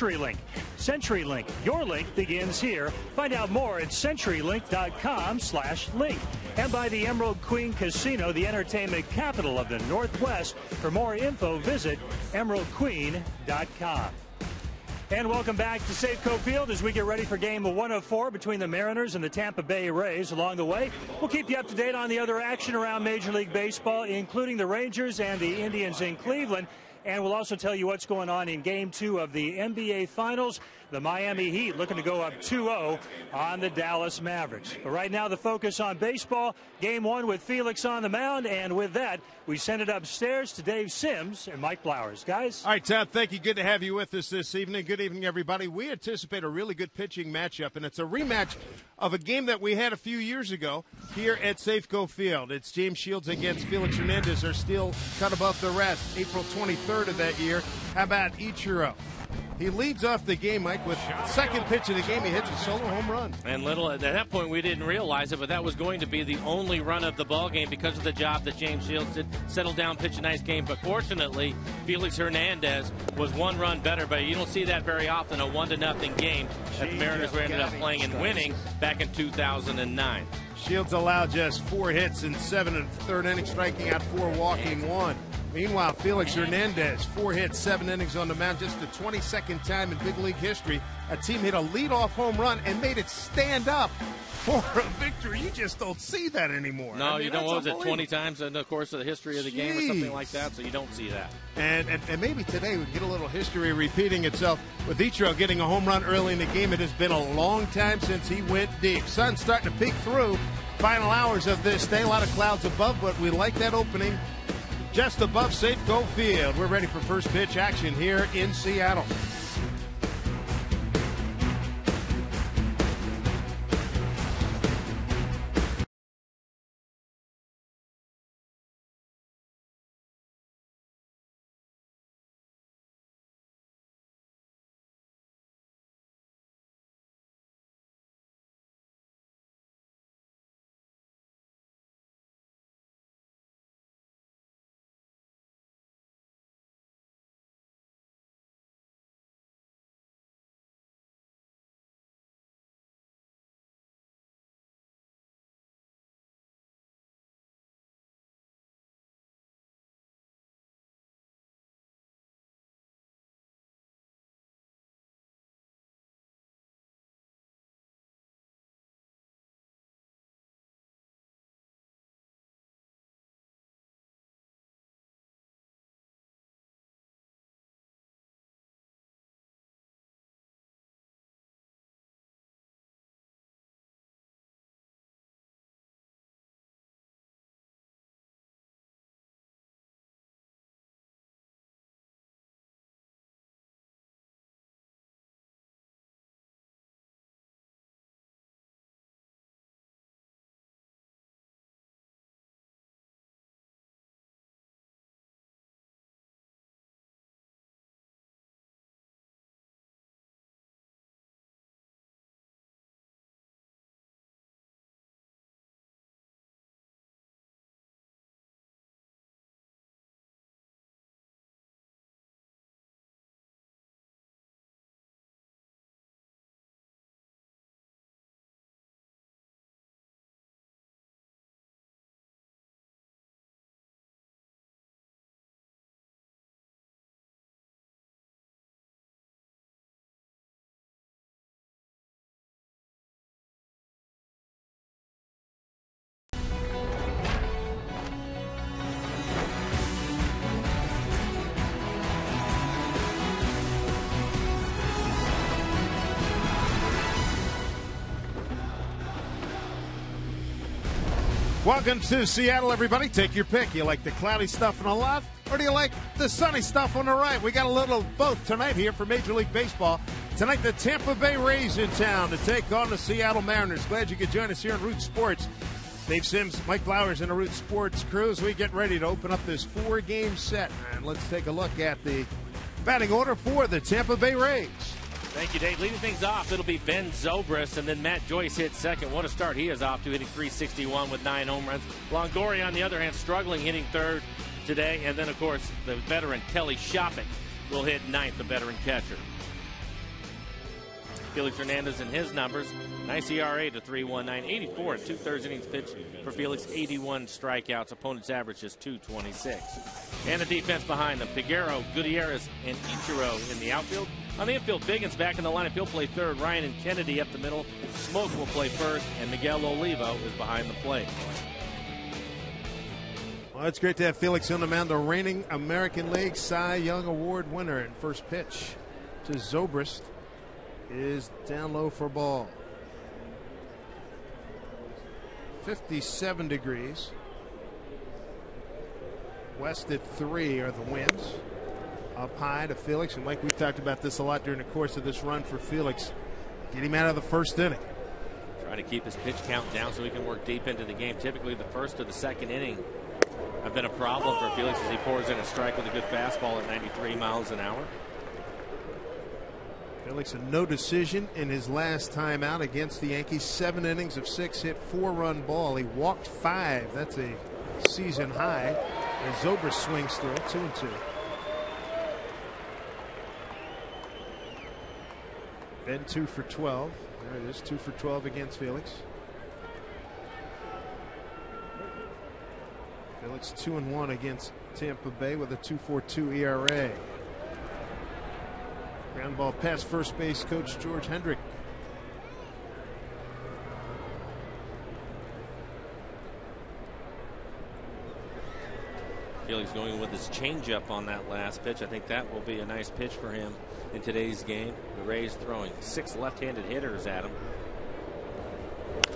CenturyLink. CenturyLink, your link begins here. Find out more at CenturyLink.com/link. And by the Emerald Queen Casino, the entertainment capital of the Northwest. For more info, visit emeraldqueen.com. And welcome back to Safeco Field as we get ready for game 104 between the Mariners and the Tampa Bay Rays. Along the way, we'll keep you up to date on the other action around Major League Baseball, including the Rangers and the Indians in Cleveland. And we'll also tell you what's going on in Game 2 of the NBA Finals. The Miami Heat looking to go up 2-0 on the Dallas Mavericks. But right now, the focus on baseball. Game 1 with Felix on the mound. And with that, we send it upstairs to Dave Sims and Mike Blowers. Guys? All right, Tom, thank you. Good to have you with us this evening. Good evening, everybody. We anticipate a really good pitching matchup, and it's a rematch of a game that we had a few years ago here at Safeco Field. It's James Shields against Felix Hernandez. Are still cut above the rest. April 23rd of that year. How about Ichiro? He leads off the game, Mike, with the second pitch of the game. He hits a solo home run. And little at that point, we didn't realize it, but that was going to be the only run of the ball game because of the job that James Shields did. Settle down, pitch a nice game. But fortunately, Felix Hernandez was one run better. But you don't see that very often, a 1-0 game that the Mariners ended up playing and winning back in 2009. Shields allowed just 4 hits in 7 1/3 innings, striking out 4, walking 1. Meanwhile, Felix Hernandez, 4 hits, 7 innings on the mound. Just the 22nd time in big league history a team hit a leadoff home run and made it stand up for a victory. You just don't see that anymore. No, you don't. What was it, 20 times in the course of the history of the game or something like that? So you don't see that. And maybe today we can get a little history repeating itself with Ichiro getting a home run early in the game. It has been a long time since he went deep. Sun's starting to peek through. Final hours of this day. A lot of clouds above, but we like that opening just above Safeco Field. We're ready for first pitch action here in Seattle. Welcome to Seattle, everybody. Take your pick. You like the cloudy stuff on the left, or do you like the sunny stuff on the right? We got a little of both tonight here for Major League Baseball. Tonight, the Tampa Bay Rays in town to take on the Seattle Mariners. Glad you could join us here on Root Sports. Dave Sims, Mike Blowers, and the Root Sports crew as we get ready to open up this 4-game set. And let's take a look at the batting order for the Tampa Bay Rays. Thank you, Dave. Leading things off, it'll be Ben Zobrist, and then Matt Joyce hits second. What a start he is off to, hitting .361 with 9 home runs. Longoria, on the other hand, struggling, hitting third today. And then, of course, the veteran Kelly Shopping will hit ninth, the veteran catcher. Felix Hernandez and his numbers. Nice ERA to 3.19, 84 and 2/3 innings pitched for Felix, 81 strikeouts. Opponent's average is 226. And the defense behind them, Figueroa, Gutierrez, and Ichiro in the outfield. On the infield, Biggins back in the lineup. He'll play third. Ryan and Kennedy up the middle. Smoke will play first, and Miguel Olivo is behind the plate. Well, it's great to have Felix on the mound, the reigning American League Cy Young Award winner. And first pitch to Zobrist is down low for ball. 57 degrees. West at 3 are the winds. Up high to Felix, and Mike, we've talked about this a lot during the course of this run for Felix. Get him out of the first inning. Trying to keep his pitch count down so he can work deep into the game. Typically the first or the second inning have been a problem for Felix as he pours in a strike with a good fastball at 93 miles an hour. Felix a no decision in his last time out against the Yankees. 7 innings of 6 hit, 4-run ball. He walked 5. That's a season high. And Zobrist swings through it, 2-2. Ben 2 for 12. There it is, 2 for 12 against Felix. Felix 2-1 against Tampa Bay with a 2.42 ERA. Ground ball past first base coach George Hendrick. Felix going with his changeup on that last pitch. I think that will be a nice pitch for him in today's game. The Rays throwing 6 left-handed hitters at him.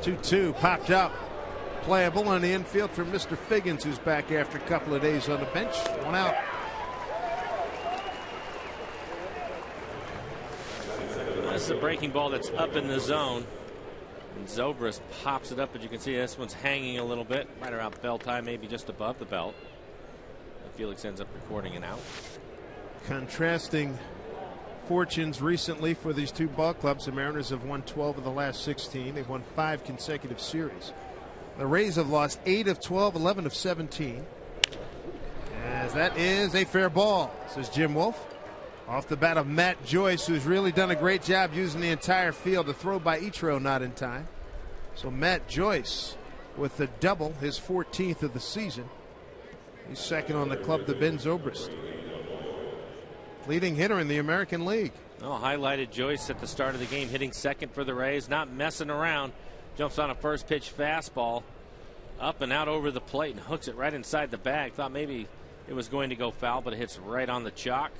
2-2 popped up. Playable on the infield for Mr. Figgins, who's back after a couple of days on the bench. 1 out. That's the breaking ball that's up in the zone. And Zobrist pops it up, but you can see this one's hanging a little bit right around belt high, maybe just above the belt. Felix ends up recording an out. Contrasting fortunes recently for these two ball clubs. The Mariners have won 12 of the last 16. They've won 5 consecutive series. The Rays have lost 8 of 12, 11 of 17. As that is a fair ball, says Jim Wolf. Off the bat of Matt Joyce, who's really done a great job using the entire field. To throw by Ichiro not in time. So Matt Joyce with the double, his 14th of the season. He's second on the club to Ben Zobrist. Leading hitter in the American League. Oh, highlighted Joyce at the start of the game, hitting second for the Rays, not messing around. Jumps on a first pitch fastball, up and out over the plate, and hooks it right inside the bag. Thought maybe it was going to go foul, but it hits right on the chalk.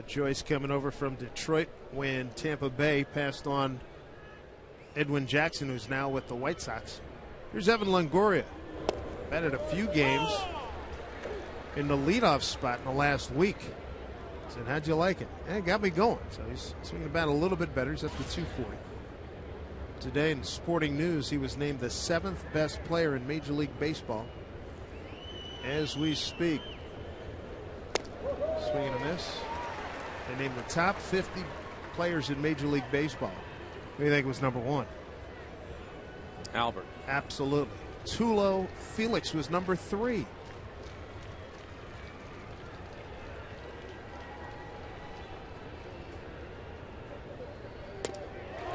Joyce coming over from Detroit when Tampa Bay passed on Edwin Jackson, who's now with the White Sox. Here's Evan Longoria. Batted a few games in the leadoff spot in the last week. Said, how'd you like it? Yeah, it got me going. So he's swinging the bat a little bit better. He's up to 240. Today in Sporting News, he was named the 7th best player in Major League Baseball as we speak. Swing and a miss. They named the top 50 players in Major League Baseball. Who do you think was number 1? Albert. Absolutely. Tulo Felix was number 3.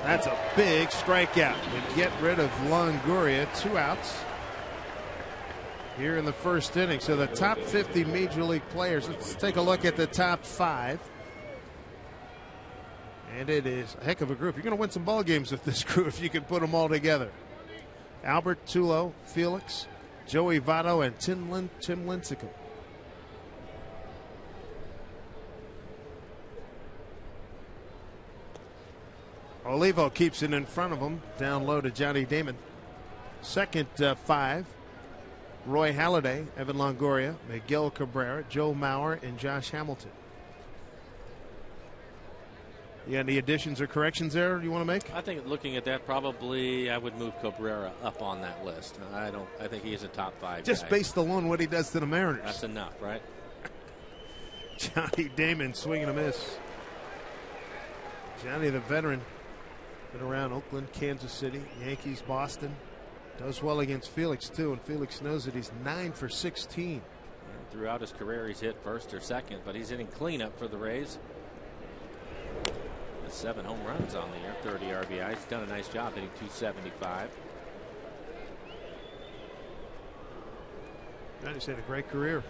That's a big strikeout. We get rid of Longoria. 2 outs here in the first inning. So the top 50 Major League players. Let's take a look at the top 5. And it is a heck of a group. You're going to win some ball games with this group if you can put them all together. Albert, Tulo, Felix, Joey Votto, and Tim Lincecum. Olivo keeps it in front of him. Down low to Johnny Damon. Second 5. Roy Halladay, Evan Longoria, Miguel Cabrera, Joe Mauer, and Josh Hamilton. You got any additions or corrections there you want to make? I think looking at that, probably I would move Cabrera up on that list. I think he's a top 5 just guy. Based alone what he does to the Mariners. That's enough, right? Johnny Damon swinging a miss. Johnny, the veteran, been around Oakland, Kansas City, Yankees, Boston. Does well against Felix too, and Felix knows that he's 9 for 16. And throughout his career, he's hit first or second, but he's hitting cleanup for the Rays. 7 home runs on the year, 30 RBIs. He's done a nice job hitting 275. He's had a great career.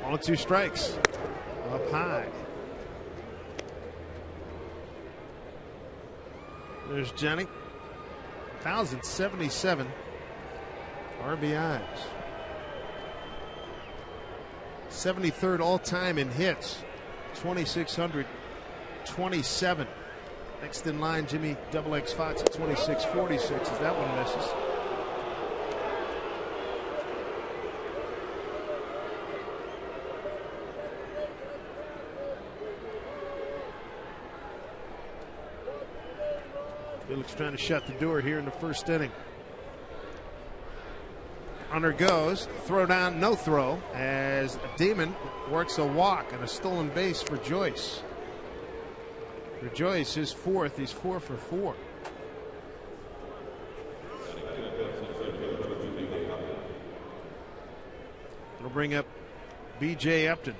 One, 2 strikes. Up high. There's Jenny. 1,077 RBIs. 73rd all-time in hits. 2,627. Next in line, Jimmy Double X Fox at 2,646 as that one misses. Felix trying to shut the door here in the first inning. Runner goes, throw down, no throw, as Demon works a walk and a stolen base for Joyce. For Joyce, his 4th, he's 4 for 4. It'll bring up B.J. Upton.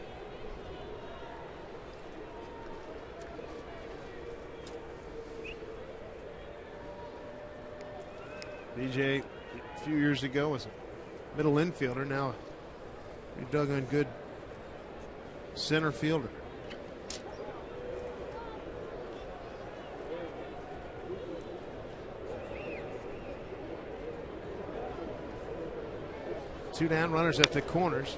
B.J. a few years ago was a middle infielder, now a doggone good center fielder. Two down, runners at the corners.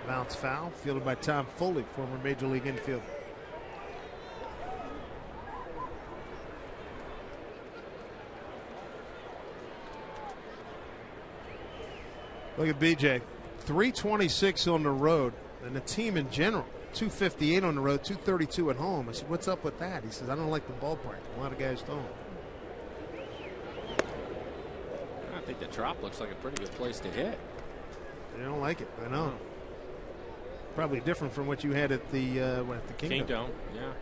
Bounce foul, fielded by Tom Foley, former Major League infielder. Look at BJ, 326 on the road, and the team in general, 258 on the road, 232 at home. I said, what's up with that? He says, I don't like the ballpark. A lot of guys don't. I think the Trop looks like a pretty good place to hit. They don't like it, I know. Probably different from what you had at the Kingdom. Kingdom, yeah.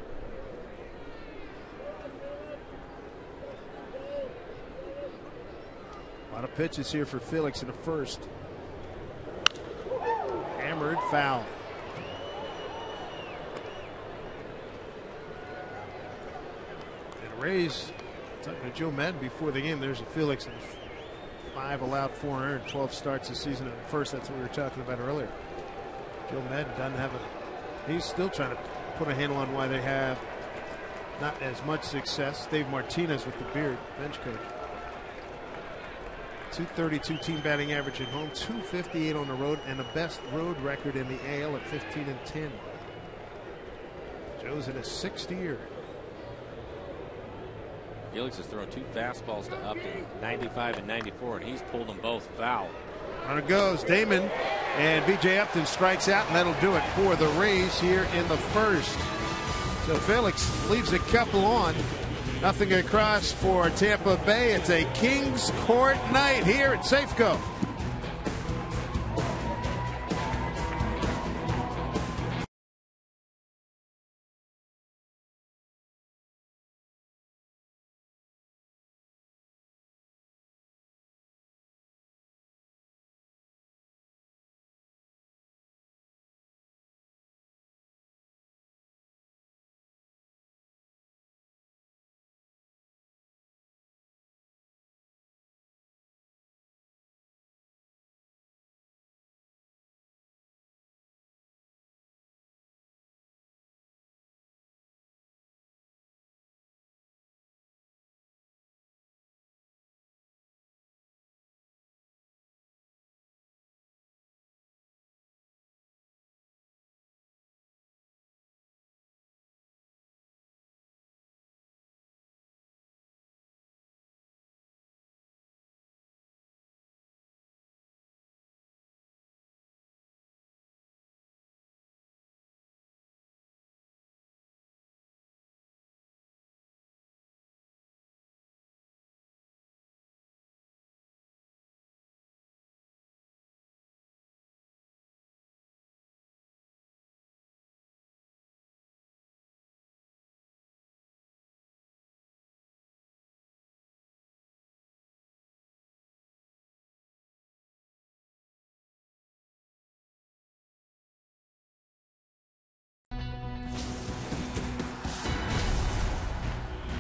A lot of pitches here for Felix in the first. Hammered, foul. And Rays talking to Joe Madden before the game. There's a Felix in 5 allowed, 4 earned, 12 starts this season in the first. That's what we were talking about earlier. Joe Madden doesn't have a. He's still trying to put a handle on why they have not as much success. Dave Martinez with the beard, bench coach. 232 team batting average at home, 258 on the road, and the best road record in the AL at 15-10. Joe's in his 6th year. Felix has thrown 2 fastballs to Upton, 95 and 94, and he's pulled them both foul. Runner goes, Damon, and B.J. Upton strikes out, and that'll do it for the Rays here in the first. So Felix leaves a couple on. Nothing across for Tampa Bay. It's a Kings Court night here at Safeco.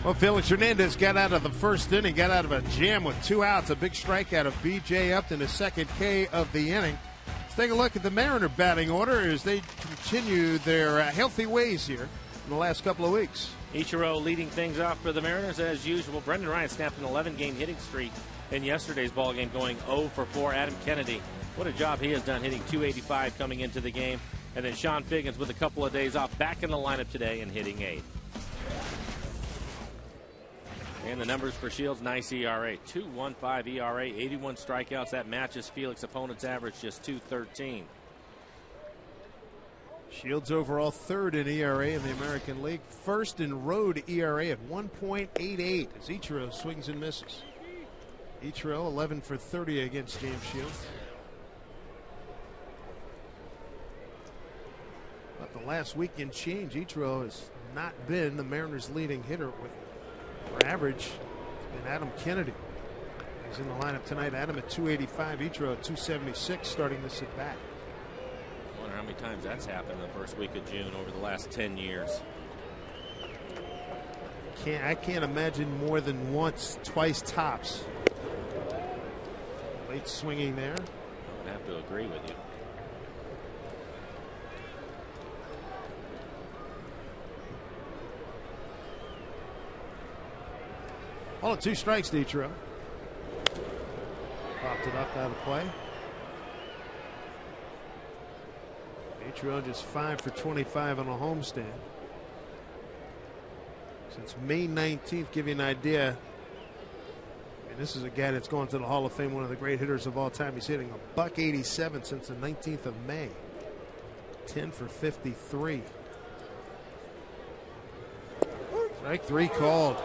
Well, Felix Hernandez got out of the first inning, got out of a jam with 2 outs, a big strikeout of B.J. Upton, his second K of the inning. Let's take a look at the Mariner batting order as they continue their healthy ways here in the last couple of weeks. Ichiro leading things off for the Mariners as usual. Brendan Ryan snapped an 11-game hitting streak in yesterday's ball game, going 0 for 4. Adam Kennedy, what a job he has done, hitting .285 coming into the game. And then Sean Figgins with a couple of days off, back in the lineup today and hitting 8. And the numbers for Shields, nice ERA. 2.15 ERA, 81 strikeouts. That matches Felix' opponent's average, just .213. Shields overall third in ERA in the American League. First in road ERA at 1.88 as Ichiro swings and misses. Ichiro 11 for 30 against James Shields. But the last weekend change, Ichiro has not been the Mariners' leading hitter with average. It's been Adam Kennedy. He's in the lineup tonight. Adam at .285, Ichiro at .276 starting this at bat. I wonder how many times that's happened in the first week of June over the last 10 years. I can't imagine more than once, twice tops. Late swinging there. I would have to agree with you. All at 2 strikes to Ichiro. Popped it up out of play. Ichiro just 5 for 25 on a homestand. Since May 19th, give you an idea. And this is a guy that's going to the Hall of Fame, one of the great hitters of all time. He's hitting $187 since the 19th of May. 10 for 53. Strike 3 called.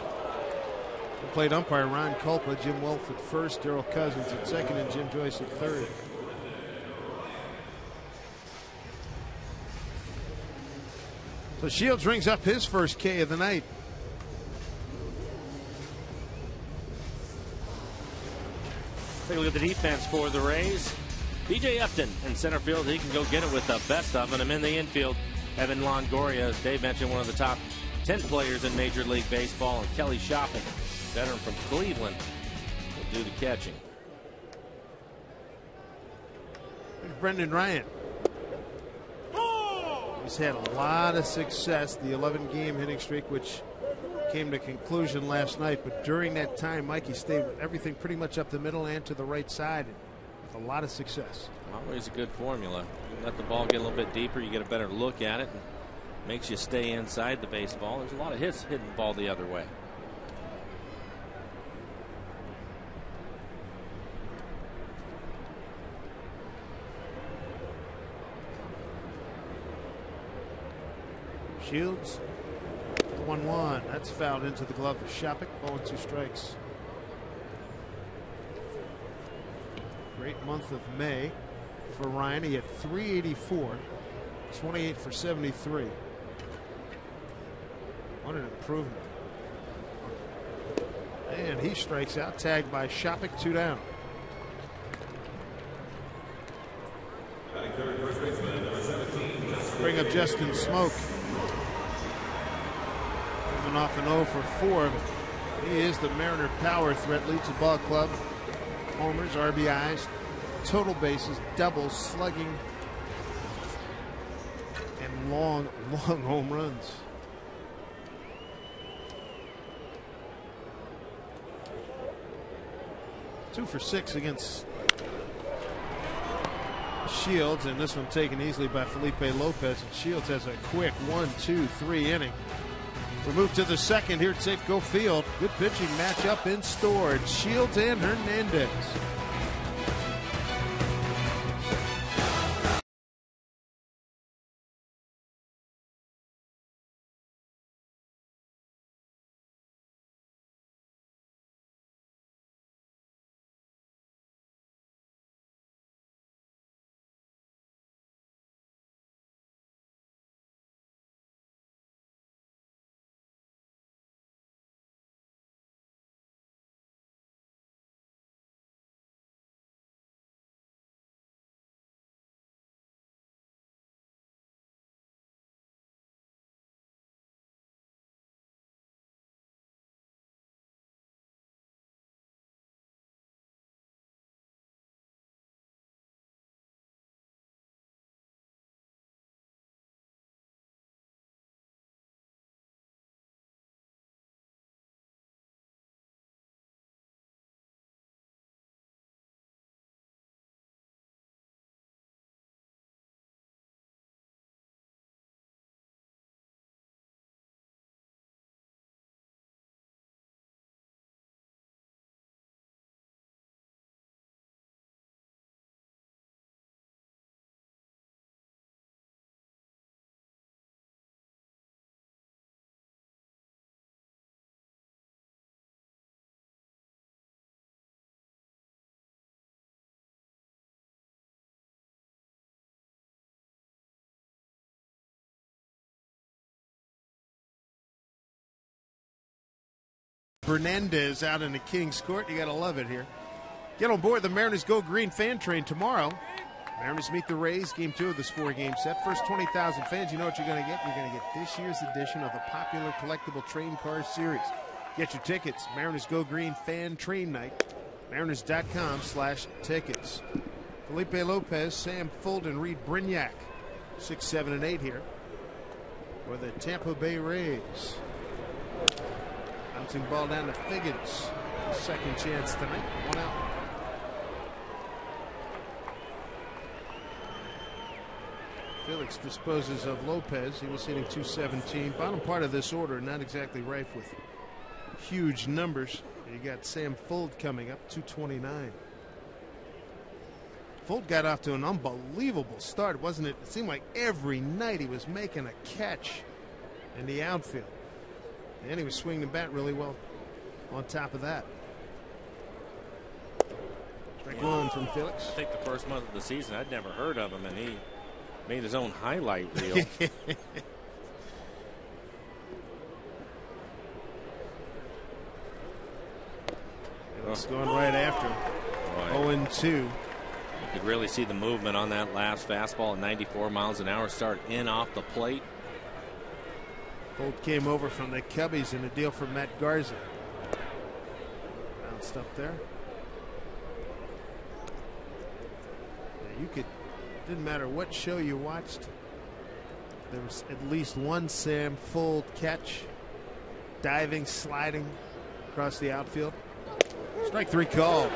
Played umpire Ron Culpa, Jim Wolf at first, Darrell Cousins at second, and Jim Joyce at third. So Shields rings up his first K of the night. Take a look at the defense for the Rays. B.J. Upton in center field. He can go get it with the best of them. In the infield, Evan Longoria, as Dave mentioned, one of the top 10 players in Major League Baseball, and Kelly Shopping, veteran from Cleveland, will do the catching. There's Brendan Ryan. He's had a lot of success. The 11-game hitting streak, which came to conclusion last night. But during that time, Mike, he stayed with everything pretty much up the middle and to the right side with a lot of success. Always a good formula. You let the ball get a little bit deeper, you get a better look at it, and makes you stay inside the baseball. There's a lot of hits hitting the ball the other way. Shields, 1-1. That's fouled into the glove of Shopping. 0-2 strikes. Great month of May for Ryan. He had .384, 28 for 73. What an improvement. And he strikes out, tagged by Shopping, 2 down. Bring up Justin Smoke. Coming off an 0 for 4. He is the Mariner power threat. Leads the ball club. Homers, RBIs, total bases, doubles, slugging, and long home runs. Two for 6 against Shields, and this one taken easily by Felipe Lopez. And Shields has a quick 1-2-3 inning. We move to the second here at Safeco Field. Good pitching matchup in store. It's Shields and Hernandez. Hernandez out in the Kings Court. You got to love it here. Get on board the Mariners Go Green fan train tomorrow. Mariners meet the Rays, game 2 of this 4-game set. First 20,000 fans, you know what you're going to get? You're going to get this year's edition of the popular collectible train car series. Get your tickets. Mariners Go Green fan train night. Mariners.com/tickets. Felipe Lopez, Sam Fuld, and Reed Brignac. 6, 7, and 8 here for the Tampa Bay Rays. Bouncing ball down to Figgins. Second chance tonight. 1 out. Felix disposes of Lopez. He was hitting .217. Bottom part of this order, not exactly rife with huge numbers. You got Sam Fuld coming up, .229. Fuld got off to an unbelievable start, wasn't it? It seemed like every night he was making a catch in the outfield. And he was swinging the bat really well on top of that. Strike one from Felix. I think the first month of the season, I'd never heard of him, and he made his own highlight reel. It's going right after him. 0-2. You could really see the movement on that last fastball at 94 miles an hour start in off the plate. Fuld came over from the Cubbies in a deal for Matt Garza. Bounced up there. Yeah, you could, didn't matter what show you watched, there was at least one Sam Fuld catch, diving, sliding across the outfield. Strike 3 call.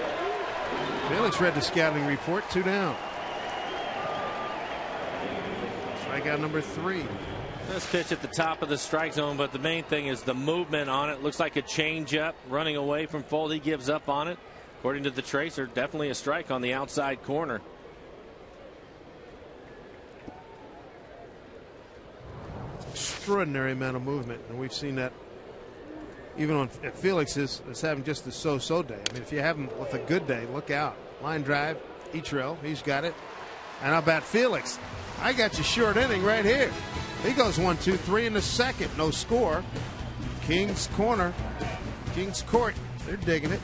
Felix read the scouting report. 2 down. Strikeout number 3. This pitch at the top of the strike zone, but the main thing is the movement on it. Looks like a changeup running away from Fuld. He gives up on it. According to the tracer, definitely a strike on the outside corner. Extraordinary amount of movement, and we've seen that even on Felix is having just a so-so day. I mean, if you have him with a good day, look out. Line drive, Ichiro, he's got it. And how about Felix? I got you short inning right here. He goes 1, 2, 3 in the second. No score. King's corner. King's court. They're digging it.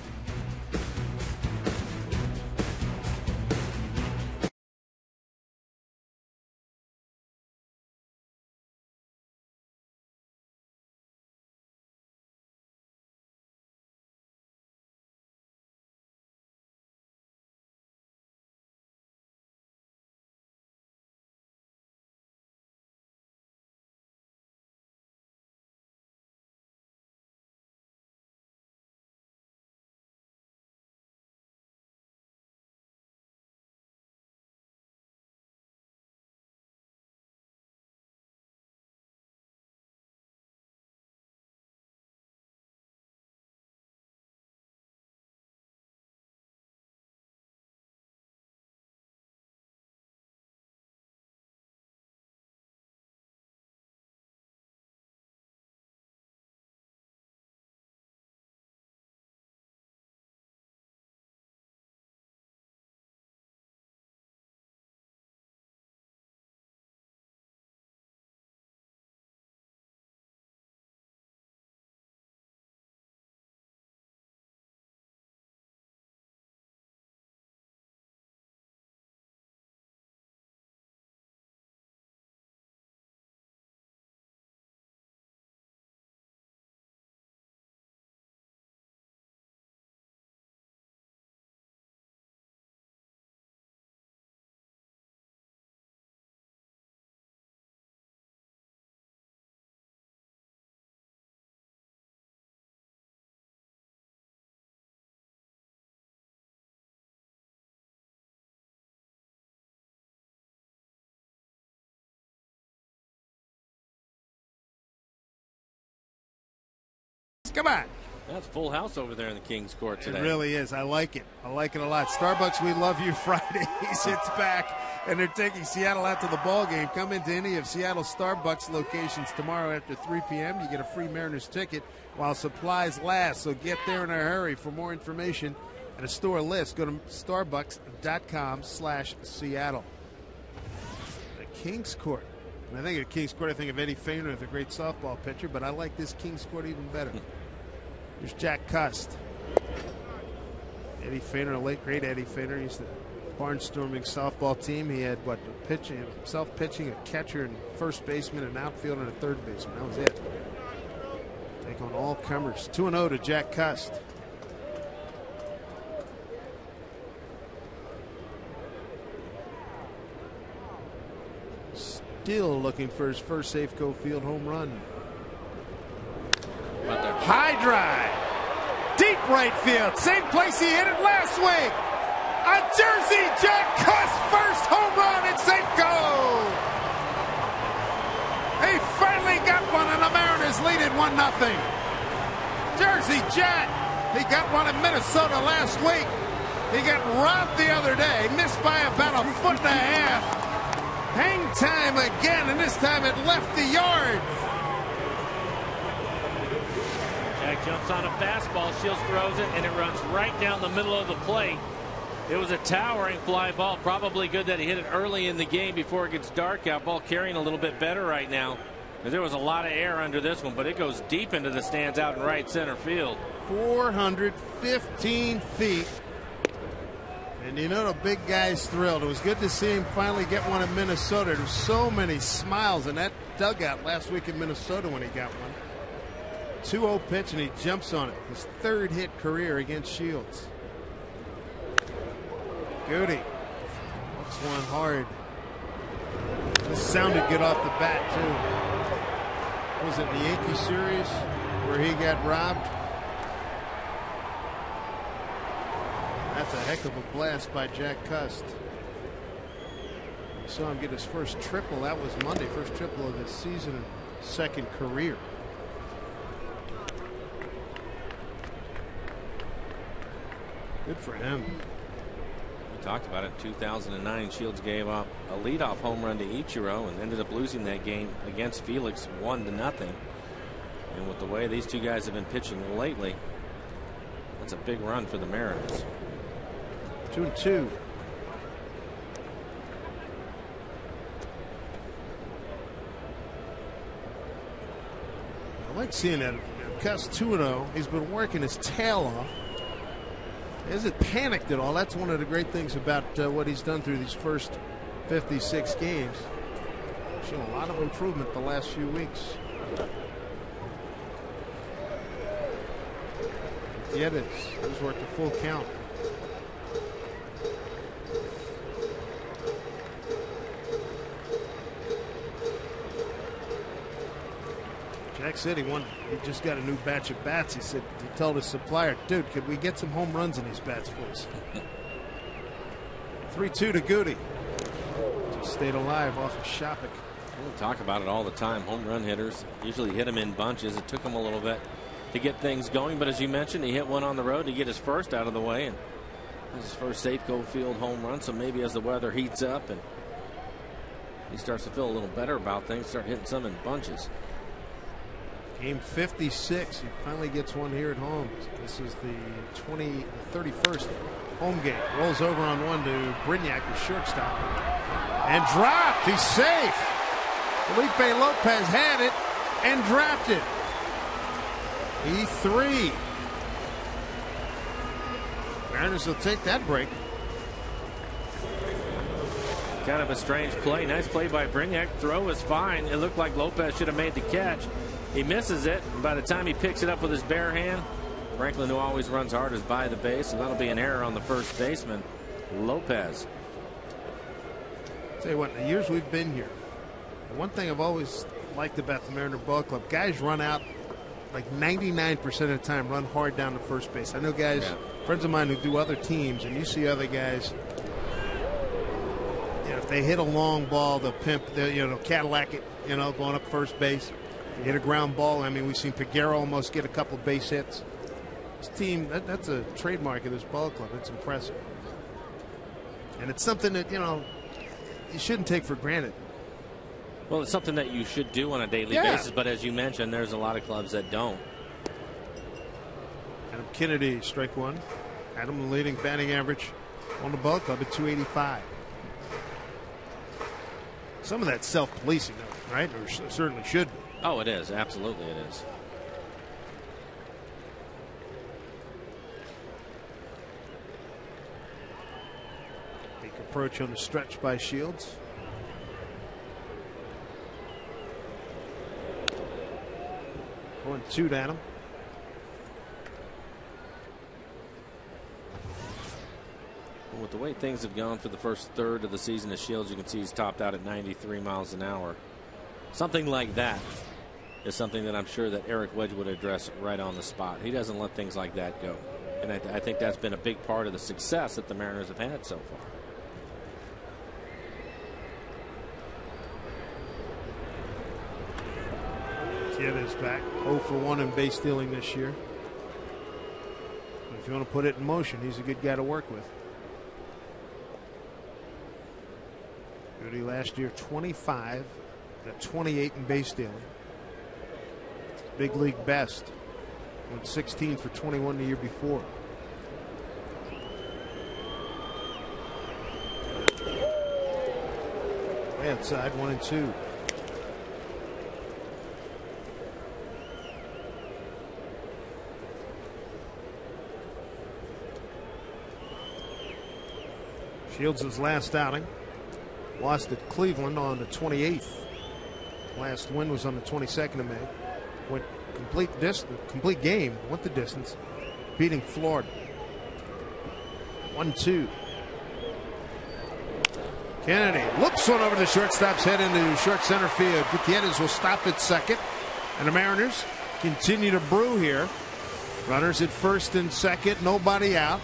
Come on. That's full house over there in the King's Court today. It really is. I like it. I like it a lot. Starbucks, we love you. Friday, he sits back, and they're taking Seattle out to the ball game. Come into any of Seattle's Starbucks locations tomorrow after 3 p.m. You get a free Mariners ticket while supplies last. So get there in a hurry. For more information and a store list, go to starbucks.com/Seattle. The King's Court. When I think of King's Court, I think of Eddie Feigner, the great softball pitcher, but I like this King's Court even better. Here's Jack Cust. Eddie Feiner, late great Eddie Feiner. He's the barnstorming softball team. He had what, pitching, himself pitching, a catcher and first baseman, an outfielder and a third baseman. That was it. Take on all comers. 2-0 to Jack Cust. Still looking for his first Safeco Field home run. High drive. Deep right field. Same place he hit it last week. A Jersey Jack Cust first home run at Safeco. He finally got one and the Mariners lead it 1-0. Jersey Jack. He got one in Minnesota last week. He got robbed the other day. Missed by about a foot and a half. Hang time again, and this time it left the yard. Jack jumps on a fastball. Shields throws it, and it runs right down the middle of the plate. It was a towering fly ball. Probably good that he hit it early in the game before it gets dark out. Ball carrying a little bit better right now. There was a lot of air under this one, but it goes deep into the stands out in right center field. 415 feet. And you know the big guy's thrilled. It was good to see him finally get one in Minnesota. There's so many smiles in that dugout last week in Minnesota when he got one. 2-0 pitch and he jumps on it. His third hit career against Shields. Goody looks one hard. This sounded good off the bat too. Was it the Yankee series where he got robbed? That's a heck of a blast by Jack Cust. Saw him get his first triple. That was Monday. First triple of his season and second career. Good for him. We talked about it. 2009, Shields gave up a leadoff home run to Ichiro and ended up losing that game against Felix 1-0. And with the way these two guys have been pitching lately, that's a big run for the Mariners. 2-2. I like seeing that. Cust 2-0. He's been working his tail off. He hasn't panicked at all. That's one of the great things about what he's done through these first 56 games. Shown a lot of improvement the last few weeks. Yetis has worked a full count. Jack said he just got a new batch of bats. He told his supplier, dude, could we get some home runs in these bats, please? 3-2 to Goody. Just stayed alive off of Shopik. We talk about it all the time. Home run hitters usually hit them in bunches. It took him a little bit to get things going, but as you mentioned, he hit one on the road to get his first out of the way, and his first Safeco Field home run. So maybe as the weather heats up and he starts to feel a little better about things, start hitting some in bunches. Game 56. He finally gets one here at home. This is the 31st home game. Rolls over on one to Brignac, the shortstop, and dropped. He's safe. Felipe Lopez had it and dropped it. E3. Mariners will take that break. Kind of a strange play. Nice play by Brignac. Throw is fine. It looked like Lopez should have made the catch. He misses it. And by the time he picks it up with his bare hand, Franklin, who always runs hard, is by the base. And that'll be an error on the first baseman, Lopez. Tell you what, the years we've been here, the one thing I've always liked about the Mariner Ball Club, guys run out like 99% of the time, run hard down to first base. I know guys, friends of mine who do other teams, and you see other guys, you know, if they hit a long ball, they'll pimp, they'll Cadillac it, going up first base. If you hit a ground ball, I mean, we've seen Peguero almost get a couple base hits. This team, that's a trademark of this ball club. It's impressive. And it's something that, you shouldn't take for granted. Well, it's something that you should do on a daily basis, but as you mentioned, there's a lot of clubs that don't. Adam Kennedy, strike one. Adam, the leading batting average on the ball club at 285. Some of that's self-policing, right? Or certainly should be. Oh, it is. Absolutely it is. Fake approach on the stretch by Shields. Going 2 down him. With the way things have gone for the first third of the season of Shields, you can see he's topped out at 93 miles an hour. Something like that is something that I'm sure that Eric Wedge would address right on the spot. He doesn't let things like that go. And I think that's been a big part of the success that the Mariners have had so far. Is back 0 for 1 in base stealing this year. But if you want to put it in motion, he's a good guy to work with. Goody last year 25 to 28 in base stealing. Big league best. Went 16 for 21 the year before. Outside 1 and 2. Shields' last outing, lost at Cleveland on the 28th. Last win was on the 22nd of May. Went complete game, went the distance, beating Florida. 1-2. Kennedy looks one over the shortstop's head into short center field. Gutierrez will stop at second, and the Mariners continue to brew here. Runners at first and second, nobody out.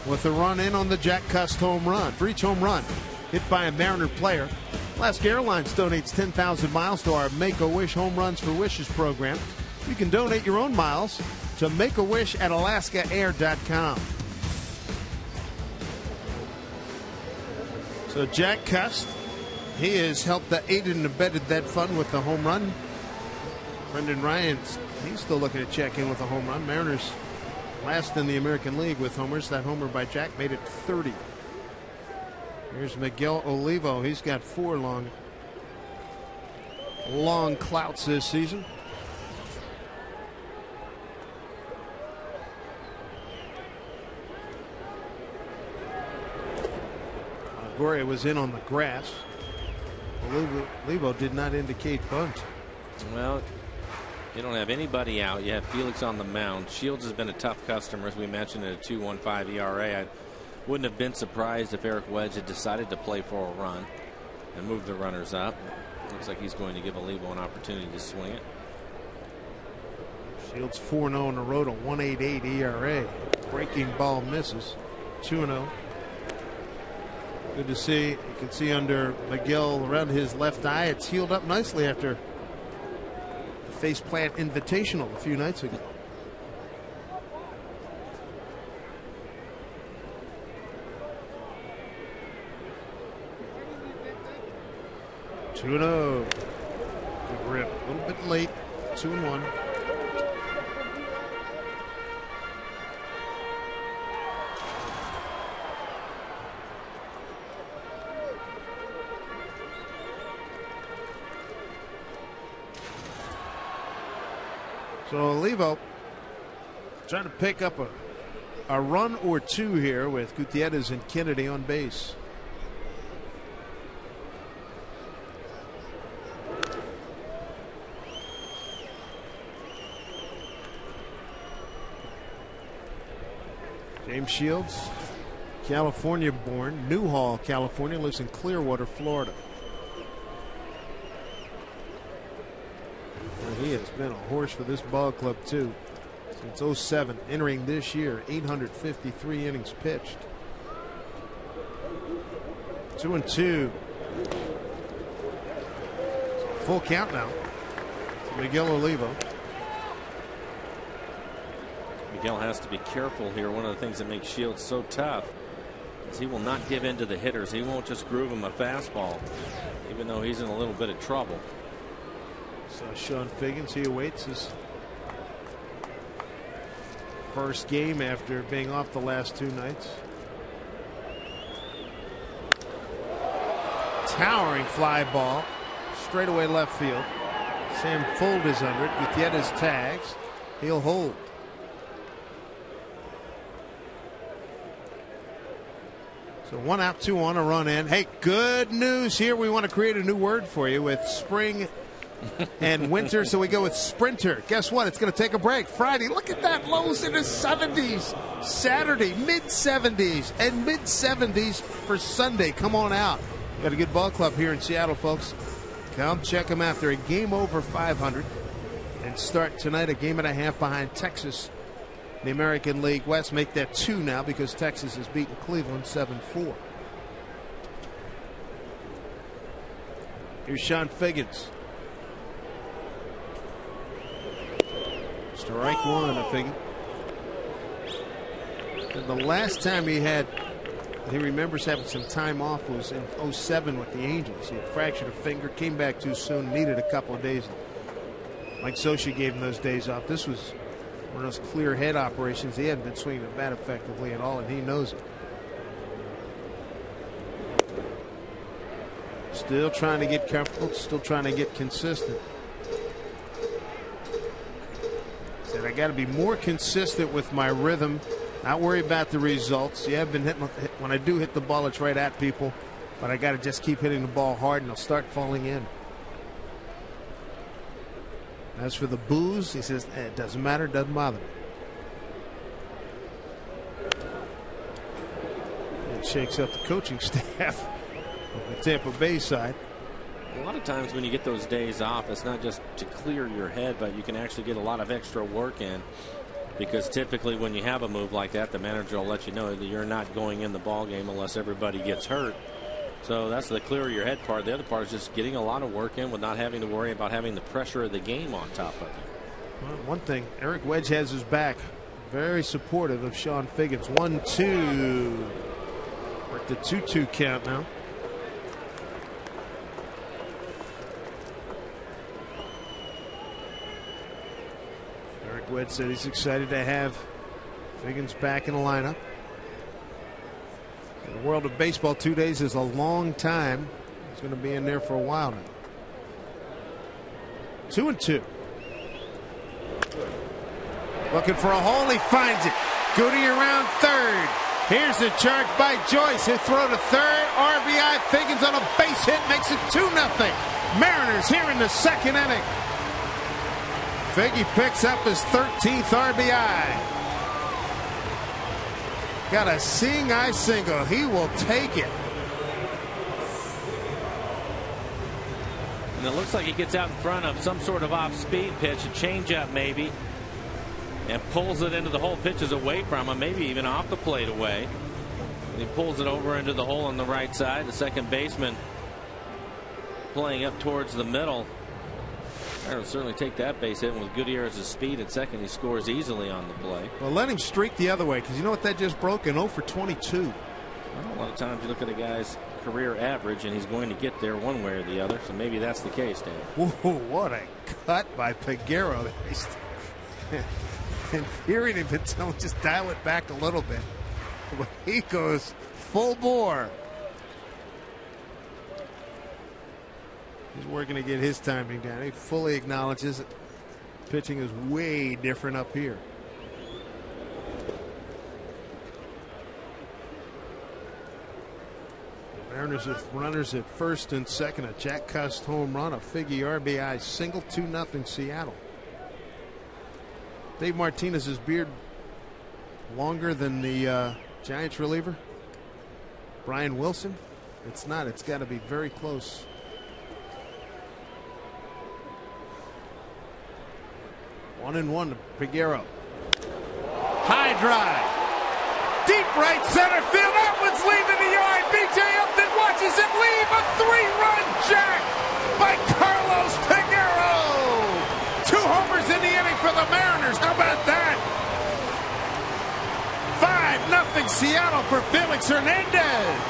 With a run in on the Jack Cust home run. For each home run hit by a Mariner player, Alaska Airlines donates 10,000 miles to our Make-A-Wish Home Runs for Wishes program. You can donate your own miles to Make-A-Wish at alaskaair.com. So Jack Cust, he has helped aided and abetted that fund with the home run. Brendan Ryan, he's still looking to check in with a home run. Mariners last in the American League with homers. That homer by Jack made it 30. Here's Miguel Olivo. He's got 4 long clouts this season. Goria was in on the grass. Olivo did not indicate bunt. Well, you don't have anybody out. You have Felix on the mound. Shields has been a tough customer, as we mentioned, at a 2.15 ERA. I wouldn't have been surprised if Eric Wedge had decided to play for a run and move the runners up. Looks like he's going to give Olivo an opportunity to swing it. Shields 4-0 on the road, a 1.88 ERA. Breaking ball misses. 2-0. Good to see. You can see under Miguel around his left eye, it's healed up nicely after faceplant invitational a few nights ago. Two and 0. Good rip. A little bit late. 2-1. So Olivo trying to pick up a run or two here with Gutierrez and Kennedy on base. James Shields, California born, Newhall, California, lives in Clearwater, Florida. He has been a horse for this ball club too since 07, entering this year 853 innings pitched. 2-2. Full count now. Miguel Olivo. Miguel has to be careful here. One of the things that makes Shields so tough is he will not give in to the hitters. He won't just groove him a fastball, even though he's in a little bit of trouble. So Sean Figgins, he awaits his first game after being off the last 2 nights. Towering fly ball, straightaway left field. Sam Fuld is under it. Gutierrez tags. He'll hold. So 1 out, 2 on, a run in. Hey, good news here. We want to create a new word for you with spring and winter, so we go with sprinter. Guess what? It's going to take a break. Friday, look at that. Lows in the 70s. Saturday, mid-70s. And mid-70s for Sunday. Come on out. Got a good ball club here in Seattle, folks. Come check them out. They're a game over 500. And start tonight a game and a half behind Texas. The American League West. Make that 2 now because Texas has beaten Cleveland 7-4. Here's Sean Figgins. Strike one, I figure. And the last time he remembers having some time off was in 07 with the Angels. He had fractured a finger, came back too soon, needed a couple of days. Mike Socia gave him those days off. This was one of those clear head operations. He hadn't been swinging the bat effectively at all, and he knows it. Still trying to get comfortable, still trying to get consistent. Said I got to be more consistent with my rhythm, not worry about the results. Yeah, I've been hitting, when I do hit the ball, it's right at people, but I got to just keep hitting the ball hard and it'll start falling in. As for the boos, he says it doesn't matter, doesn't bother me. It shakes up the coaching staff on the Tampa Bay side. A lot of times when you get those days off, it's not just to clear your head, but you can actually get a lot of extra work in, because typically when you have a move like that, the manager will let you know that you're not going in the ball game unless everybody gets hurt. So that's the clear your head part. The other part is just getting a lot of work in with not having to worry about having the pressure of the game on top of you. Well, one thing, Eric Wedge has his back. Very supportive of Sean Figgins. 1-2. We're at the 2-2 count now. Eric Wedge said he's excited to have Figgins back in the lineup. In the world of baseball, 2 days is a long time. He's going to be in there for a while now. 2-2. Looking for a hole. He finds it. Goody around third. Here's the charge by Joyce. He'll throw to third. RBI. Figgins on a base hit makes it 2-0. Mariners here in the second inning. Figgy picks up his 13th RBI. Got a seeing eye single. He will take it. And it looks like he gets out in front of some sort of off-speed pitch, a changeup maybe, and pulls it into the hole. Pitches away from him, maybe even off the plate away. And he pulls it over into the hole on the right side. The second baseman playing up towards the middle. I'll certainly take that base hit. With Gutierrez's speed at second, he scores easily on the play. Well, let him streak the other way, because you know what that just broke? An 0 for 22. Well, a lot of times you look at a guy's career average, and he's going to get there one way or the other. So maybe that's the case, Dan. Whoa, what a cut by Peguero. And hearing him, just dial it back a little bit. He goes full bore. He's working to get his timing down. He fully acknowledges that pitching is way different up here. The Mariners with runners at first and second. A Jack Cust home run, a Figgy RBI single, 2-0 Seattle. Dave Martinez's beard longer than the Giants reliever Brian Wilson. It's not. It's got to be very close. 1-1 to Peguero. High drive. Deep right center field. That one's leaving the yard. B.J. Upton watches it leave. A 3-run jack by Carlos Peguero. 2 homers in the inning for the Mariners. How about that? 5-0 Seattle for Felix Hernandez.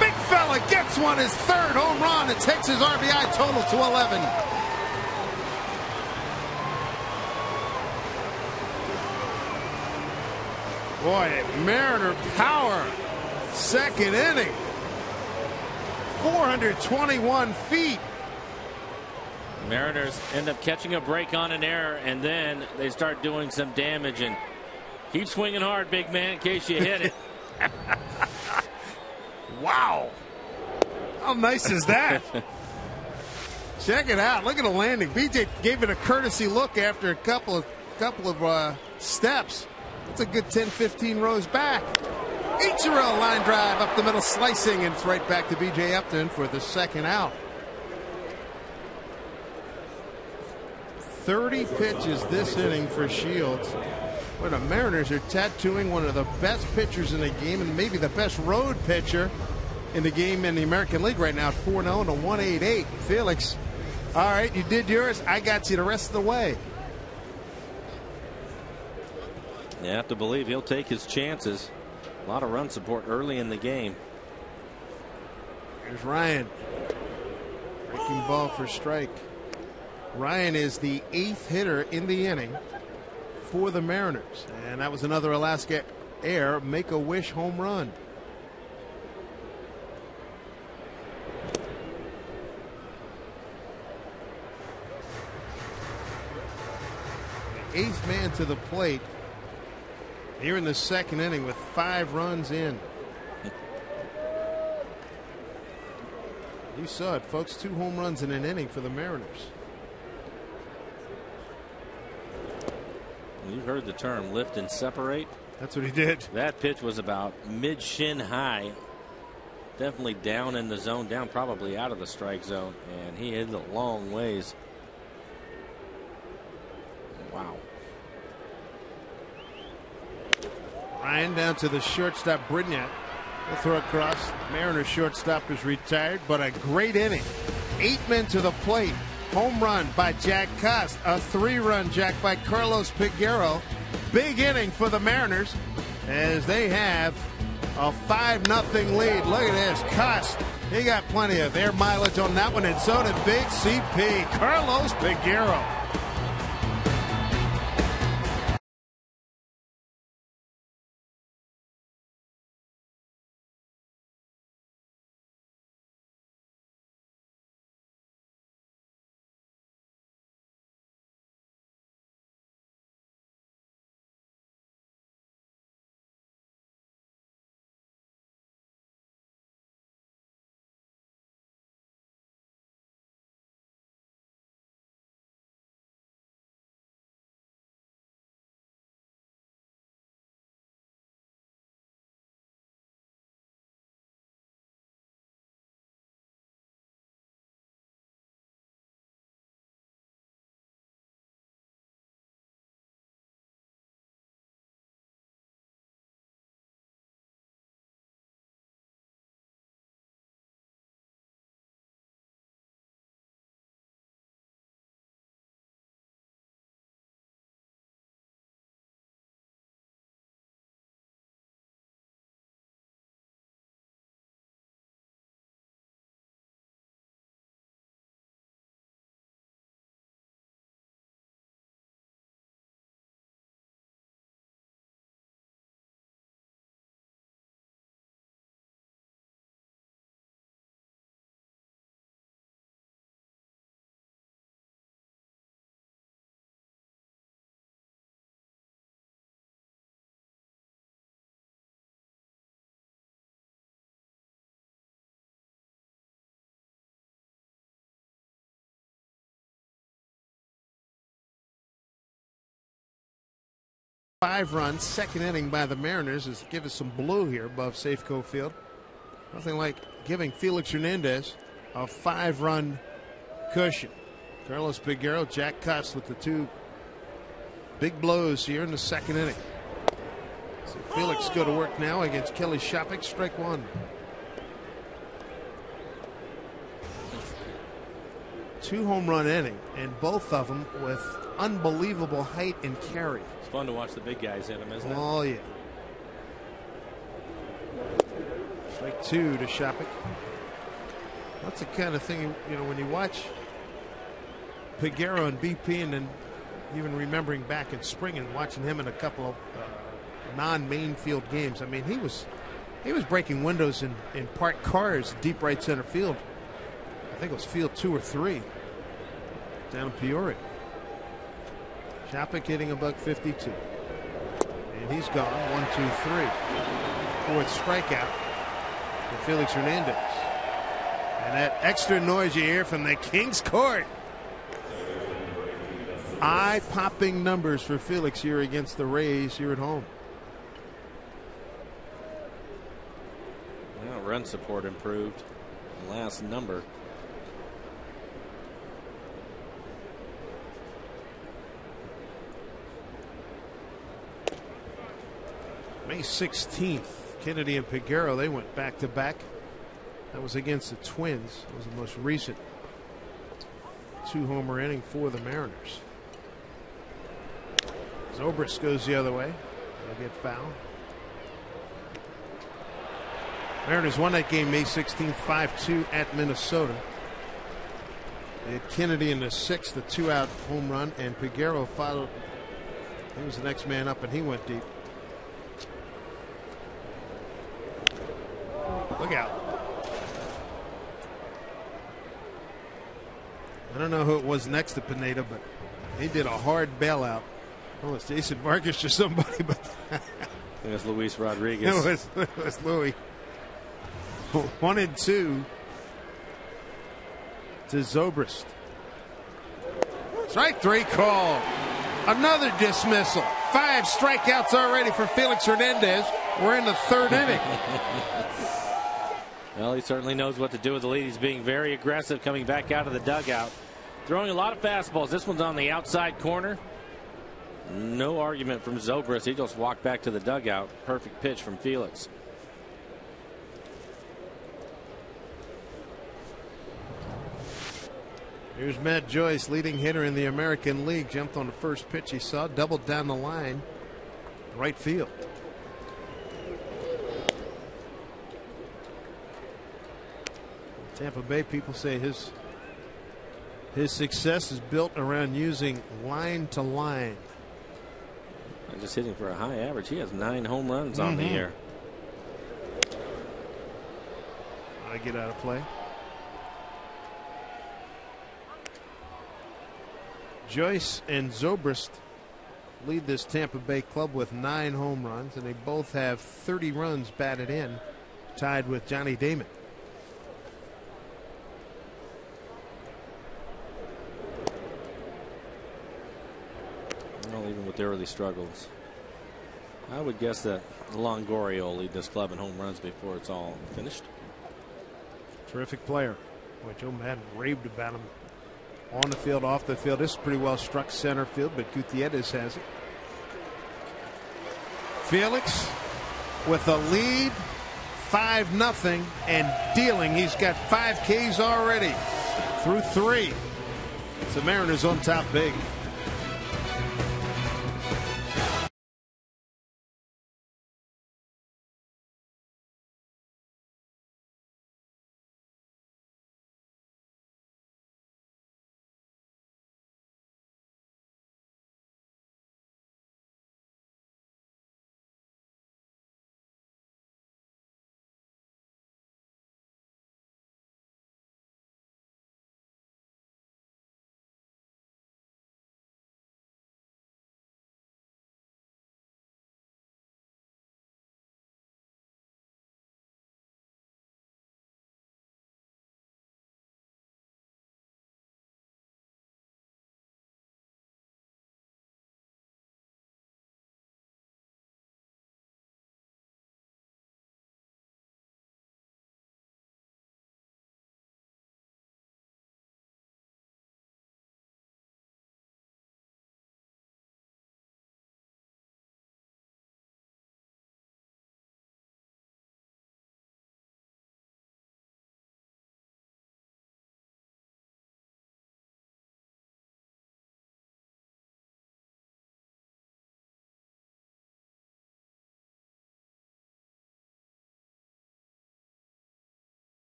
Big fella gets one, his 3rd home run. It takes his RBI total to 11. Boy, Mariner power. Second inning. 421 feet. Mariners end up catching a break on an error, and then they start doing some damage. And keep swinging hard, big man, in case you hit it. Wow. How nice is that? Check it out. Look at the landing. BJ gave it a courtesy look after a couple of steps. That's a good 10-15 rows back. Ichiro line drive up the middle, slicing, and it's right back to BJ Upton for the second out. 30 pitches this inning for Shields. Well, the Mariners are tattooing one of the best pitchers in the game and maybe the best road pitcher in the game in the American League right now at 4-0 and a 1.88. Felix, all right, you did yours. I got you the rest of the way. You have to believe he'll take his chances. A lot of run support early in the game. Here's Ryan. Breaking ball for strike. Ryan is the 8th hitter in the inning for the Mariners. And that was another Alaska Air Make-A-Wish home run. The 8th man to the plate here in the second inning with 5 runs in. You saw it, folks. 2 home runs in an inning for the Mariners. You've heard the term lift and separate. That's what he did. That pitch was about mid-shin high. Definitely down in the zone, down probably out of the strike zone, and he hit it a long ways. Wow. Ryan down to the shortstop, Brignac. He'll throw across. Mariners shortstop is retired, but a great inning. 8 men to the plate. Home run by Jack Cust. A 3-run jack by Carlos Piguero. Big inning for the Mariners as they have a 5-0 lead. Look at this. Cust. He got plenty of air mileage on that one, and so did Big CP. Carlos Piguero. Five-run second inning by the Mariners is give us some blue here above Safeco Field. Nothing like giving Felix Hernandez a 5-run cushion. Carlos Piguero, Jack Cust with the 2 big blows here in the second inning. So Felix go to work now against Kelly Shopik. Strike 1. Two home run inning, and both of them with unbelievable height and carry. It's fun to watch the big guys in them, isn't it? Oh, yeah. Strike 2 to Shopik. That's the kind of thing, you know, when you watch Piguero and BP, and then even remembering back in spring and watching him in a couple of non-main field games. I mean, he was breaking windows in parked cars deep right center field. I think it was field 2 or 3 down in Peoria. Shopik hitting a .152. And he's gone. 1, 2, 3. Fourth strikeout. to Felix Hernandez. And that extra noise you hear from the King's Court. Eye-popping numbers for Felix here against the Rays here at home. Well, run support improved. Last number. May 16th, Kennedy and Peguero, they went back-to-back. That was against the Twins. That was the most recent 2-homer inning for the Mariners. Zobrist goes the other way. They'll get fouled. Mariners won that game May 16th, 5-2 at Minnesota. They had Kennedy in the 6th, a 2-out home run, and Peguero followed. He was the next man up, and he went deep. Look out. I don't know who it was next to Pineda, but he did a hard bailout. Oh, it's Jason Vargas or somebody, but it was Luis Rodriguez. It was Louis. 1-2 to Zobrist. Strike 3 call. Another dismissal. 5 strikeouts already for Felix Hernandez. We're in the 3rd inning. Well, he certainly knows what to do with the lead. He's being very aggressive coming back out of the dugout. Throwing a lot of fastballs. This one's on the outside corner. No argument from Zobrist. He just walked back to the dugout. Perfect pitch from Felix. Here's Matt Joyce, leading hitter in the American League. Jumped on the first pitch he saw, doubled down the line, right field. Tampa Bay people say his success is built around using line to line. And just hitting for a high average. He has 9 home runs on the year. I get out of play. Joyce and Zobrist lead this Tampa Bay club with 9 home runs, and they both have 30 runs batted in, tied with Johnny Damon. Well, even with the early struggles, I would guess that Longoria will lead this club in home runs before it's all finished. Terrific player. Boy, Joe Madden raved about him on the field, off the field. This is pretty well struck center field, but Gutierrez has it. Felix with a lead, 5-0, and dealing. He's got 5 Ks already through 3. The Mariners on top big.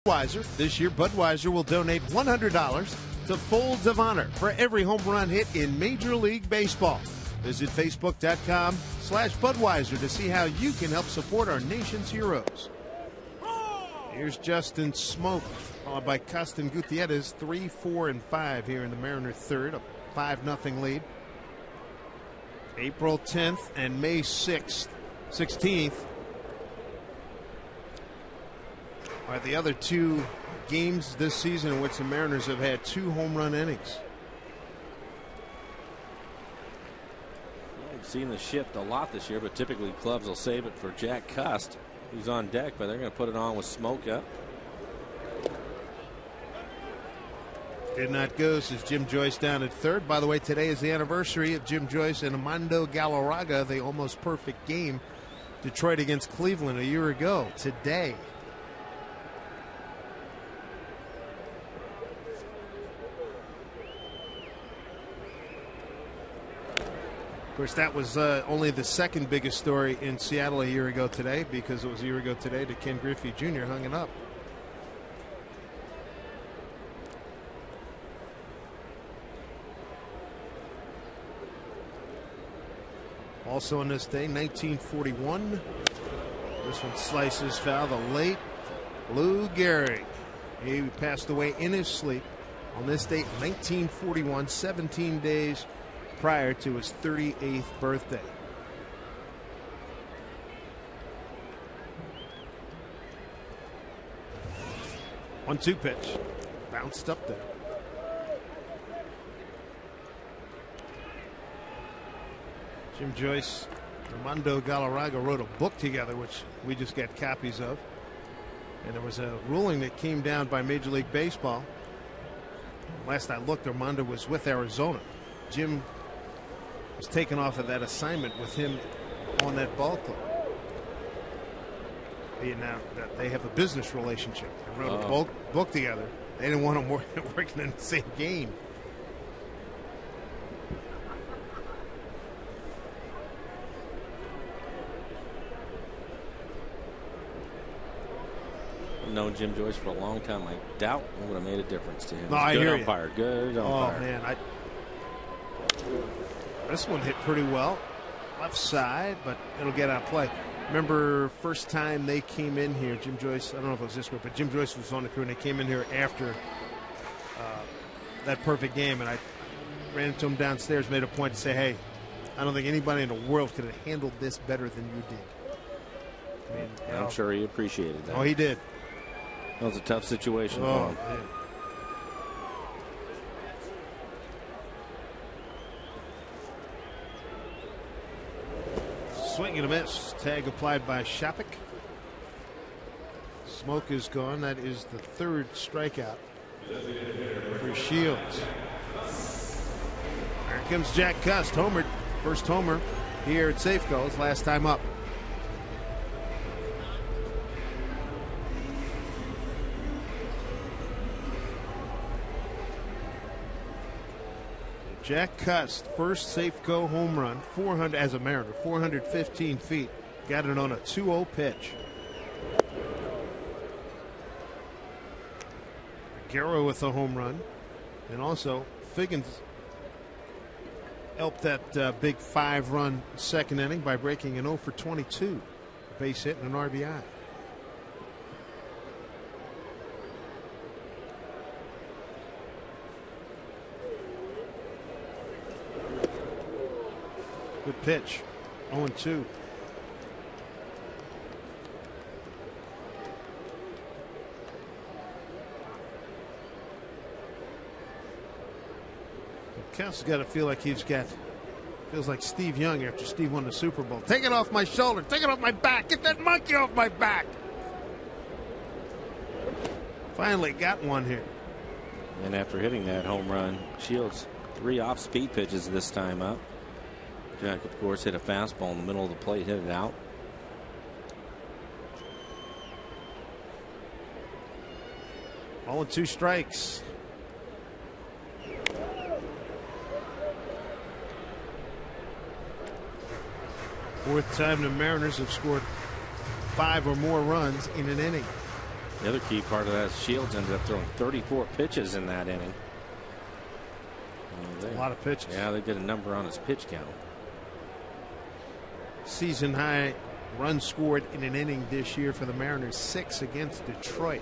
Budweiser. This year, Budweiser will donate $100 to Folds of Honor for every home run hit in Major League Baseball. Visit Facebook.com/Budweiser to see how you can help support our nation's heroes. Here's Justin Smoke, followed by Costin Gutierrez, 3, 4, and 5 here in the Mariner third, a 5-0 lead. April 10th and May 16th are the other two games this season in which the Mariners have had 2 home run innings. I've seen the shift a lot this year, but typically clubs will save it for Jack Cust, who's on deck, but they're going to put it on with Smoke up. Did not go, says Jim Joyce down at third. By the way, today is the anniversary of Jim Joyce and Armando Galarraga, the almost perfect game. Detroit against Cleveland a year ago today. Of course, that was only the second biggest story in Seattle a year ago today, because it was a year ago today that Ken Griffey Jr. hung it up. Also on this day, 1941. This one slices foul. The late Lou Gehrig. He passed away in his sleep on this date, 1941, 17 days prior to his 38th birthday. One-two pitch. Bounced up there. Jim Joyce, Armando Galarraga wrote a book together, which we just got copies of. And there was a ruling that came down by Major League Baseball. Last I looked, Armando was with Arizona. Jim was taken off of that assignment with him on that ball club. Now that they have a business relationship, they wrote a book together. They didn't want him working in the same game. I've known Jim Joyce for a long time. I doubt it would have made a difference to him. No, I hear you. Good umpire. Oh man, this one hit pretty well, left side, but it'll get out of play. Remember, first time they came in here, Jim Joyce. I don't know if it was this group, but Jim Joyce was on the crew, and they came in here after that perfect game, and I ran into him downstairs, made a point to say, "Hey, I don't think anybody in the world could have handled this better than you did." I mean, I'm sure he appreciated that. Oh, he did. That was a tough situation for him. Man. Swing and a miss. Tag applied by Shapik. Smoke is gone. That is the third strikeout for Shields. Here comes Jack Cust. Homered. First homer here at Safeco. His last time up. Jack Cust, first Safeco home run, 400 as a Mariner, 415 feet. Got it on a 2-0 pitch. Guerrero with a home run, and also Figgins helped that big 5-run second inning by breaking an 0 for 22, a base hit and an RBI. Good pitch. 0-2. Cust's got to feel like feels like Steve Young after Steve won the Super Bowl. Take it off my shoulder. Take it off my back. Get that monkey off my back. Finally got one here. And after hitting that home run, Shields 3 off-speed pitches this time up. Jack, of course, hit a fastball in the middle of the plate, hit it out. All in 2 strikes. Fourth time the Mariners have scored 5 or more runs in an inning. The other key part of that is Shields ended up throwing 34 pitches in that inning. A lot of pitches. Yeah, they did a number on his pitch count. Season high runs scored in an inning this year for the Mariners, 6 against Detroit.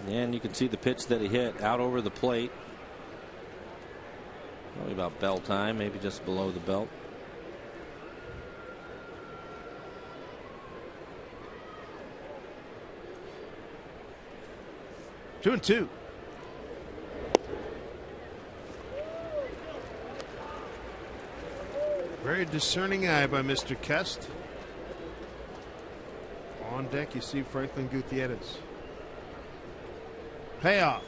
And you can see the pitch that he hit out over the plate. Probably about bell time, maybe just below the belt. Two and two. Very discerning eye by Mr. Kest. On deck, you see Franklin Gutierrez. Payoff.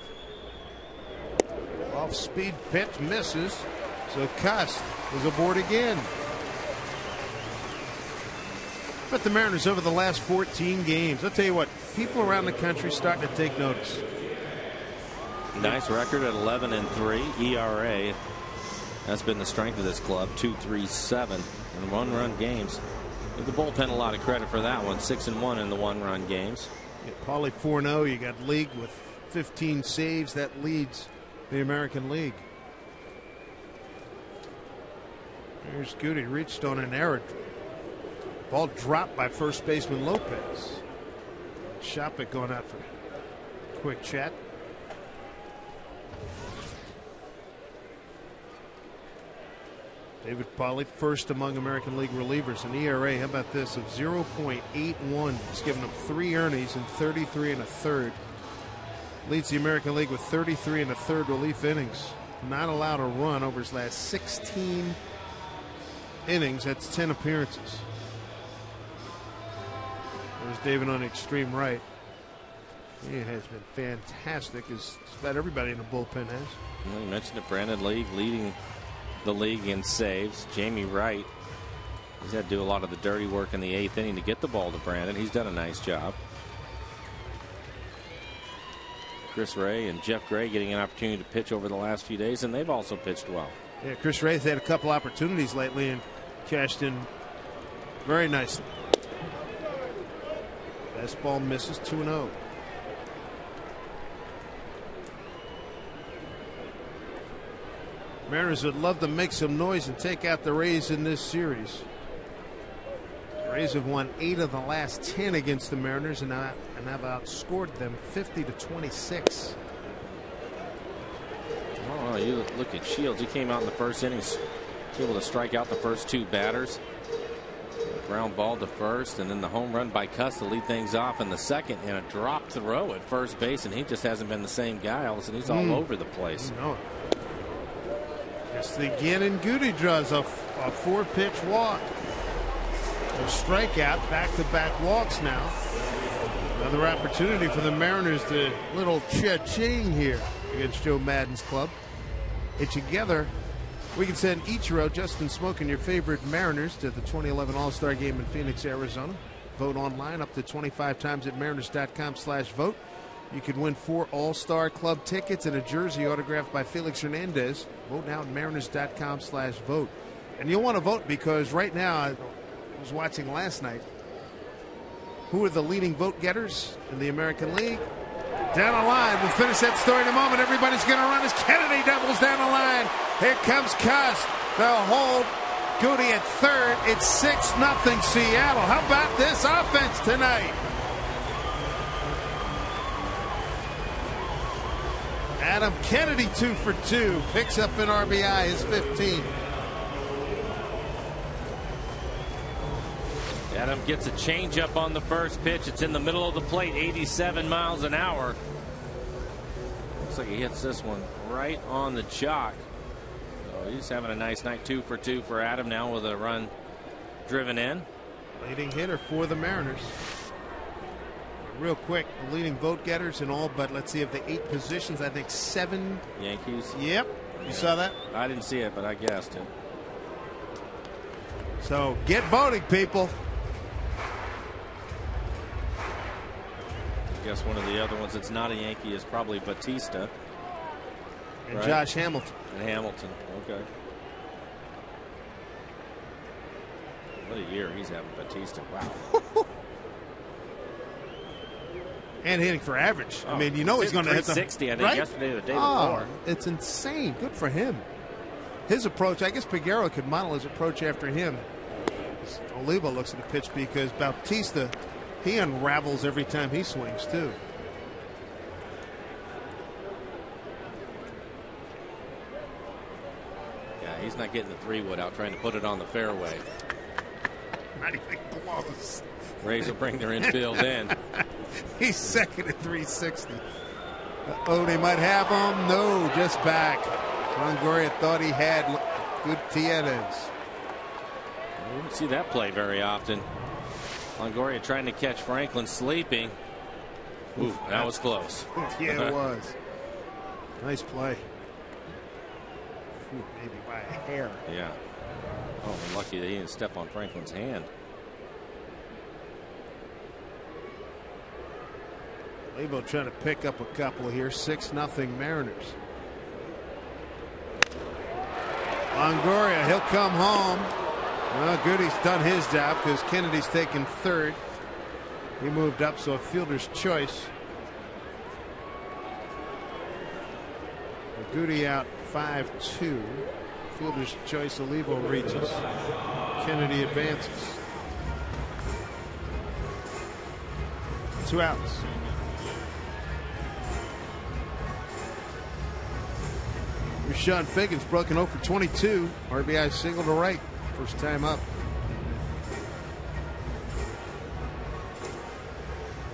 Off speed pitch misses. So Kest is aboard again. But the Mariners over the last 14 games, I'll tell you what, people around the country starting to take notice. Nice record at 11-3 ERA. That's been the strength of this club. 2.37 in one-run games. Give the bullpen a lot of credit for that one. 6-1 in the one-run games. Paulie 4-0. You got league with 15 saves. That leads the American League. There's Goody, reached on an error. Ball dropped by first baseman Lopez. Shopik going out for a quick chat. David Paulie, first among American League relievers, an ERA, how about this, of 0.81. He's given up 3 earnings in 33 1/3. Leads the American League with 33 1/3 relief innings. Not allowed a run over his last 16 innings. That's 10 appearances. There's David on the extreme right. He has been fantastic, as just about everybody in the bullpen has. Well, you mentioned it, Brandon League leading the league in saves. Jamie Wright, he's had to do a lot of the dirty work in the 8th inning to get the ball to Brandon. He's done a nice job. Chris Ray and Jeff Gray getting an opportunity to pitch over the last few days, and they've also pitched well. Yeah, Chris Ray's had a couple opportunities lately and cashed in very nicely. Best ball misses, 2-0. Mariners would love to make some noise and take out the Rays in this series. The Rays have won 8 of the last 10 against the Mariners and have outscored them 50-26. Oh, you look at Shields. He came out in the first inning, was able to strike out the first 2 batters. Ground ball to first, and then the home run by Cuss to lead things off in the second, and a drop throw at first base, and he just hasn't been the same guy. All of a sudden, he's all over the place. No. Just again, and Goody draws a 4-pitch walk. A strikeout, back-to-back walks now. Another opportunity for the Mariners to little cha-ching here against Joe Madden's club. And together, we can send Ichiro, Justin Smoke, and your favorite Mariners to the 2011 All-Star Game in Phoenix, Arizona. Vote online up to 25 times at mariners.com/vote. You could win 4 All-Star Club tickets and a jersey autographed by Felix Hernandez. Vote now at mariners.com/vote. And you'll want to vote because right now, I was watching last night, who are the leading vote getters in the American League? Down the line. We'll finish that story in a moment. Everybody's going to run as Kennedy doubles down the line. Here comes Cuss. They'll hold Goody at third. It's 6-0 Seattle. How about this offense tonight? Adam Kennedy 2 for 2. Picks up an RBI, his 15th. Adam gets a changeup on the first pitch. It's in the middle of the plate, 87 miles an hour. Looks like he hits this one right on the chalk. So he's having a nice night. 2 for 2 for Adam now with a run driven in. Leading hitter for the Mariners. Real quick, the leading vote getters in all but, let's see, of the 8 positions, I think 7 Yankees. Yep. You saw that? I didn't see it, but I guessed it. So get voting, people. I guess one of the other ones that's not a Yankee is probably Batista. And right? Josh Hamilton. And Hamilton. Okay. What a year he's having, Batista. Wow. And hitting for average. I mean, you know he's going to hit the 360, I think, right? yesterday or the day before. It's insane. Good for him. His approach, I guess Peguero could model his approach after him. Olivo looks at the pitch because Bautista, he unravels every time he swings, too. Yeah, he's not getting the 3-wood out, trying to put it on the fairway. Not even close. Rays will bring their infield in. He's second at 360. Oh, they might have him. No, just back. Longoria thought he had Gutierrez. We don't see that play very often. Longoria trying to catch Franklin sleeping. Ooh, that was close. Yeah, it was. Nice play. Ooh, maybe by a hair. Yeah. Oh, we're lucky that he didn't step on Franklin's hand. Lebo trying to pick up a couple here. 6-0 Mariners. Longoria, he'll come home. Well, Goody's done his job because Kennedy's taken third. He moved up, so a fielder's choice. Goody out 5-2. Fielder's choice. Olivo reaches. Kennedy advances. 2 outs. Rashawn Figgins broken 0 for 22. RBI single to right. First time up.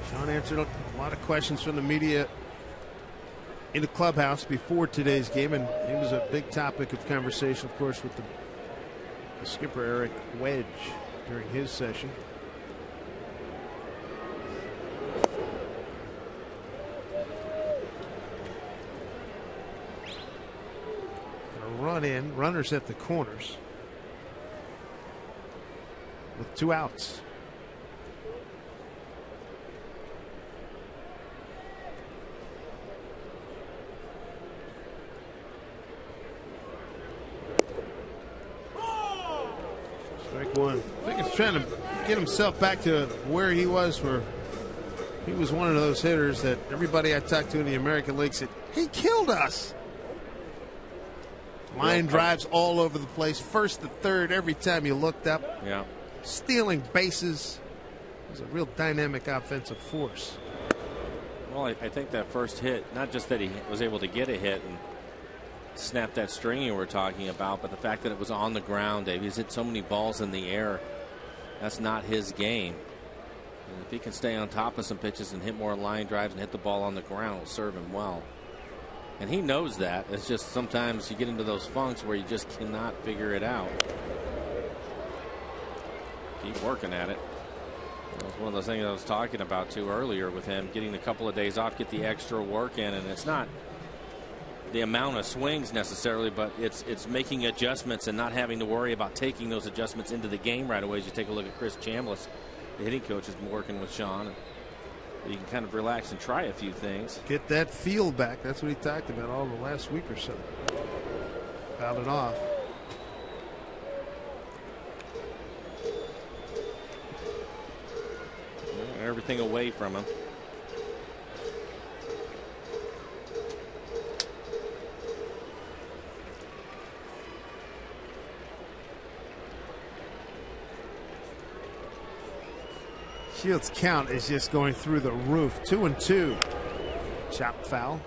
Sean answered a lot of questions from the media in the clubhouse before today's game, and he was a big topic of conversation, of course, with the skipper Eric Wedge during his session. Run in, runners at the corners with 2 outs. Strike one. I think he's trying to get himself back to where he was, where he was one of those hitters that everybody I talked to in the American League said, he killed us. Line drives all over the place, first to third every time you looked up. Yeah. Stealing bases. It was a real dynamic offensive force. Well, I think that first hit, not just that he was able to get a hit and snap that string you were talking about, but the fact that it was on the ground, Dave. He's hit so many balls in the air. That's not his game. And if he can stay on top of some pitches and hit more line drives and hit the ball on the ground, it'll serve him well. And he knows that. It's just sometimes you get into those funks where you just cannot figure it out. Keep working at it. That was one of those things I was talking about too earlier with him, getting a couple of days off, get the extra work in, and it's not the amount of swings necessarily, but it's making adjustments and not having to worry about taking those adjustments into the game right away. As you take a look at Chris Chambliss, the hitting coach, has been working with Sean. And you can kind of relax and try a few things. Get that feel back. That's what he talked about all the last week or so. Fouled it off. Everything away from him. Shields' count is just going through the roof. 2-2. Chopped foul.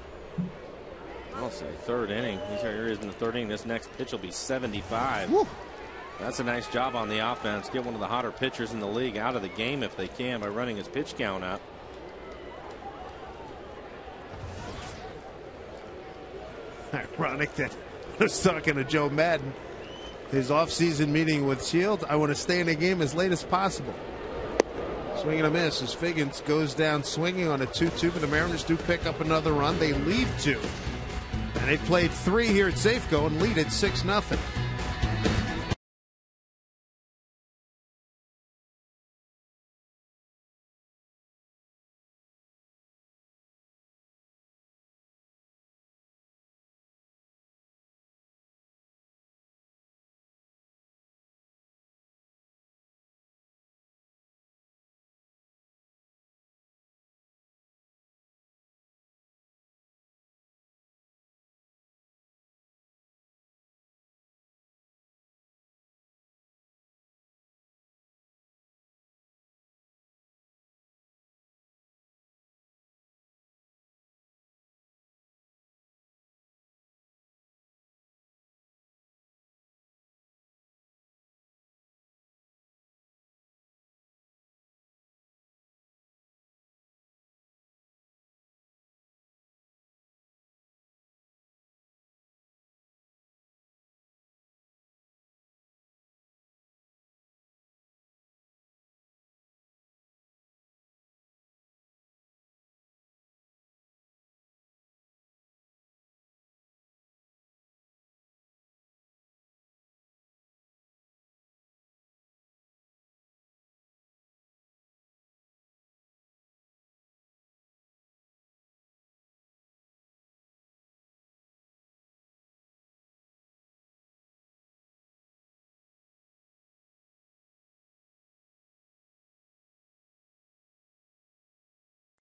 I'll say third inning. Here he is in the third inning. This next pitch will be 75. Woo. That's a nice job on the offense. Get one of the hotter pitchers in the league out of the game if they can by running his pitch count up. Ironic that I was talking to Joe Madden. His offseason meeting with Shields. I want to stay in the game as late as possible. Swing and a miss as Figgins goes down swinging on a 2-2, but the Mariners do pick up another run. They lead 2. And they played 3 here at Safeco and lead it 6-0.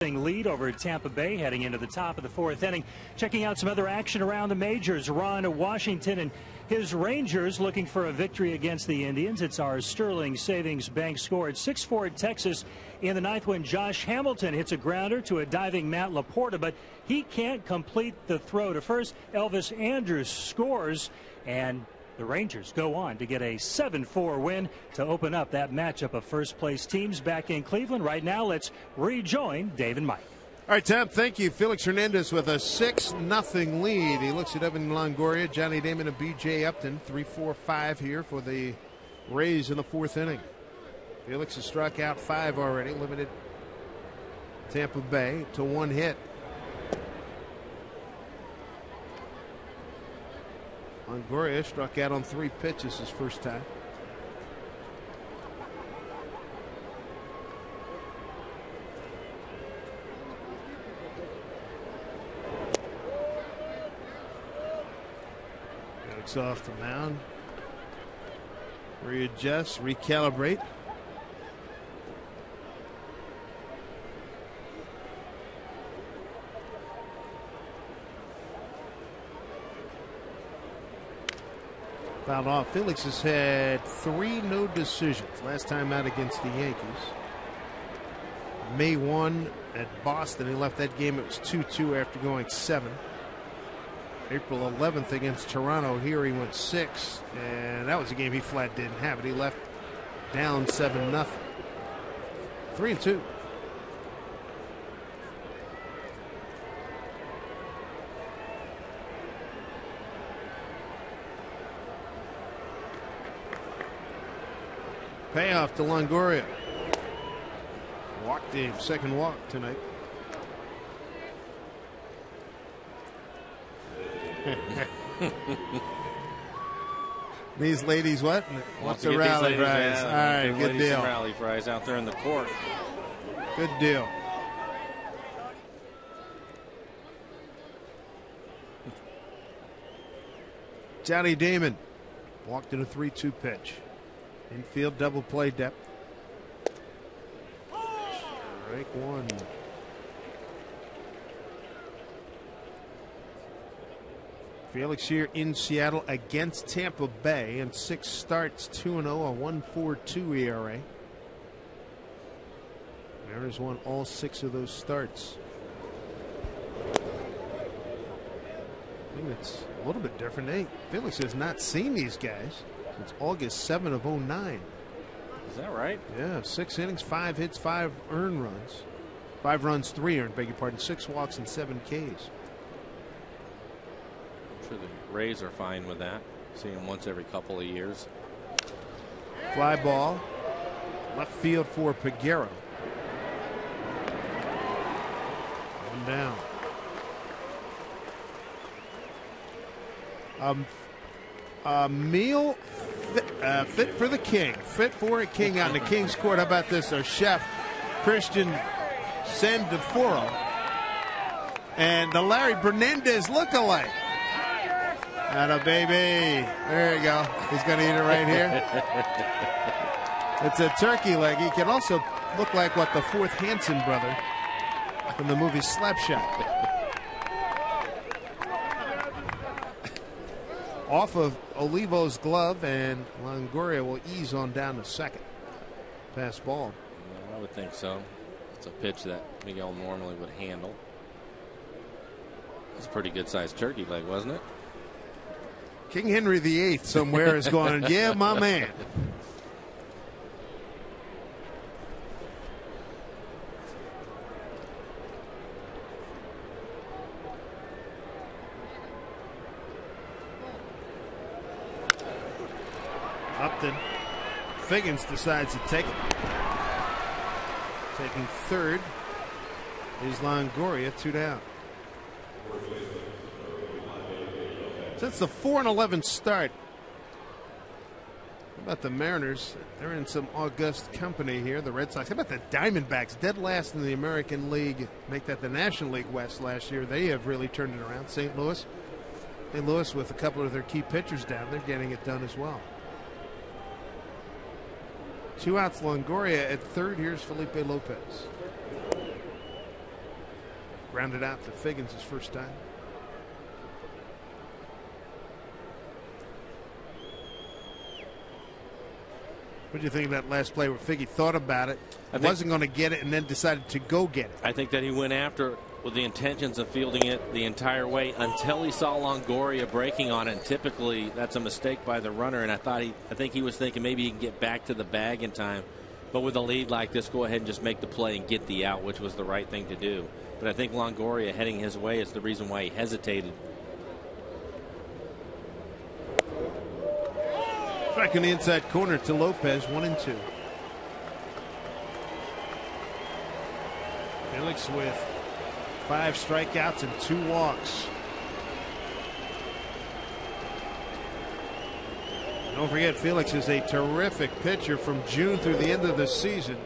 Lead over Tampa Bay heading into the top of the fourth inning. Checking out some other action around the majors. Ron Washington and his Rangers looking for a victory against the Indians. It's our Sterling Savings Bank score at 6-4 at Texas in the ninth when Josh Hamilton hits a grounder to a diving Matt Laporta, but he can't complete the throw to first. Elvis Andrus scores, and the Rangers go on to get a 7-4 win to open up that matchup of first place teams back in Cleveland. Right now, let's rejoin Dave and Mike. All right, Tom, thank you. Felix Hernandez with a 6-0 lead. He looks at Evan Longoria, Johnny Damon, and B.J. Upton. 3-4-5 here for the Rays in the fourth inning. Felix has struck out 5 already, limited Tampa Bay to 1 hit. Longoria struck out on 3 pitches his first time. Alex off the mound. Readjust, recalibrate. Fouled off. Felix has had 3 no decisions. Last time out against the Yankees. May 1 at Boston. He left that game. It was 2-2 after going 7. April 11th against Toronto. Here he went 6. And that was a game he flat didn't have it. He left down 7-0. 3-2. Payoff to Longoria. Walk Dave, second walk tonight. These ladies what? What's the rally prize? All right, good deal. Rally prize out there in the court. Good deal. Johnny Damon walked in a 3-2 pitch. Infield double play depth. Strike 1. Felix here in Seattle against Tampa Bay in 6 starts, 2-0, a 1.42 ERA. Mariners won all 6 of those starts. I think it's a little bit different. Felix has not seen these guys since August 7 of 09. Is that right? Yeah, 6 innings, 5 hits, 5 earned runs. 5 runs, 3 earned, beg your pardon, 6 walks and 7 Ks. I'm sure the Rays are fine with that. See him once every couple of years. Fly ball. Left field for Peguero. 1 down. Meal fit for the king. Fit for a king out in the King's Court. How about this? Our chef, Christian Sandeforo. And the Larry Hernandez look-alike. Atta baby. There you go. He's going to eat it right here. It's a turkey leg. He can also look like what the 4th Hanson brother from the movie Slapshot. Off of Olivo's glove, and Longoria will ease on down to second. Pass ball. Yeah, I would think so. It's a pitch that Miguel normally would handle. It's a pretty good sized turkey leg, wasn't it? King Henry VIII somewhere is going, yeah, my man. Upton. Figgins decides to take it. Taking third is Longoria, 2 down. Since the 4-11 start, how about the Mariners? They're in some august company here. The Red Sox. How about the Diamondbacks? Dead last in the American League. Make that the National League West last year. They have really turned it around. St. Louis. St. Louis with a couple of their key pitchers down. They're getting it done as well. 2 outs, Longoria at third. Here's Felipe Lopez. Grounded out to Figgins his first time. What do you think of that last play where Figgy thought about it, wasn't going to get it, and then decided to go get it? I think that he went after it with the intentions of fielding it the entire way until he saw Longoria breaking on it. And typically that's a mistake by the runner, and I think he was thinking maybe he can get back to the bag in time. But with a lead like this, go ahead and just make the play and get the out, which was the right thing to do. But I think Longoria heading his way is the reason why he hesitated. Strike in the inside corner to Lopez, 1-2. Felix with 5 strikeouts and 2 walks. Don't forget, Felix is a terrific pitcher from June through the end of the season.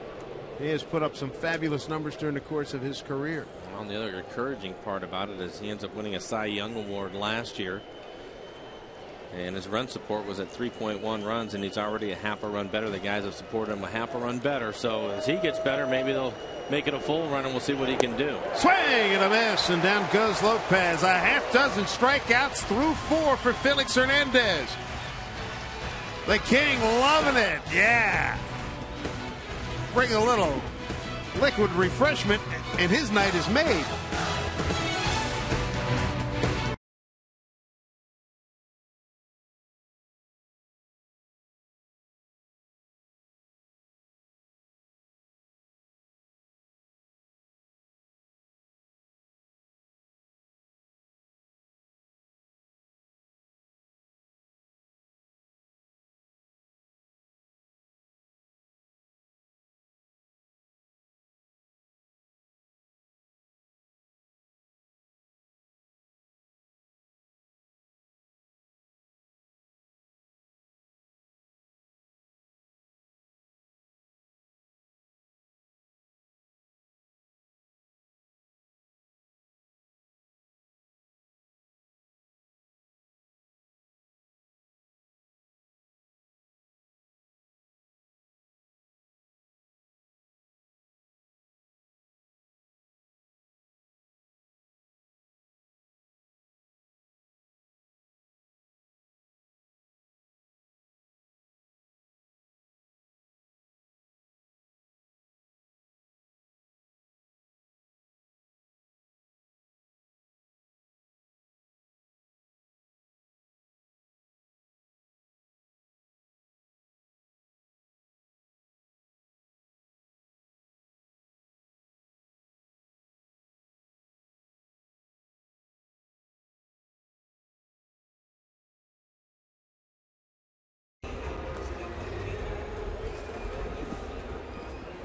He has put up some fabulous numbers during the course of his career. Well, the other encouraging part about it is he ends up winning a Cy Young Award last year. And his run support was at 3.1 runs, and he's already a half a run better. The guys have supported him a half a run better. So as he gets better, maybe they'll make it a full run, and we'll see what he can do. Swing and a miss, and down goes Lopez. A half dozen strikeouts through 4 for Felix Hernandez. The King loving it. Yeah. Bring a little liquid refreshment, and his night is made.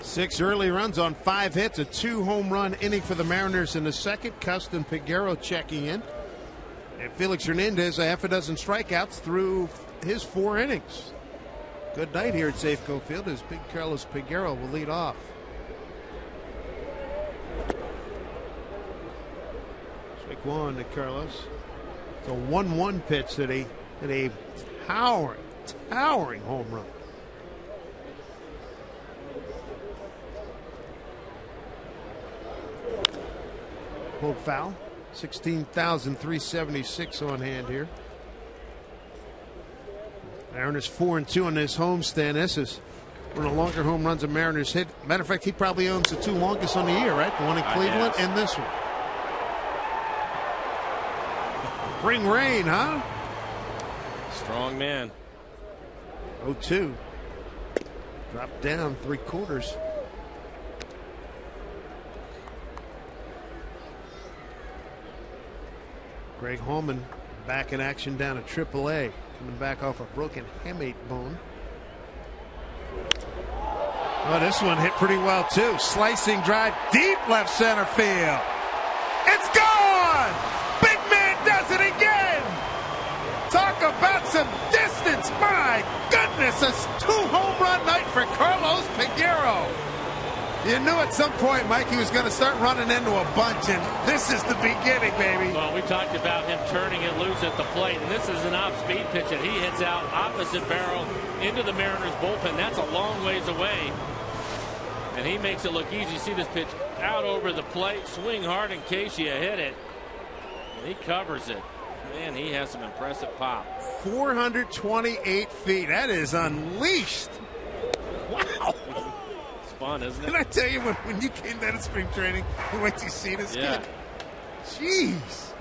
Six early runs on 5 hits, a 2-home run inning for the Mariners in the second. Custon Peguero checking in. And Felix Hernandez, a half a dozen strikeouts through his 4 innings. Good night here at Safeco Field as Big Carlos Peguero will lead off. Strike 1 to Carlos. It's a 1-1 pitch that he hit a towering home run. Pulled foul. 16,376 on hand here. Mariners 4-2 on this homestand. This is one of the longer home runs the Mariners hit. Matter of fact, he probably owns the 2 longest on the year, right? The one in Cleveland and this one. Bring rain, huh? Strong man. 0-2. Dropped down 3/4. Greg Holman back in action down at AAA, coming back off a broken hamate bone. Oh, this one hit pretty well too. Slicing drive deep left center field. It's gone! Big man does it again! Talk about some distance. My goodness, a 2-home run night for Carlos Peguero. You knew at some point, Mike, he was going to start running into a bunch, and this is the beginning, baby. Well, we talked about him turning it loose at the plate, and this is an off-speed pitch, and he hits out opposite barrel into the Mariners bullpen. That's a long ways away, and he makes it look easy. See this pitch out over the plate. Swing hard in case you hit it. He covers it. Man, he has some impressive pop. 428 feet. That is unleashed. Wow. It's fun, isn't it? Can I tell you, when you came down to spring training, wait till you see this kid? Jeez.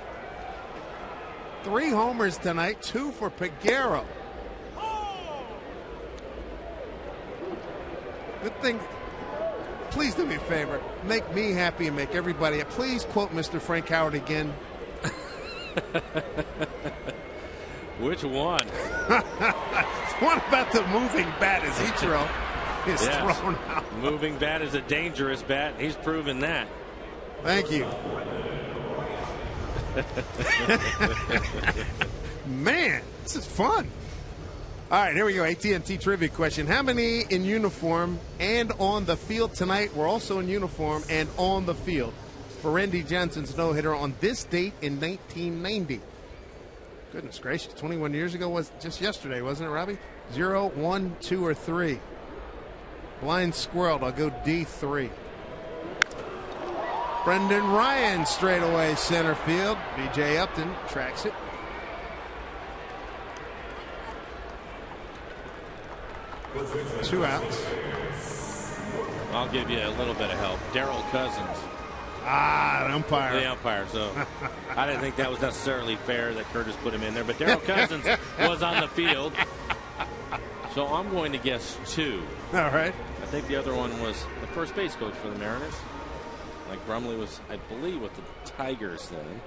3 homers tonight, 2 for Peguero. Good thing. Please do me a favor. Make me happy and make everybody happy. Please quote Mr. Frank Howard again. Which one? One about the moving bat as Ichiro is thrown out. Moving bat is a dangerous bat. He's proven that. Thank you. Man, this is fun. All right, here we go. AT&T trivia question. How many in uniform and on the field tonight were also in uniform and on the field for Randy Johnson's no-hitter on this date in 1990? Goodness gracious, 21 years ago was just yesterday, wasn't it, Robbie? 0, 1, 2, or 3. Blind squirreled. I'll go D3. Brendan Ryan straight away center field. B.J. Upton tracks it. Two outs. I'll give you a little bit of help. Darrell Cousins. The umpire. The umpire. So I didn't think that was necessarily fair that Curtis put him in there. But Darrell Cousins was on the field. So I'm going to guess 2. All right. I think the other one was the first base coach for the Mariners. Like Brumley was, I believe, with the Tigers then.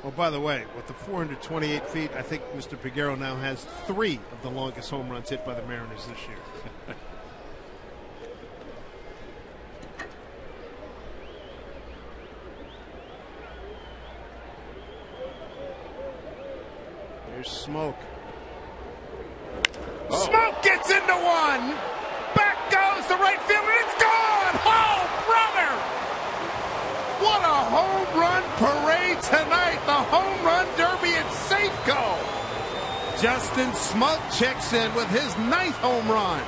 Oh, by the way, with the 428 feet, I think Mr. Peguero now has 3 of the longest home runs hit by the Mariners this year. Here's Smoke. Oh. Smoke gets into one. Back goes the right fielder. It's gone. Oh, brother! What a home run parade tonight. The home run derby at Safeco. Justin Smoke checks in with his 9th home run.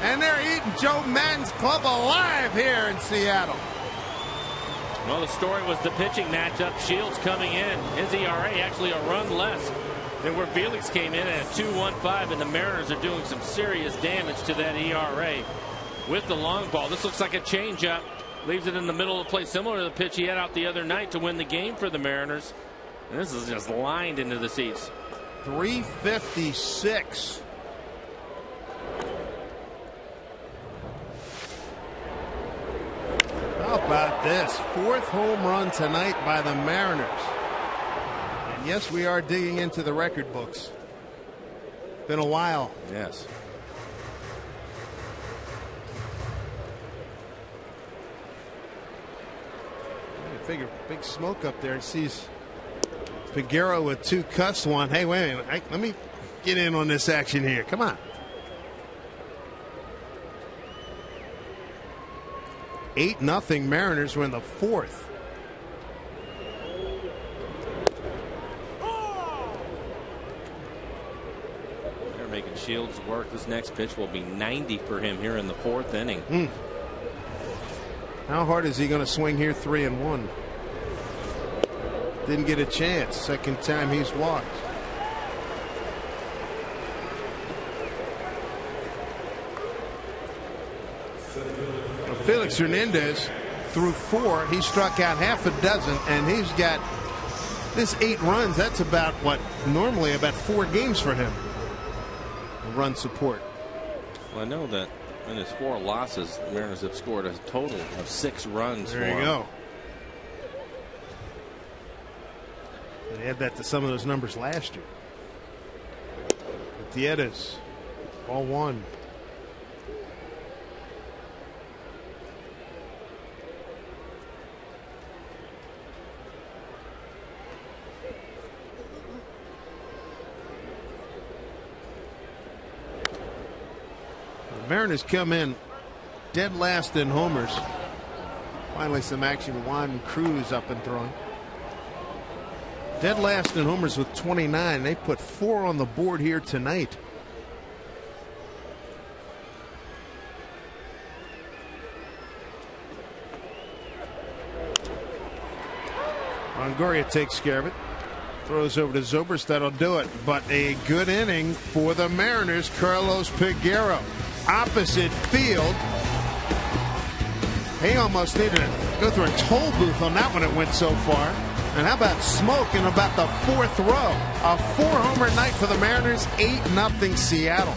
And they're eating Joe Madden's club alive here in Seattle. Well, the story was the pitching matchup. Shields coming in. His ERA actually a run less than where Felix came in at 2.15, and the Mariners are doing some serious damage to that ERA with the long ball. This looks like a changeup. Leaves it in the middle of the plate, similar to the pitch he had out the other night to win the game for the Mariners. And this is just lined into the seats. 356. How about this? 4th home run tonight by the Mariners. And yes, we are digging into the record books. Been a while. Yes. Figure big Smoke up there. Sees Peguero with 2 cuts. One. Hey, wait a minute. Let me get in on this action here. Come on. 8-0 Mariners were in the 4th. They're making Shields work. This next pitch will be 90 for him here in the 4th inning. How hard is he going to swing here? 3-1. Didn't get a chance. Second time he's walked. Well, Felix Hernandez threw 4. He struck out half a dozen, and he's got this 8 runs. That's about what normally about 4 games for him. Run support. Well, I know that in his 4 losses, the Mariners have scored a total of 6 runs. There you go. And add that to some of those numbers last year. Gutierrez, ball 1. The Mariners come in dead last in homers. Finally some action. Juan Cruz up and throwing. Dead last in homers with 29. They put 4 on the board here tonight. Longoria takes care of it. Throws over to Zobrist. That'll do it. But a good inning for the Mariners. Carlos Peguero. Opposite field. He almost needed to go through a toll booth on that one. It went so far. And how about smoke in about the fourth row? A 4-homer night for the Mariners. 8-0 Seattle.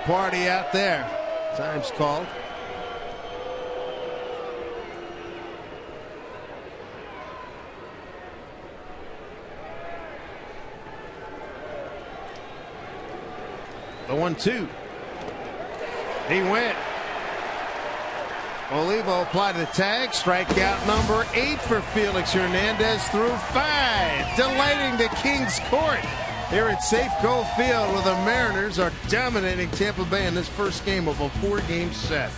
party out there. Time's called. The 1-2. He went. Olivo applied the tag. Strikeout number 8 for Felix Hernandez through 5. Delighting the Kings Court here at Safeco Field, where the Mariners are dominating Tampa Bay in this first game of a 4-game set.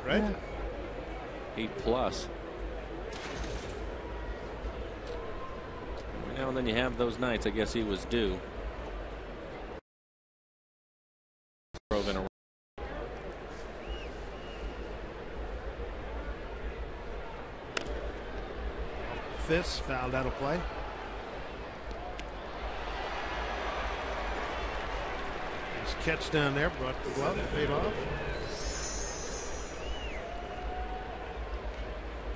Right? 8+. Every now and then you have those nights. I guess he was due. Fist fouled out of play. catch down there, brought the glove, paid off.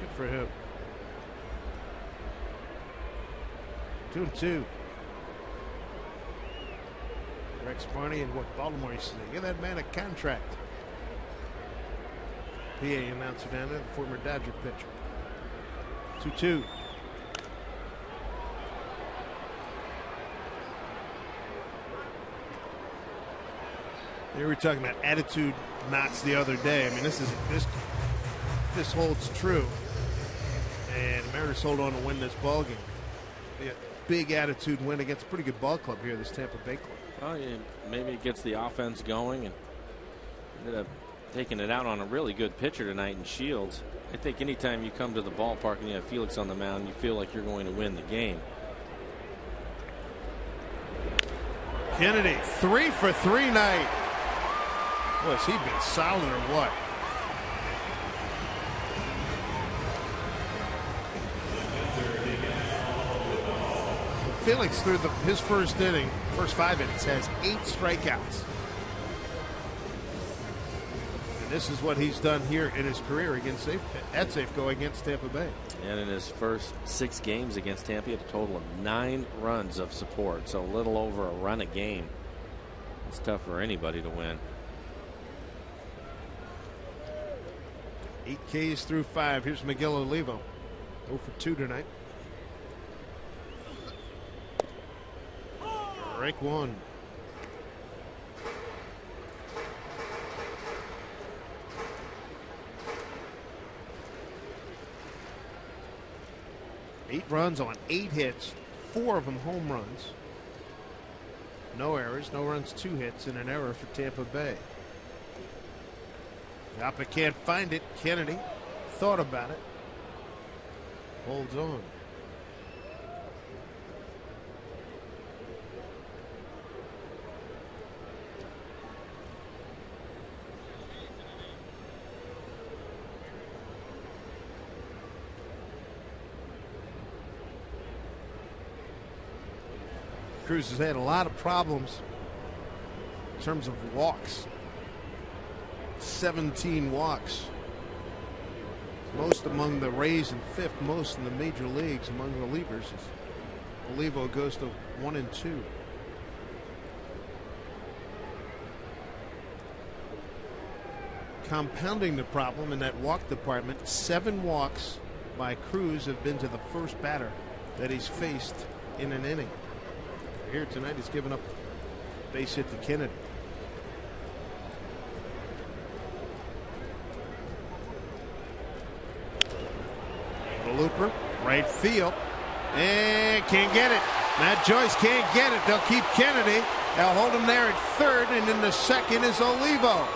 Good for him. 2-2. Rex Barney and what Baltimore used to say, give that man a contract. PA announcer down there, the former Dodger pitcher. 2-2. We were talking about attitude knots the other day. I mean, this holds true, and the Mariners hold on to win this ball game. A big attitude win against a pretty good ball club here, this Tampa Bay club. Well, yeah, maybe it gets the offense going and ended up taking it out on a really good pitcher tonight in Shields. I think anytime you come to the ballpark and you have Felix on the mound, you feel like you're going to win the game. Kennedy, 3 for 3 night. Boy, has he been solid or what? Felix through his first inning, first 5 innings, has 8 strikeouts. And this is what he's done here in his career against at Safeco against Tampa Bay. And in his first 6 games against Tampa, he had a total of 9 runs of support, so a little over a run a game. It's tough for anybody to win. 8 Ks through 5. Here's Miguel Olivo, 0 for 2 tonight. Strike 1. Eight runs on 8 hits, 4 of them home runs. No errors, no runs, 2 hits, and an error for Tampa Bay. Joppa can't find it. Kennedy thought about it. Holds on. Cruz has had a lot of problems in terms of walks. 17 walks. Most among the Rays and 5th most in the major leagues among relievers. Olivo goes to 1 and 2. Compounding the problem in that walk department, 7 walks by Cruz have been to the first batter that he's faced in an inning. Here tonight, he's given up a base hit to Kennedy. The looper, right field, and can't get it. Matt Joyce can't get it. They'll keep Kennedy. They'll hold him there at 3rd, and in the 2nd is Olivo.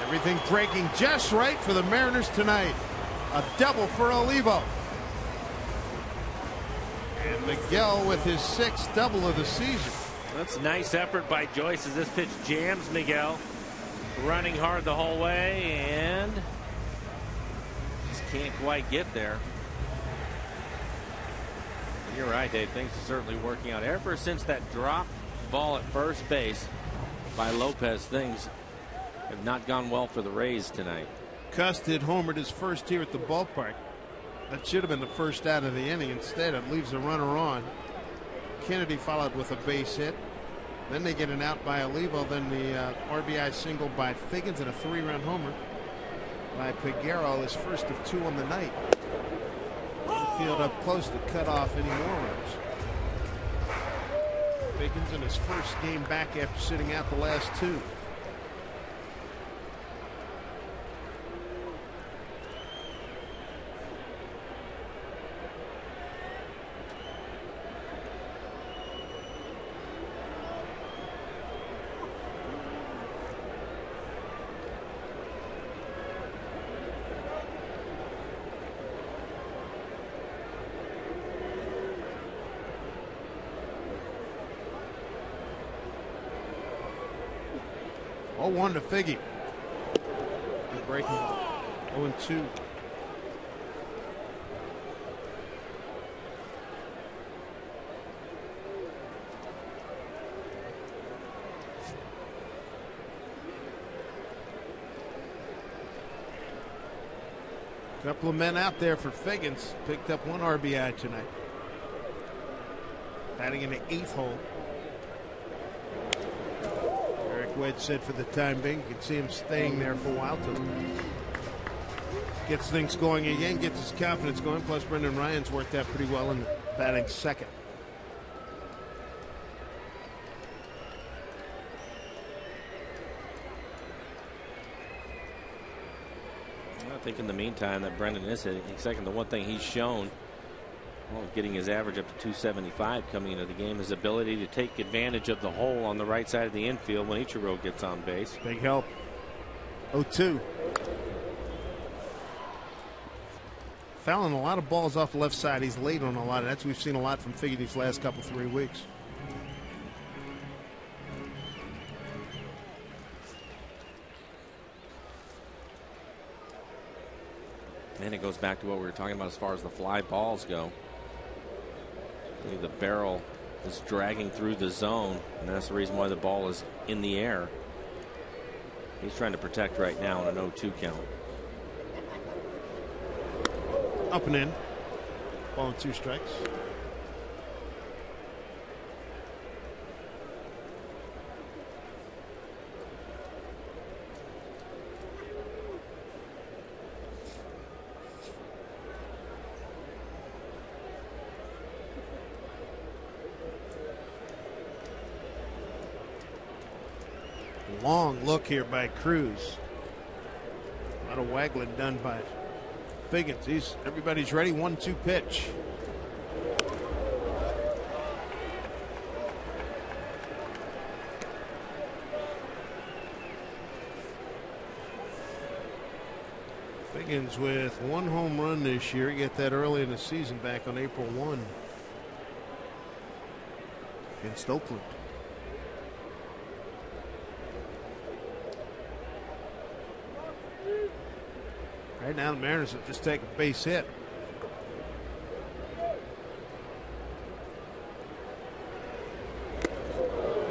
Everything breaking just right for the Mariners tonight. A double for Olivo. And Miguel with his 6th double of the season. That's a nice effort by Joyce as this pitch jams Miguel. Running hard the whole way and just can't quite get there. You're right, Dave. Things are certainly working out. Ever since that drop ball at first base by Lopez, things have not gone well for the Rays tonight. Custed homered his first here at the ballpark. That should have been the first out of the inning. Instead, it leaves a runner on. Kennedy followed with a base hit. Then they get an out by Olivo. Then the RBI single by Figgins and a 3-run homer by Peguero, his first of 2 on the night. Field up close to cut off any more runs. Figgins in his first game back after sitting out the last 2. Oh, 1 to Figgy. Good breaking ball. 0-2. Couple of men out there for Figgins. Picked up 1 RBI tonight. Batting in the 8th hole. Eric Wedge said for the time being, you can see him staying there for a while till gets things going again, gets his confidence going. Plus, Brendan Ryan's worked out pretty well in batting 2nd. I think in the meantime that Brendan is hitting 2nd. The one thing he's shown, well, getting his average up to 275 coming into the game, his ability to take advantage of the hole on the right side of the infield when Ichiro gets on base. Big help. 0-2. Fouling a lot of balls off the left side. He's late on a lot of that. We've seen a lot from Figgy these last 3 weeks. And it goes back to what we were talking about as far as the fly balls go. The barrel is dragging through the zone, and that's the reason why the ball is in the air. He's trying to protect right now on an 0-2 count. Up and in. Ball and 2 strikes. Long look here by Cruz. A lot of waggling done by Figgins. Everybody's ready. 1-2 pitch. Figgins with 1 home run this year. He got that early in the season back on April 1 against Oakland. Right now, the Mariners will just take a base hit.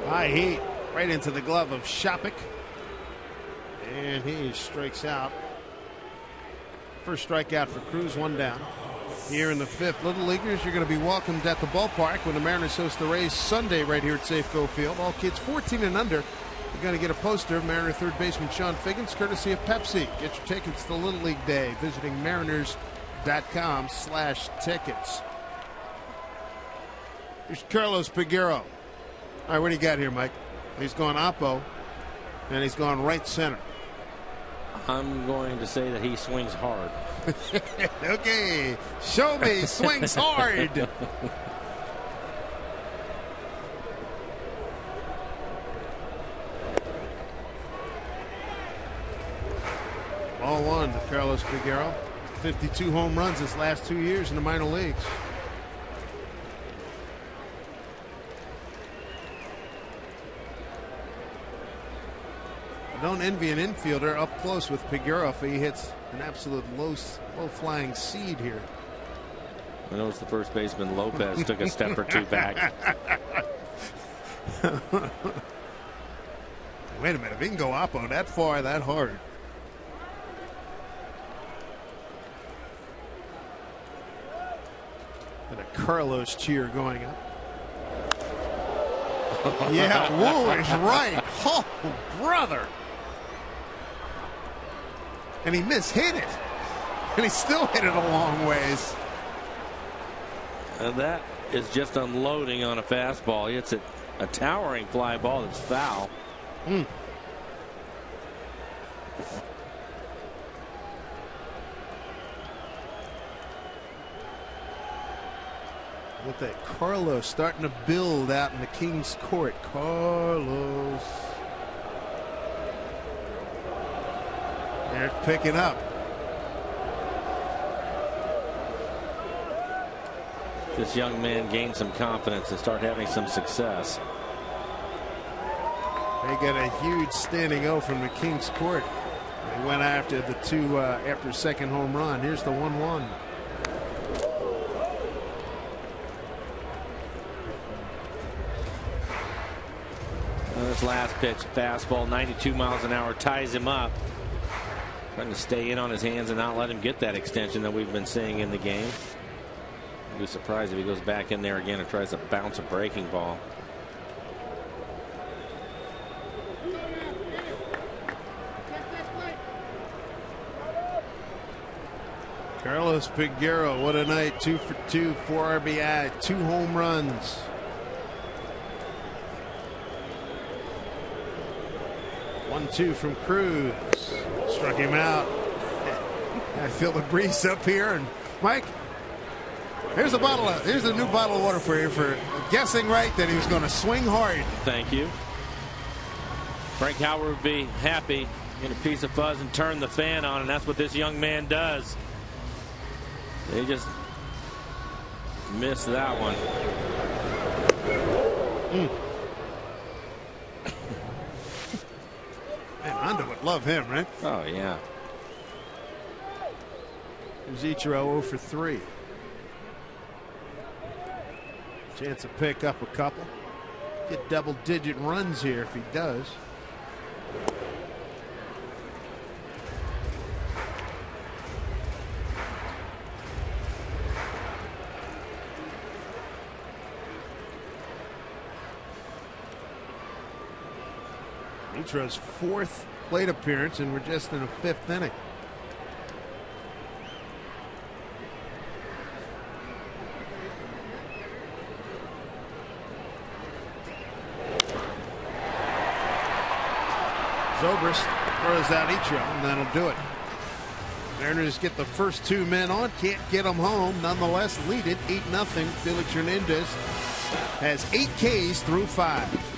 High heat right into the glove of Shopik. And he strikes out. First strikeout for Cruz, 1 down. Here in the 5th, Little Leaguers, you're going to be welcomed at the ballpark when the Mariners host the Rays Sunday right here at Safeco Field. All kids 14 and under. You're going to get a poster of Mariner third baseman Sean Figgins, courtesy of Pepsi. Get your tickets to Little League Day visiting mariners.com/tickets. Here's Carlos Peguero. All right, what do you got here, Mike? He's going oppo, and he's going right center. I'm going to say that he swings hard. Okay, show me swings hard. Ball 1 to Carlos Peguero. 52 home runs his last 2 years in the minor leagues. I don't envy an infielder up close with Peguero if he hits an absolute low-flying seed here. I noticed the first baseman Lopez took a step or 2 back. Wait a minute, if he can go oppo that far, that hard. And a Carlos cheer going up. Yeah, Woo is right. Oh, brother. And he mishit it. And he still hit it a long ways. And that is just unloading on a fastball. It's a towering fly ball that's foul. Look at that. Carlos starting to build out in the King's Court. Carlos. They're picking up. This young man gained some confidence and start having some success. They got a huge standing O from the King's Court. They went after the 2 after second home run. Here's the 1-1. This last pitch, fastball, 92 miles an hour, ties him up. Trying to stay in on his hands and not let him get that extension that we've been seeing in the game. I'd be surprised if he goes back in there again and tries to bounce a breaking ball. Carlos Figueroa, what a night. 2 for 2, 4 RBI, 2 home runs. One, 2 from Cruz. Struck him out. I feel the breeze up here. And Mike, here's a new bottle of water for you for guessing right that he was going to swing hard. Thank you. Frank Howard would be happy, get a piece of fuzz and turn the fan on, and that's what this young man does. They just missed that one. Man, Honda would love him, right? Oh, yeah. Here's Ichiro 0 for 3. Chance to pick up a couple. Get double-digit runs here if he does. Ichiro's 4th plate appearance, and we're just in the 5th inning. Zobrist throws out Ichiro, and that'll do it. Mariners get the first 2 men on, can't get them home. Nonetheless, lead it 8-0. Felix Hernandez has 8 Ks through 5.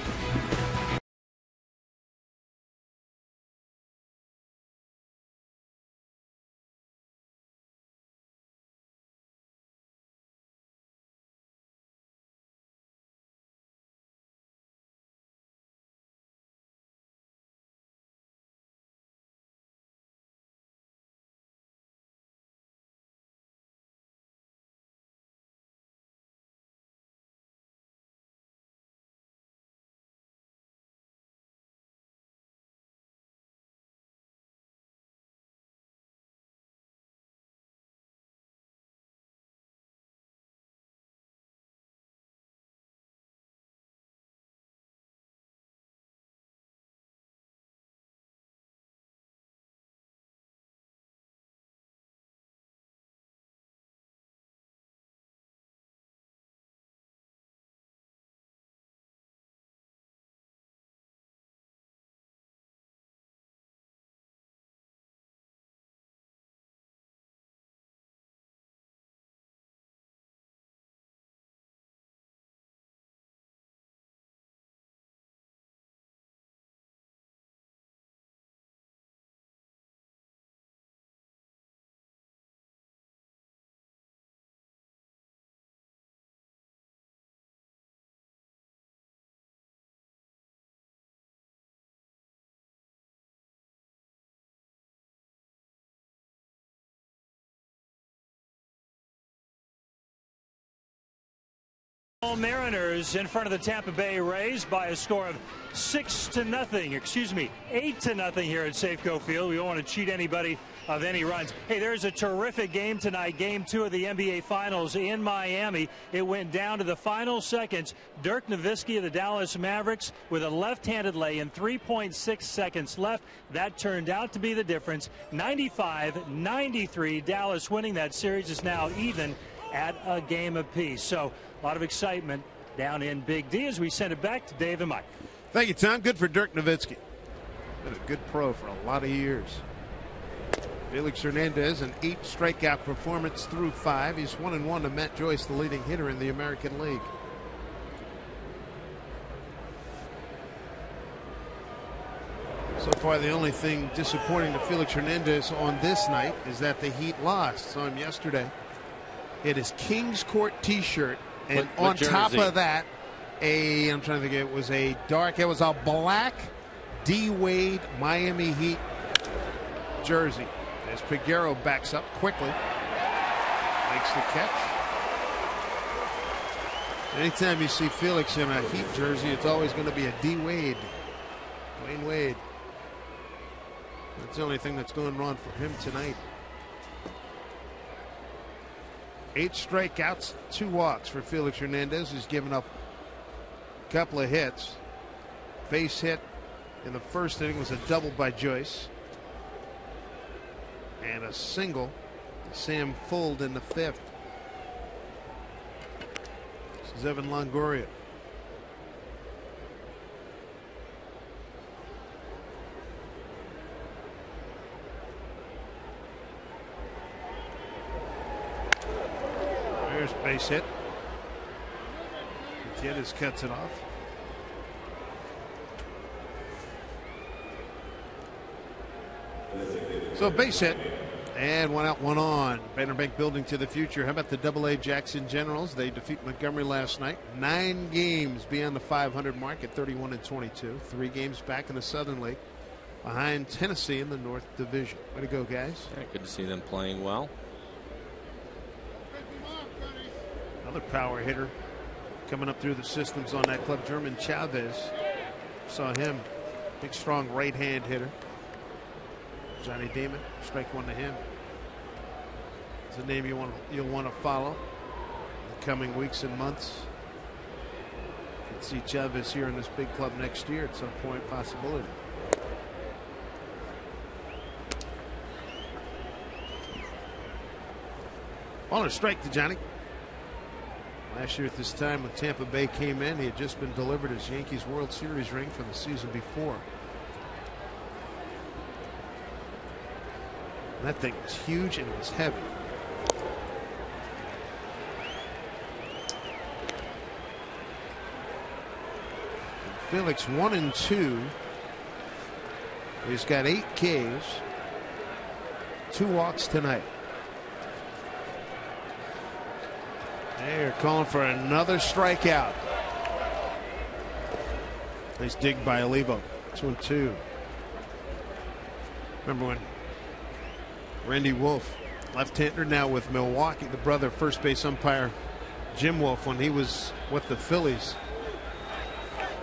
Mariners in front of the Tampa Bay Rays by a score of 6-0. Excuse me, 8-0 here at Safeco Field. We don't want to cheat anybody of any runs. Hey, there's a terrific game tonight. Game 2 of the NBA Finals in Miami. It went down to the final seconds. Dirk Nowitzki of the Dallas Mavericks with a left-handed lay-in, 3.6 seconds left. That turned out to be the difference. 95-93. Dallas winning. That series is now even at a game apiece. So a lot of excitement down in Big D as we send it back to Dave and Mike. Thank you, Tom. Good for Dirk Nowitzki. Been a good pro for a lot of years. Felix Hernandez, an 8 strikeout performance through 5. He's 1-1 to Matt Joyce, the leading hitter in the American League. So far, the only thing disappointing to Felix Hernandez on this night is that the Heat lost. Saw him yesterday. He had his Kings Court T-shirt, and on top of that, I'm trying to think, it was a black D. Wade Miami Heat jersey. As Figueroa backs up quickly, makes the catch. Anytime you see Felix in a Heat jersey, it's always going to be a D. Wade. Dwayne Wade. That's the only thing that's going wrong for him tonight. 8 strikeouts, 2 walks for Felix Hernandez. He's given up a couple of hits. Base hit in the first inning was a double by Joyce. And a single to Sam Fuld in the 5th. This is Evan Longoria. There's a base hit. Gutierrez cuts it off. So base hit and 1 out, 1 on. Bannerbank building to the future. How about the AA Jackson Generals? They defeat Montgomery last night. 9 games beyond the 500 mark at 31-22. 3 games back in the Southern League, behind Tennessee in the North Division. Way to go, guys. Yeah, good to see them playing well. Another power hitter coming up through the systems on that club, German Chavez. Saw him, big strong right hand hitter. Johnny Damon, strike 1 to him. It's a name you'll want to follow in the coming weeks and months. You can see Chavez here in this big club next year at some point, possibility. On a strike to Johnny. Last year at this time when Tampa Bay came in, he had just been delivered his Yankees World Series ring from the season before. And that thing was huge and it was heavy. Felix 1-2. He's got 8 Ks, 2 walks tonight. They're calling for another strikeout. Nice dig by Olivo. 2-2. Remember when Randy Wolf, left-hander now with Milwaukee, the brother of first base umpire Jim Wolf, when he was with the Phillies,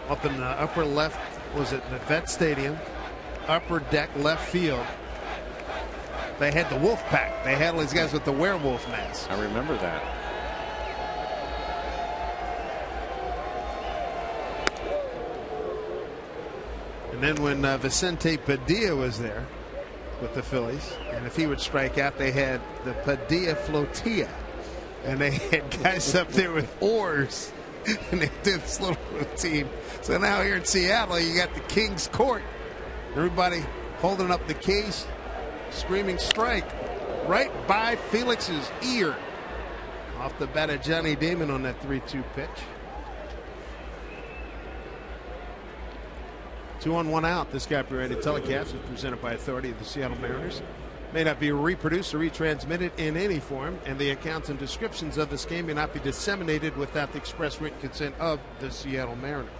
up in the upper left, was it the Vet Stadium, upper deck left field. They had the Wolf Pack. They had all these guys with the werewolf masks. I remember that. And then when Vicente Padilla was there with the Phillies, and if he would strike out, they had the Padilla Flotilla, and they had guys up there with oars, and they did this little routine. So now here in Seattle, you got the King's Court, everybody holding up the case, screaming strike right by Felix's ear. Off the bat of Johnny Damon on that 3-2 pitch. 2 on 1 out. This copyrighted telecast is presented by authority of the Seattle Mariners. May not be reproduced or retransmitted in any form, and the accounts and descriptions of this game may not be disseminated without the express written consent of the Seattle Mariners.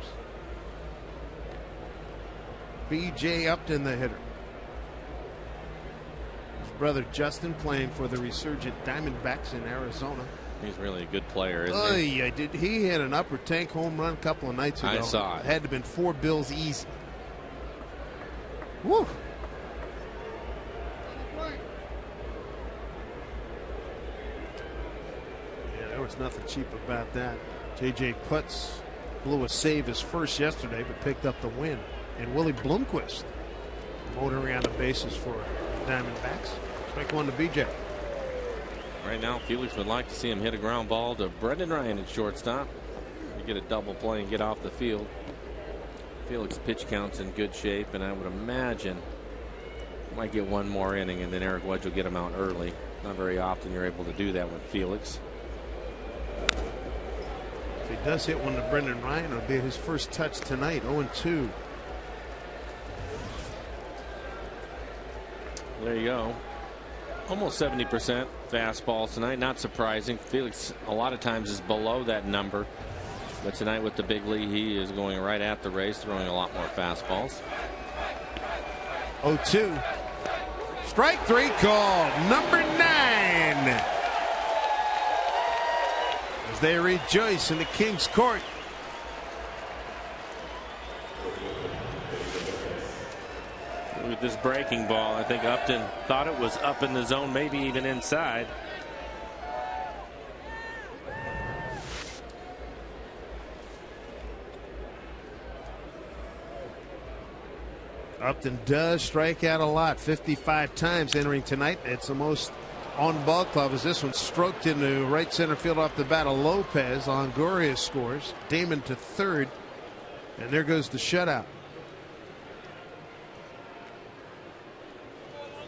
B.J. Upton, the hitter. His brother Justin playing for the resurgent Diamondbacks in Arizona. He's really a good player, isn't he? He hit an upper tank home run a couple of nights ago. I saw it. Had to have been 4 bills easy. Woo! Yeah, there was nothing cheap about that. J.J. Putz blew a save his first yesterday, but picked up the win. And Willie Bloomquist motoring on the bases for the Diamondbacks. Strike 1 to B.J. Right now, Felix would like to see him hit a ground ball to Brendan Ryan at shortstop. You get a double play and get off the field. Felix pitch count's in good shape, and I would imagine might get 1 more inning, and then Eric Wedge will get him out early. Not very often you're able to do that with Felix. If he does hit one to Brendan Ryan, it'll be his first touch tonight. 0-2. There you go. Almost 70% fastball tonight. Not surprising. Felix a lot of times is below that number. But tonight with the big lead, he is going right at the race, throwing a lot more fastballs. 0-2. Strike 3 called. Number 9. As they rejoice in the King's Court. with this breaking ball. I think Upton thought it was up in the zone, maybe even inside. Upton does strike out a lot, 55 times entering tonight. It's the most on ball club as this one stroked into right center field off the bat of Lopez. Longoria scores. Damon to third. And there goes the shutout.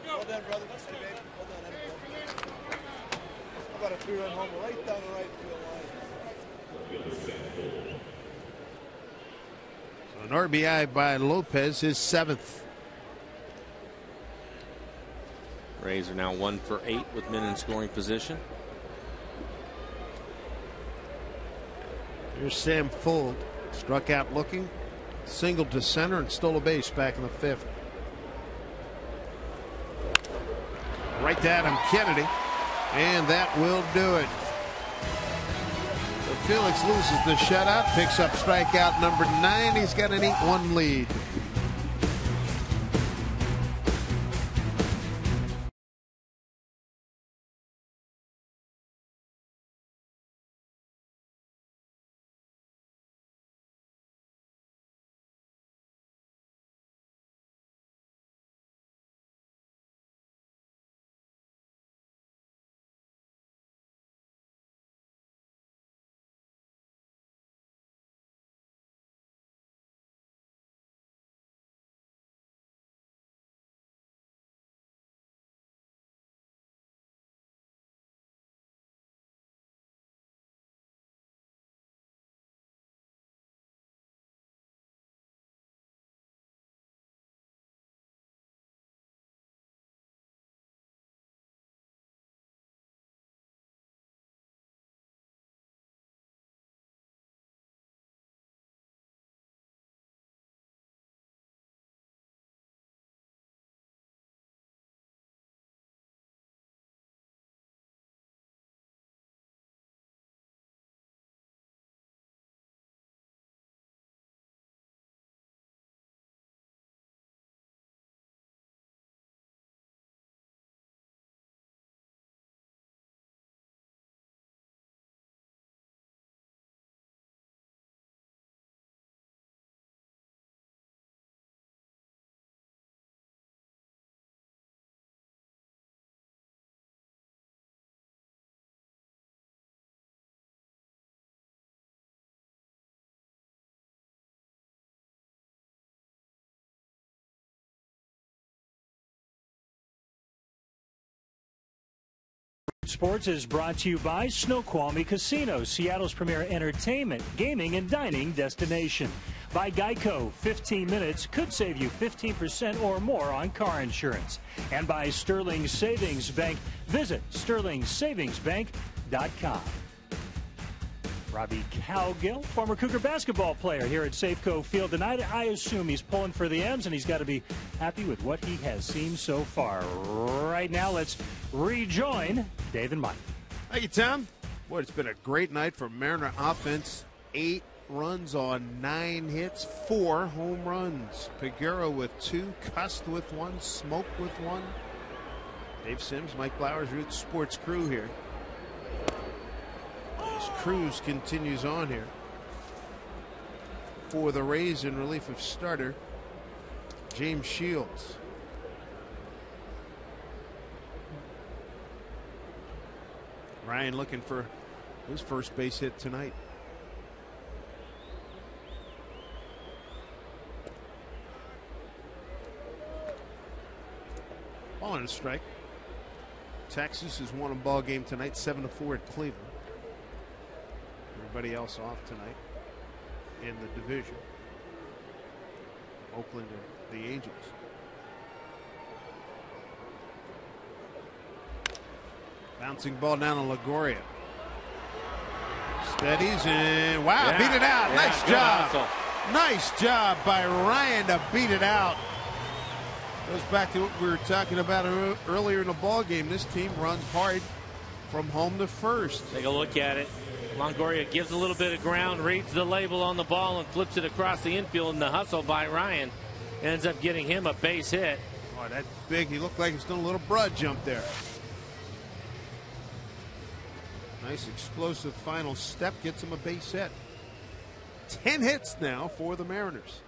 Well done, brother. Well done. How about a 3-run homer right down the right field line? So an RBI by Lopez, his 7th. Rays are now 1 for 8 with men in scoring position. Here's Sam Fuld. Struck out looking, singled to center, and stole a base back in the 5th. Right to Adam Kennedy, and that will do it. So Felix loses the shutout, picks up strikeout number 9. He's got an 8-1 lead. Sports is brought to you by Snoqualmie Casino, Seattle's premier entertainment, gaming, and dining destination. By Geico, 15 minutes could save you 15% or more on car insurance. And by Sterling Savings Bank. Visit sterlingsavingsbank.com. Robbie Cowgill, former Cougar basketball player here at Safeco Field tonight. I assume he's pulling for the M's, and he's got to be happy with what he has seen so far. Right now, let's rejoin Dave and Mike. Thank you, Tom. Boy, it's been a great night for Mariner offense. 8 runs on 9 hits, 4 home runs. Peguero with 2, Cust with 1, Smoke with 1. Dave Sims, Mike Blowers, Root Sports crew here. Cruz continues on here for the Rays in relief of starter James Shields. Ryan looking for his first base hit tonight. Ball and a strike. Texas has won a ball game tonight, 7-4 at Cleveland. Everybody else off tonight in the division. Oakland and the Angels. Bouncing ball down to LaGoria. Steadies and wow, beat it out. Nice job. Nice job by Ryan to beat it out. Goes back to what we were talking about earlier in the ball game. This team runs hard from home to first. Take a look at it. Longoria gives a little bit of ground, reads the label on the ball, and flips it across the infield, and the hustle by Ryan ends up getting him a base hit. Oh, that big, he looked like he's doing a little broad jump there. Nice explosive final step, gets him a base hit. 10 hits now for the Mariners.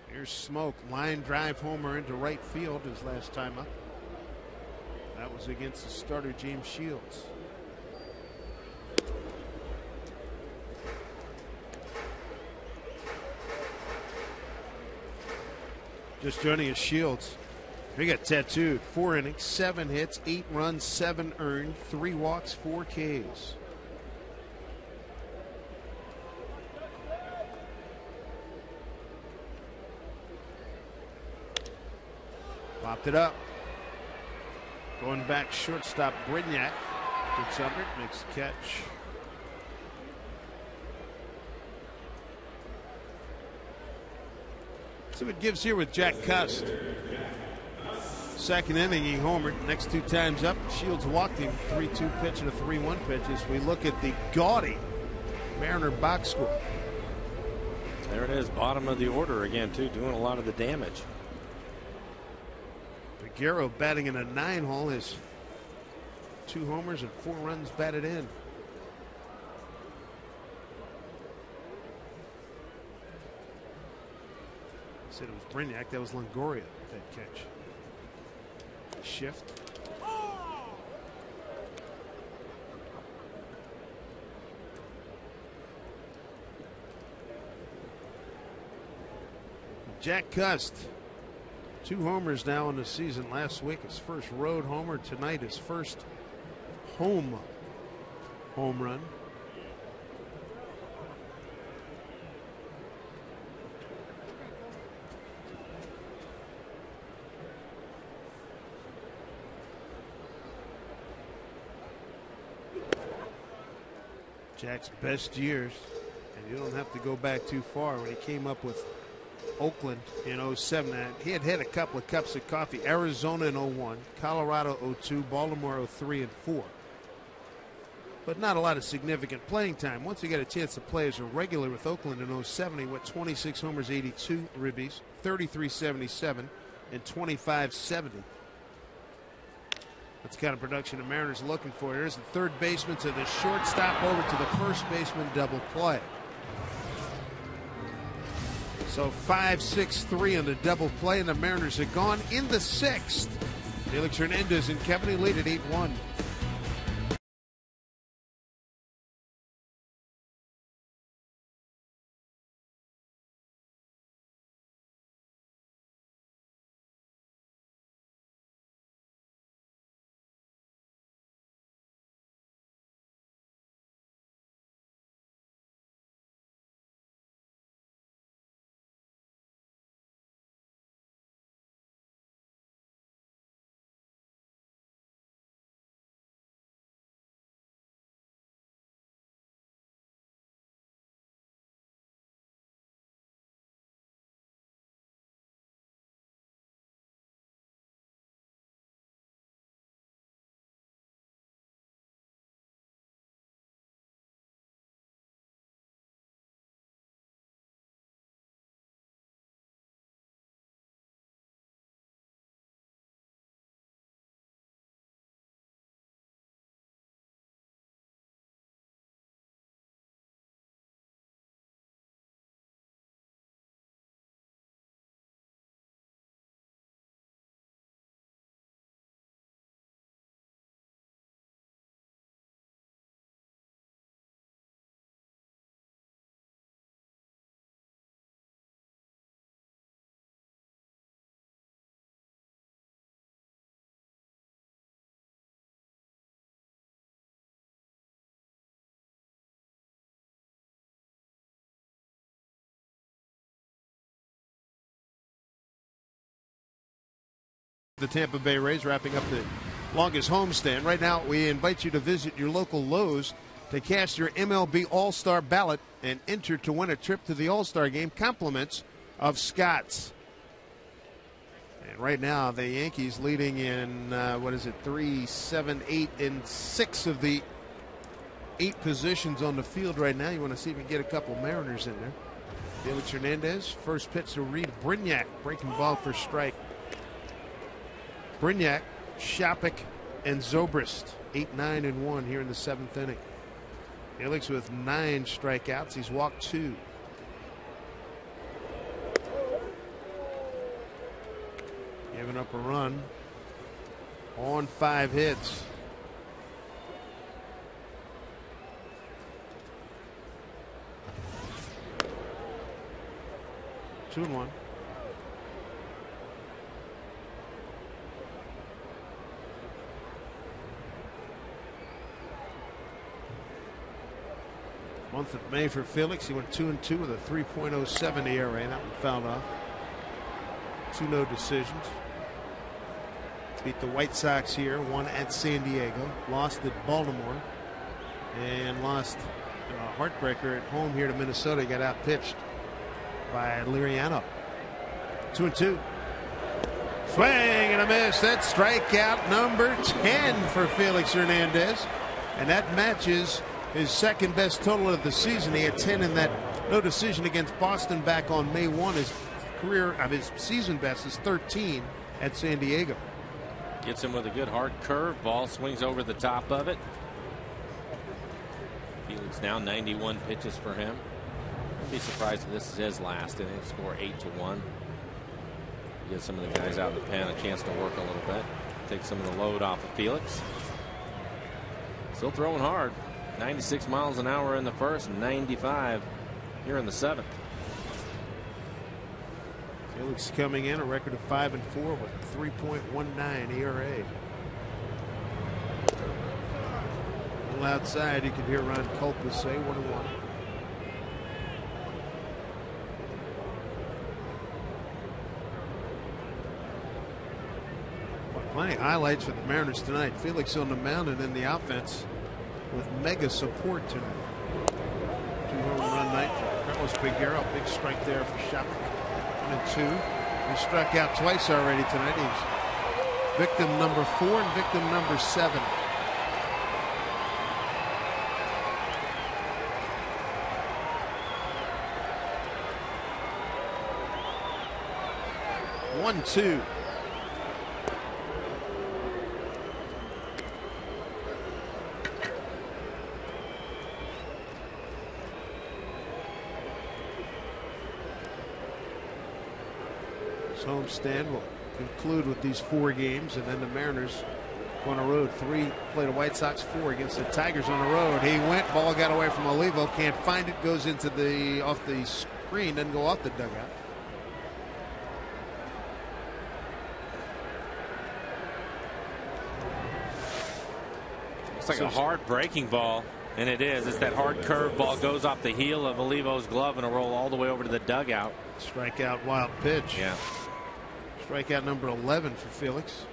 Here's Smoke, line drive homer into right field his last time up. That was against the starter James Shields. Just joining us, Shields. He got tattooed. 4 innings, 7 hits, 8 runs, 7 earned, 3 walks, 4 Ks. Popped it up. Going back, shortstop Brignac gets under it, makes the catch. See what gives here with Jack Cust. Second inning, he homered. Next 2 times up, Shields walked him. 3-2 pitch and a 3-1 pitch as we look at the gaudy Mariner box score. There it is, bottom of the order again, too, doing a lot of the damage. Figueroa batting in a 9-hole, has 2 homers and 4 runs batted in. I said it was Brignac, that was Longoria, that catch. Shift. Jack Cust, 2 homers now in the season. Last week, his first road homer. Tonight, his first home run. Jack's best years, and you don't have to go back too far, when he came up with Oakland in 07. He had a couple of cups of coffee. Arizona in 01, Colorado 02, Baltimore 03 and 4. But not a lot of significant playing time. Once he got a chance to play as a regular with Oakland in 07, he went 26 homers, 82 ribbies, 33-77, and 25-70. That's the kind of production the Mariners are looking for. Here's the third baseman to the shortstop, over to the first baseman, double play. So 5-6-3 on the double play, and the Mariners are gone in the 6th. Felix Hernandez and company lead at 8-1. The Tampa Bay Rays wrapping up the longest homestand. Right now, we invite you to visit your local Lowe's to cast your MLB All-Star ballot and enter to win a trip to the All-Star game, compliments of Scott's. And right now, the Yankees leading in, 3, 7, 8, and 6 of the 8 positions on the field right now. You want to see if you can get a couple Mariners in there. Felix Hernandez, first pitch to Reed Brignac, breaking ball for strike. Brignac, Shopik, and Zobrist, 8, 9, and 1 here in the 7th inning. Felix with 9 strikeouts. He's walked 2. Giving up a run on 5 hits. Two and 1. Month of May for Felix. He went 2-2 with a 3.07 ERA. That one fouled off. 2 no decisions. Beat the White Sox here. Won at San Diego. Lost at Baltimore. And lost a heartbreaker at home here to Minnesota. He got outpitched by Liriano. 2-2. Swing and a miss. That's strikeout number 10 for Felix Hernandez. And that matches his second best total of the season. He had 10 in that no decision against Boston back on May 1. His season best is 13 at San Diego. Gets him with a good hard curve. Ball swings over the top of it. Felix now 91 pitches for him. I'd be surprised if this is his last inning. Score 8-1. Give some of the guys out in the pen a chance to work a little bit. Take some of the load off of Felix. Still throwing hard. 96 miles an hour in the first, 95 here in the 7th. Felix coming in a record of 5-4 with 3.19 ERA. A little outside, you can hear Ron Culpa say 1-1. Plenty of highlights for the Mariners tonight. Felix on the mound and in the offense with mega support tonight. 2-home run night for Carlos Figueroa. Big strike there for Shopik. 1-2. He struck out twice already tonight. He's victim number 4 and victim number 7. One, two. Homestand will conclude with these 4 games, and then the Mariners go on the road. 3 play the White Sox, 4 against the Tigers on the road. He went, ball got away from Olivo, can't find it, goes into the off the screen, doesn't go off the dugout. It's like a hard breaking ball, and it is. It's that hard curve ball, goes off the heel of Olivo's glove and a roll all the way over to the dugout. Strikeout, wild pitch. Yeah. Strikeout number 11 for Felix.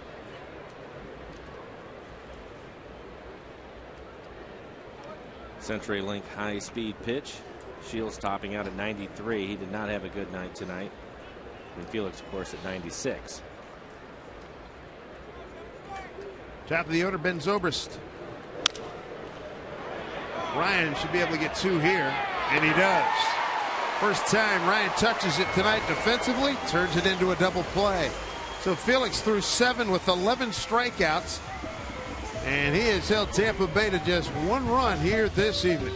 CenturyLink high-speed pitch. Shields topping out at 93. He did not have a good night tonight. And Felix, of course, at 96. Top of the order, Ben Zobrist. Ryan should be able to get 2 here, and he does. First time Ryan touches it tonight defensively, turns it into a double play. So Felix threw 7 with 11 strikeouts, and he has held Tampa Bay to just 1 run here this evening.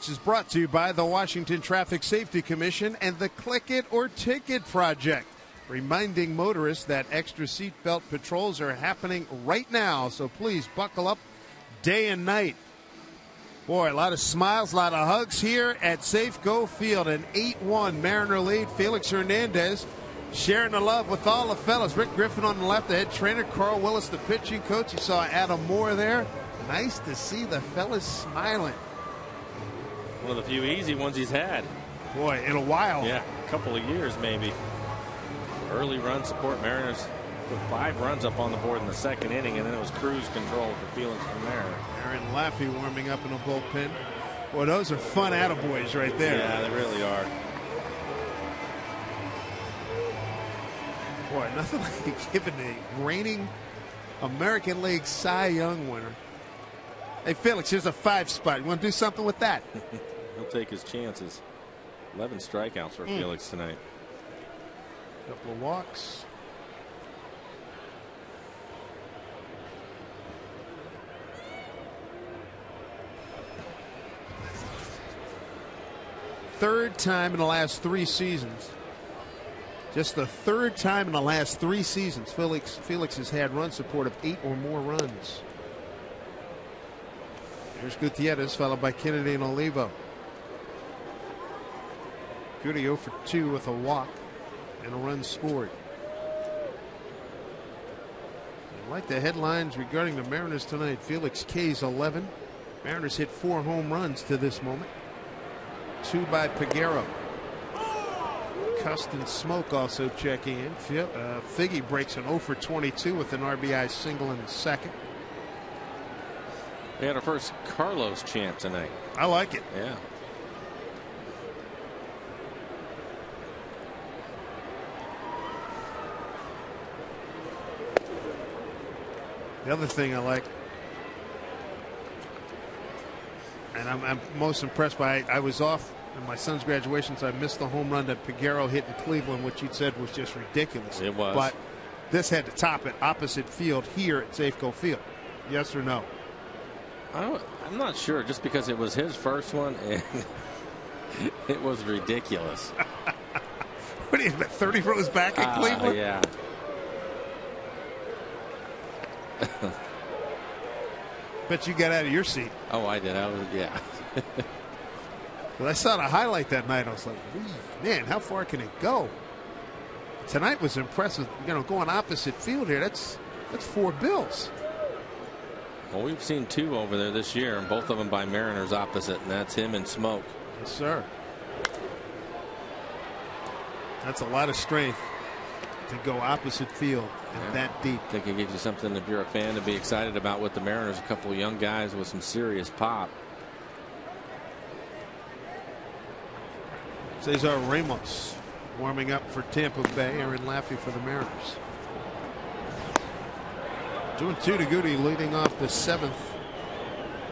Sports is brought to you by the Washington Traffic Safety Commission and the Click It or Ticket Project, reminding motorists that extra seatbelt patrols are happening right now, so please buckle up day and night. Boy, a lot of smiles, a lot of hugs here at Safeco Field. An 8-1 Mariner lead. Felix Hernandez sharing the love with all the fellas. Rick Griffin on the left, the head trainer. Carl Willis, the pitching coach. You saw Adam Moore there. Nice to see the fellas smiling. One of the few easy ones he's had. Boy, in a while. Yeah, a couple of years maybe. Early run support. Mariners with 5 runs up on the board in the second inning, and then it was cruise control for Felix from there. Aaron Laffey warming up in a bullpen. Boy, those are fun attaboys right there. Yeah, they really are. Boy, nothing like giving a reigning American League Cy Young winner. Hey, Felix, here's a 5 spot. You want to do something with that? He'll take his chances. 11 strikeouts for Felix tonight. Couple of walks. Third time in the last 3 seasons. Just the third time in the last 3 seasons Felix has had run support of 8 or more runs. Here's Gutierrez, followed by Kennedy and Olivo. Goody 0 for 2 with a walk and a run scored. I like the headlines regarding the Mariners tonight. Felix K's 11. Mariners hit 4 home runs to this moment. 2 by Peguero. Custon Smoke also checking in. Figgy breaks an 0 for 22 with an RBI single in the second. We had our first Carlos chant tonight. I like it. Yeah. The other thing I like, and I'm most impressed by, I was off in my son's graduation, so I missed the home run that Peguero hit in Cleveland, which you'd said was just ridiculous. It was. But this had to top it opposite field here at Safeco Field. Yes or no? I'm not sure, just because it was his first one, and it was ridiculous. What do you bet, 30 rows back in Cleveland? Yeah. Bet you got out of your seat. Oh, I did. Yeah. But I saw the highlight that night. I was like, man, how far can it go? Tonight was impressive. You know, going opposite field here, that's 4 bills. Well, we've seen 2 over there this year, and both of them by Mariners opposite, and that's him and Smoke. Yes, sir. That's a lot of strength to go opposite field and that deep. I think it gives you something, if you're a fan, to be excited about with the Mariners. A couple of young guys with some serious pop. Cesar Ramos warming up for Tampa Bay. Aaron Laffey for the Mariners. 2-2 to Goody, leading off the 7th.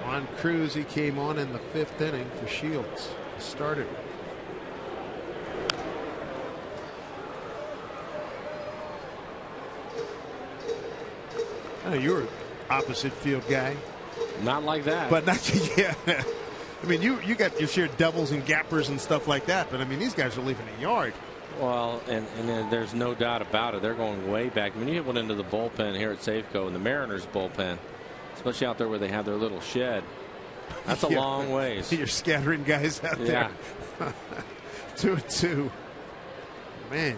On Cruz, he came on in the 5th inning for Shields. Started. Oh, you're an opposite field guy. Not like that. But not, yeah. I mean, you got your share of doubles and gappers and stuff like that. But I mean, these guys are leaving a yard. Well, and there's no doubt about it. They're going way back. I mean, you hit one into the bullpen here at Safeco, and the Mariners bullpen, especially out there where they have their little shed. That's a long ways. You're scattering guys out there. 2-2. Man.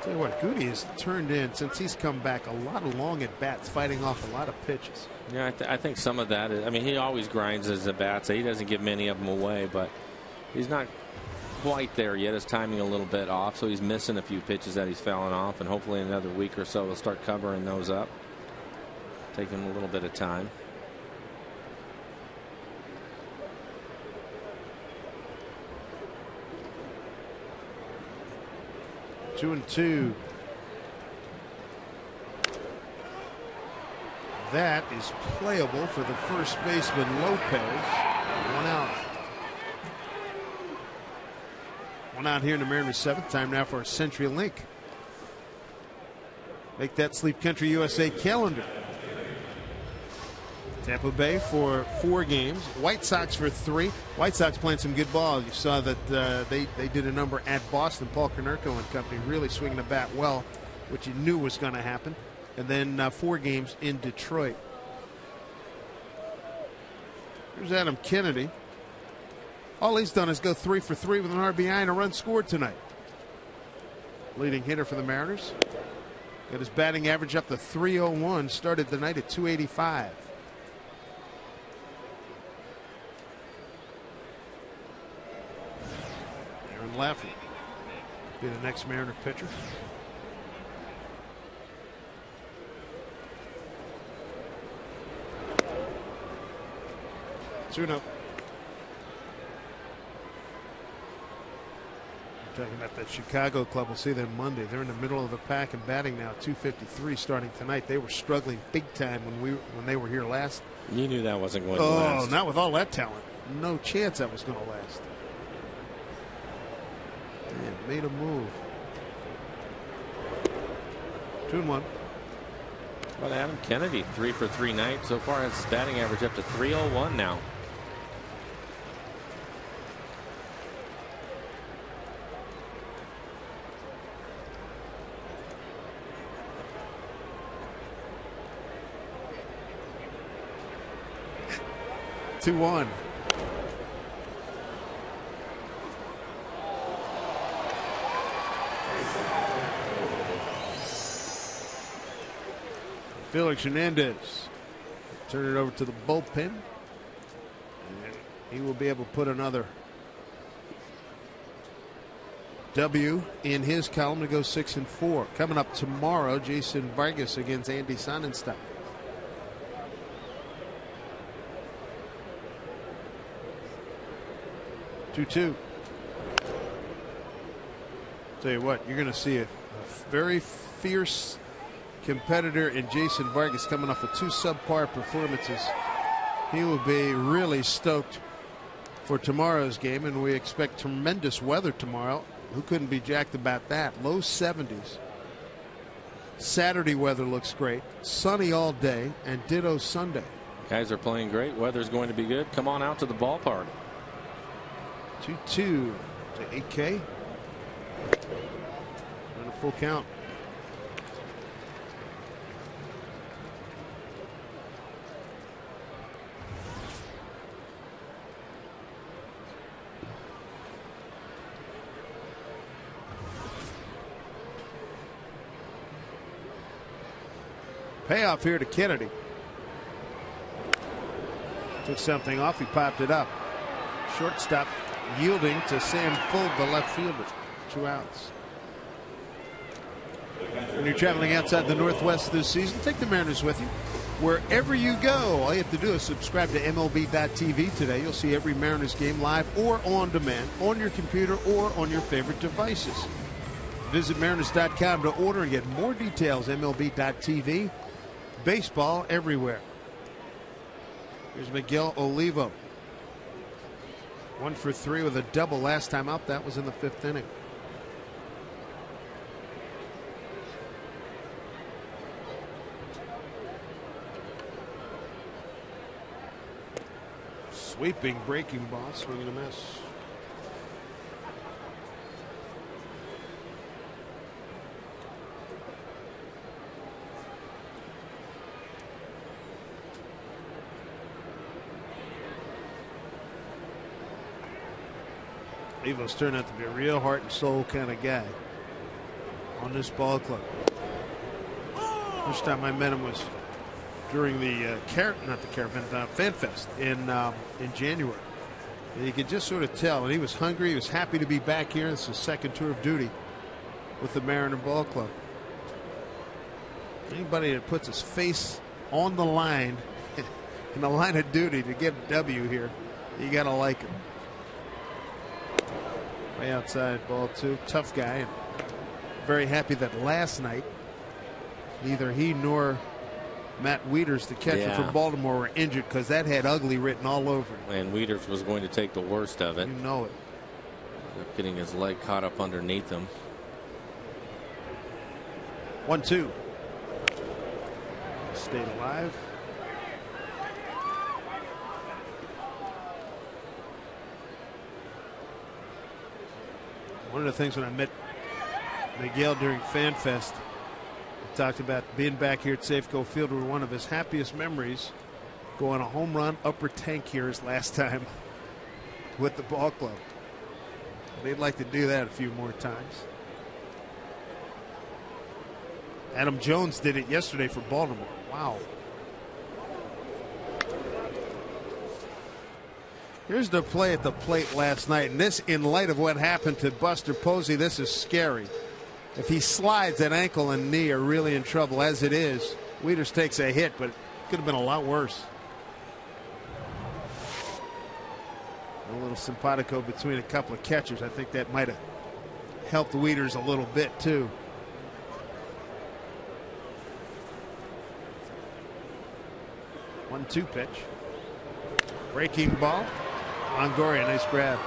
Tell you what, Goody has turned in, since he's come back, a lot of long at bats, fighting off a lot of pitches. Yeah, I think some of that is, I mean, he always grinds his at bats. He doesn't give many of them away, but he's not quite there yet. His timing a little bit off, so he's missing a few pitches that he's fouling off, and hopefully in another week or so we'll start covering those up. Taking a little bit of time. Two and two. That is playable for the first baseman Lopez. 1 out. 1 out here in the Mariners' 7th. Time now for a Century Link. Make that Sleep Country USA calendar. Tampa Bay for 4 games. White Sox for 3. White Sox playing some good ball. You saw that they did a number at Boston. Paul Konerko and company really swinging the bat well, which you knew was going to happen. And then 4 games in Detroit. Here's Adam Kennedy. All he's done is go 3 for 3 with an RBI and a run scored tonight. Leading hitter for the Mariners. Got his batting average up to 301. Started the night at 285. Aaron Laffey be the next Mariner pitcher. Talking about that Chicago club. We'll see them Monday. They're in the middle of the pack and batting now. 253 starting tonight. They were struggling big time when they were here last. You knew that wasn't going to last. Oh, not with all that talent. No chance that was going to last. Man, made a move. 2-1. Well, Adam Kennedy 3 for 3 night so far. Has his batting average up to 301 now. One. Felix Hernandez turn it over to the bullpen, and he will be able to put another W in his column to go 6-4. Coming up tomorrow, Jason Vargas against Andy Sonnenstein. 2-2. Tell you what, you're going to see a very fierce competitor in Jason Vargas coming off of 2 subpar performances. He will be really stoked for tomorrow's game, and we expect tremendous weather tomorrow. Who couldn't be jacked about that? Low 70s. Saturday weather looks great. Sunny all day, and ditto Sunday. Guys are playing great. Weather's going to be good. Come on out to the ballpark. 2-2 to 8K. And a full count. Payoff here to Kennedy. Took something off. He popped it up. Shortstop yielding to Sam Fuld, the left fielder. 2 outs. When you're traveling outside the Northwest this season, take the Mariners with you wherever you go. All you have to do is subscribe to MLB.tv today. You'll see every Mariners game live or on demand on your computer or on your favorite devices. Visit Mariners.com to order and get more details. MLB.tv. Baseball everywhere. Here's Miguel Olivo. 1 for 3 with a double last time out. That was in the 5th inning. Sweeping breaking ball, swing and a miss. Evo's turned out to be a real heart and soul kind of guy on this ball club. First time I met him was during the Fan Fest in January. And you could just sort of tell, and he was hungry. He was happy to be back here. This is his 2nd tour of duty with the Mariner Ball Club. Anybody that puts his face on the line in the line of duty to get a W here, you got to like him. Way outside, ball 2. Tough guy, and very happy that last night neither he nor Matt Wieters, the catcher from Baltimore, were injured, because that had ugly written all over it. And Wieters was going to take the worst of it. You know it. Getting his leg caught up underneath him. 1-2. Stayed alive. One of the things when I met Miguel during FanFest, he talked about being back here at Safeco Field were one of his happiest memories, going a home run upper tank here his last time with the ball club. They'd like to do that a few more times. Adam Jones did it yesterday for Baltimore. Wow. Here's the play at the plate last night, and this, in light of what happened to Buster Posey, this is scary. If he slides, that ankle and knee are really in trouble. As it is, Wieters takes a hit, but it could have been a lot worse. A little simpatico between a couple of catchers. I think that might have helped Wieters a little bit, too. One-two pitch. Breaking ball. Longoria, nice grab.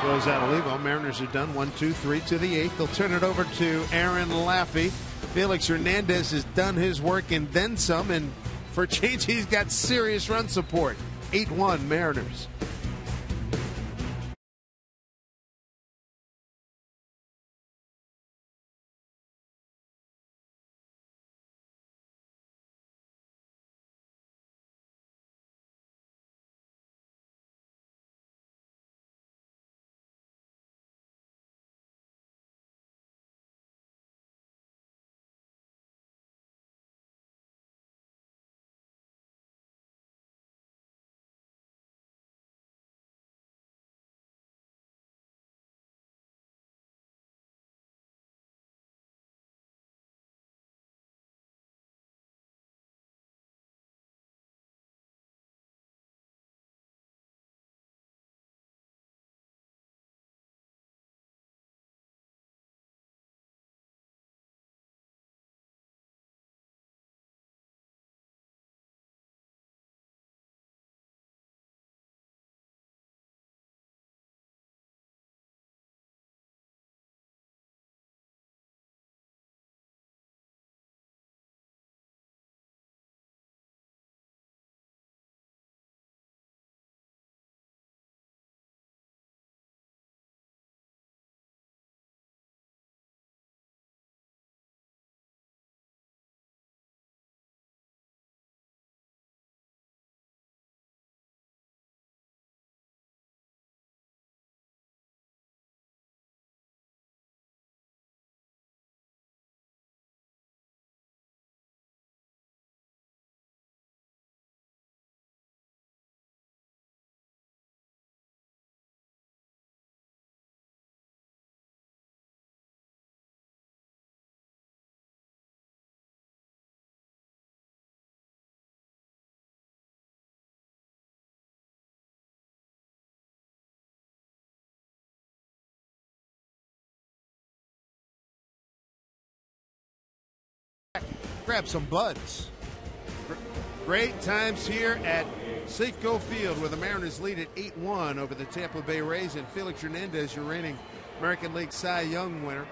Goes out Olivo. Mariners are done. 1-2-3 to the 8th. They'll turn it over to Aaron Laffey. Felix Hernandez has done his work and then some, and for a change, he's got serious run support. 8-1 Mariners. Grab some buds. Great times here at Safeco Field, where the Mariners lead at 8-1 over the Tampa Bay Rays, and Felix Hernandez, your reigning American League Cy Young winner.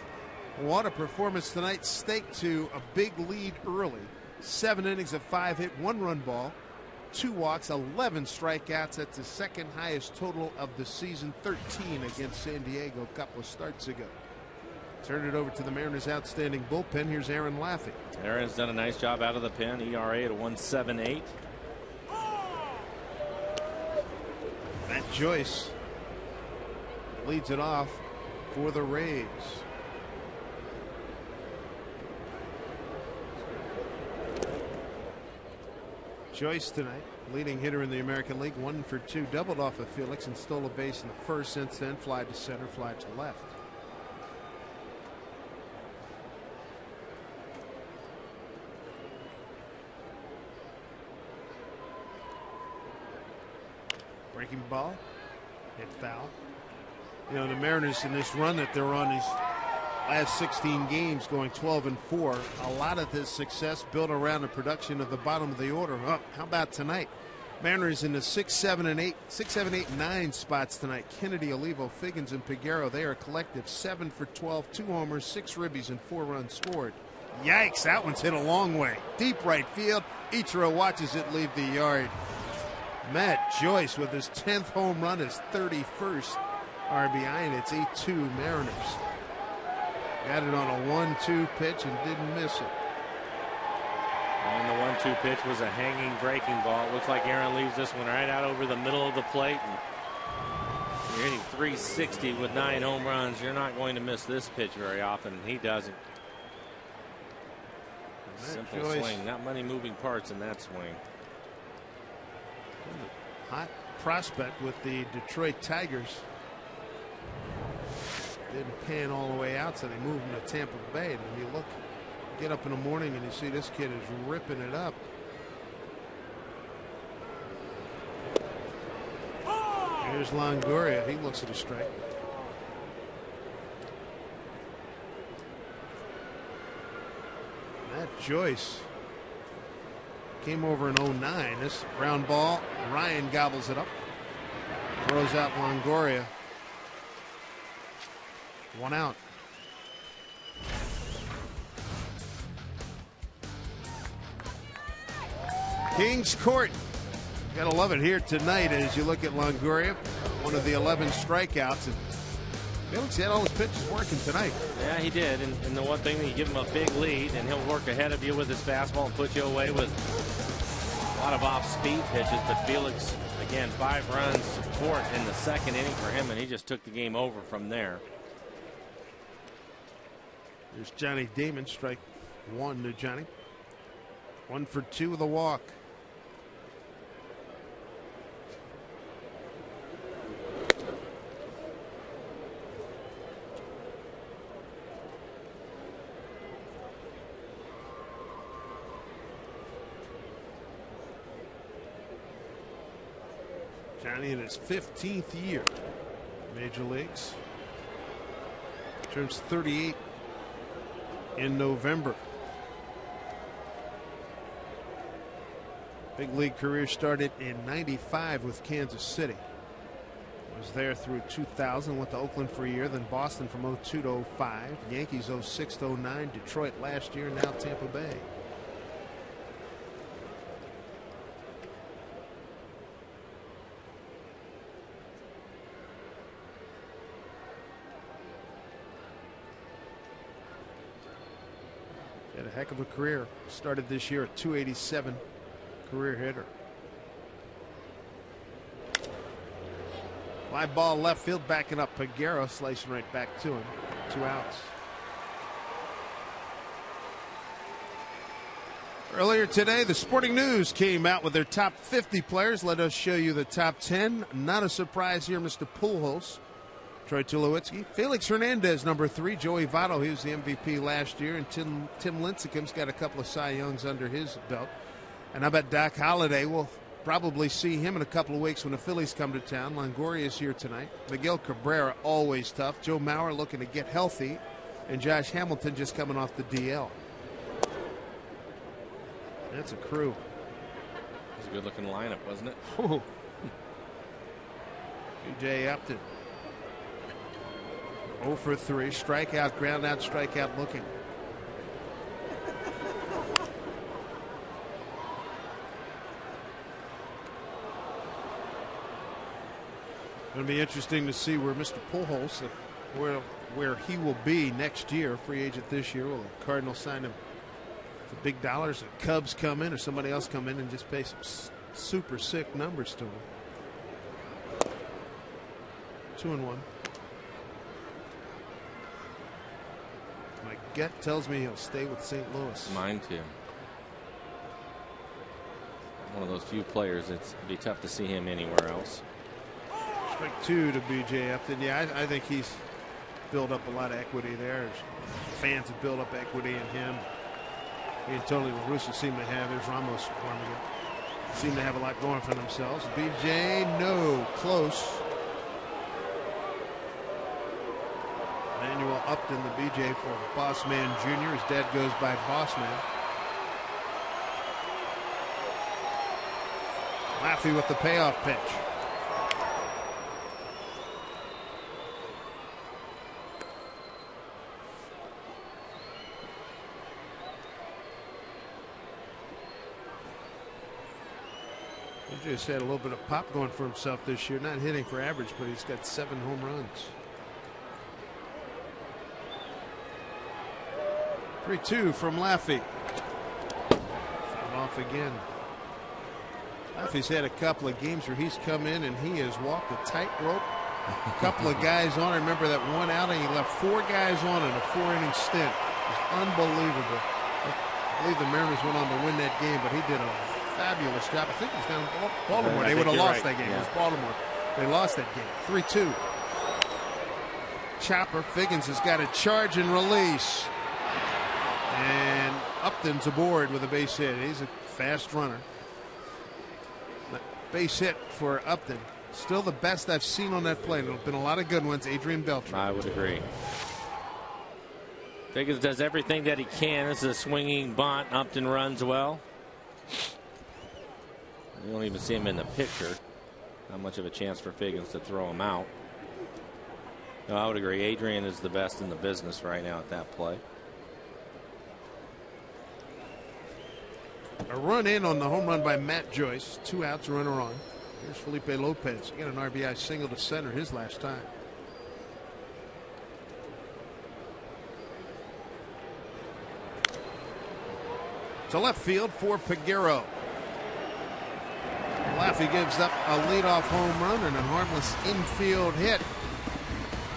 What a performance tonight, staked to a big lead early. 7 innings of 5-hit, 1-run ball, 2 walks, 11 strikeouts. That's the second highest total of the season, 13 against San Diego a couple of starts ago. Turn it over to the Mariners' outstanding bullpen. Here's Aaron Laffey. Aaron's done a nice job out of the pen. ERA at a 1.78. Matt Joyce leads it off for the Rays. Joyce tonight, leading hitter in the American League, 1 for 2, doubled off of Felix and stole a base in the first. Since then, fly to center, fly to left. Breaking ball, hit foul. You know, the Mariners in this run that they're on these last 16 games, going 12-4, a lot of this success built around the production of the bottom of the order. Oh, how about tonight? Mariners in the 6, 7, 8, 9 spots tonight. Kennedy, Olivo, Figgins, and Peguero. They are collective 7 for 12, 2 homers, 6 ribbies, and 4 runs scored. Yikes, that one's hit a long way. Deep right field. Ichiro watches it leave the yard. Matt Joyce with his 10th home run, his 31st RBI, and it's 8-2 Mariners. Got it on a 1-2 pitch and didn't miss it. And the 1-2 pitch was a hanging breaking ball. It looks like Aaron leaves this one right out over the middle of the plate. And you're hitting 360 with 9 home runs. You're not going to miss this pitch very often. He doesn't. Simple swing. Not many moving parts in that swing. Hot prospect with the Detroit Tigers. Didn't pan all the way out, so they moved him to Tampa Bay. And when you look, get up in the morning and you see this kid is ripping it up. Here's Longoria. He looks at a strike. Matt Joyce came over in 09. This ground ball, Ryan gobbles it up. Throws out Longoria. 1 out. Kings Court. Gotta love it here tonight as you look at Longoria, one of the 11 strikeouts. And Felix had all his pitches working tonight. Yeah, he did. And the one thing that you give him a big lead, and he'll work ahead of you with his fastball and put you away with a lot of off-speed pitches. But Felix, again, 5 runs support in the second inning for him, and he just took the game over from there. There's Johnny Damon, strike 1 to Johnny. 1 for 2 with a walk. Johnny in his 15th year, Major Leagues. Turns 38 in November. Big league career started in '95 with Kansas City. Was there through 2000, went to Oakland for a year, then Boston from 02 to 05, Yankees 06 to 09, Detroit last year, now Tampa Bay. Had a heck of a career. Started this year at 287, career hitter. Fly ball left field, backing up Peguero, slicing right back to him. 2 outs. Earlier today, the Sporting News came out with their top 50 players. Let us show you the top 10. Not a surprise here, Mr. Pujols, Troy Tulowitzki. Felix Hernandez, number 3. Joey Votto, he was the MVP last year. And Tim Lincecum's got a couple of Cy Youngs under his belt. And I bet Doc Holliday will probably see him in a couple of weeks when the Phillies come to town. Longoria is here tonight. Miguel Cabrera, always tough. Joe Mauer looking to get healthy. And Josh Hamilton just coming off the DL. That's a crew. It was a good looking lineup, wasn't it? B.J. Upton. 0 for 3. Strikeout, ground out, strikeout looking. Going to be interesting to see where Mr. Pujols, where he will be next year. Free agent this year. Will the Cardinals sign him for big dollars? The Cubs come in, or somebody else come in and just pay some super sick numbers to him. 2-1. My gut tells me he'll stay with St. Louis. Mine too. One of those few players it's be tough to see him anywhere else. Strike 2 to B.J. Upton. Yeah, I think he's built up a lot of equity there. Fans have built up equity in him. He and Tony La Russa seem to have. There's Ramos warming up. Seem to have a lot going for themselves. B.J. no, close. Manuel Upton, the B.J. for Bossman Jr. His dad goes by Bossman. Laffey with the payoff pitch. MJ's had a little bit of pop going for himself this year. Not hitting for average, but he's got 7 home runs. 3-2 from Laffey. Off again. Laffey's had a couple of games where he's come in and he has walked a tightrope. A couple of guys on. I remember that one outing, he left 4 guys on in a 4-inning stint. It was unbelievable. I believe the Mariners went on to win that game, but he did a fabulous job. I think it was down in Baltimore. They would have lost that game. Yeah. It was Baltimore. They lost that game. 3-2. Chopper. Figgins has got a charge and release. And Upton's aboard with a base hit. He's a fast runner. Base hit for Upton. Still the best I've seen on that plate. There have been a lot of good ones. Adrian Beltre. I would agree. Figgins does everything that he can. This is a swinging bunt. Upton runs well. You don't even see him in the picture. Not much of a chance for Figgins to throw him out. No, I would agree. Adrian is the best in the business right now at that play. A run in on the home run by Matt Joyce. 2 outs, runner on. Here's Felipe Lopez. He got an RBI single to center his last time. To left field for Peguero. Laffey gives up a leadoff home run and a harmless infield hit.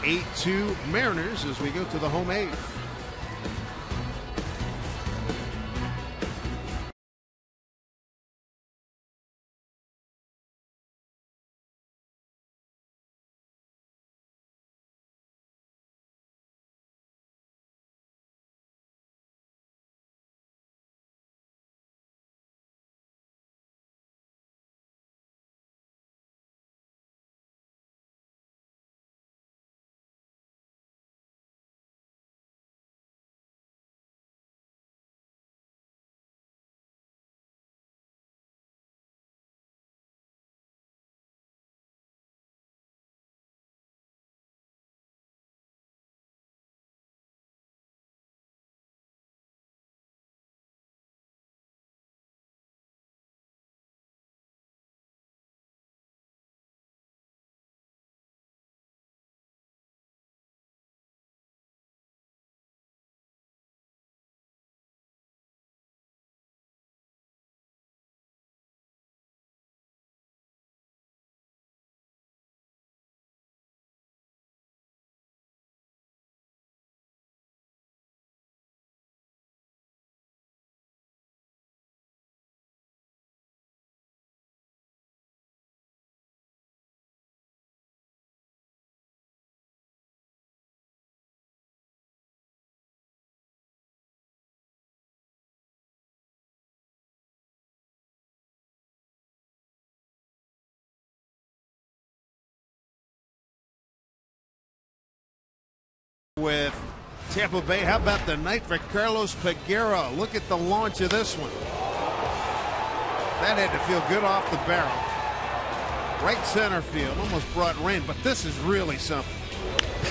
8-2 Mariners as we go to the home 8th. With Tampa Bay, how about the night for Carlos Peguero? Look at the launch of this one. That had to feel good off the barrel. Right center field, almost brought rain, but this is really something.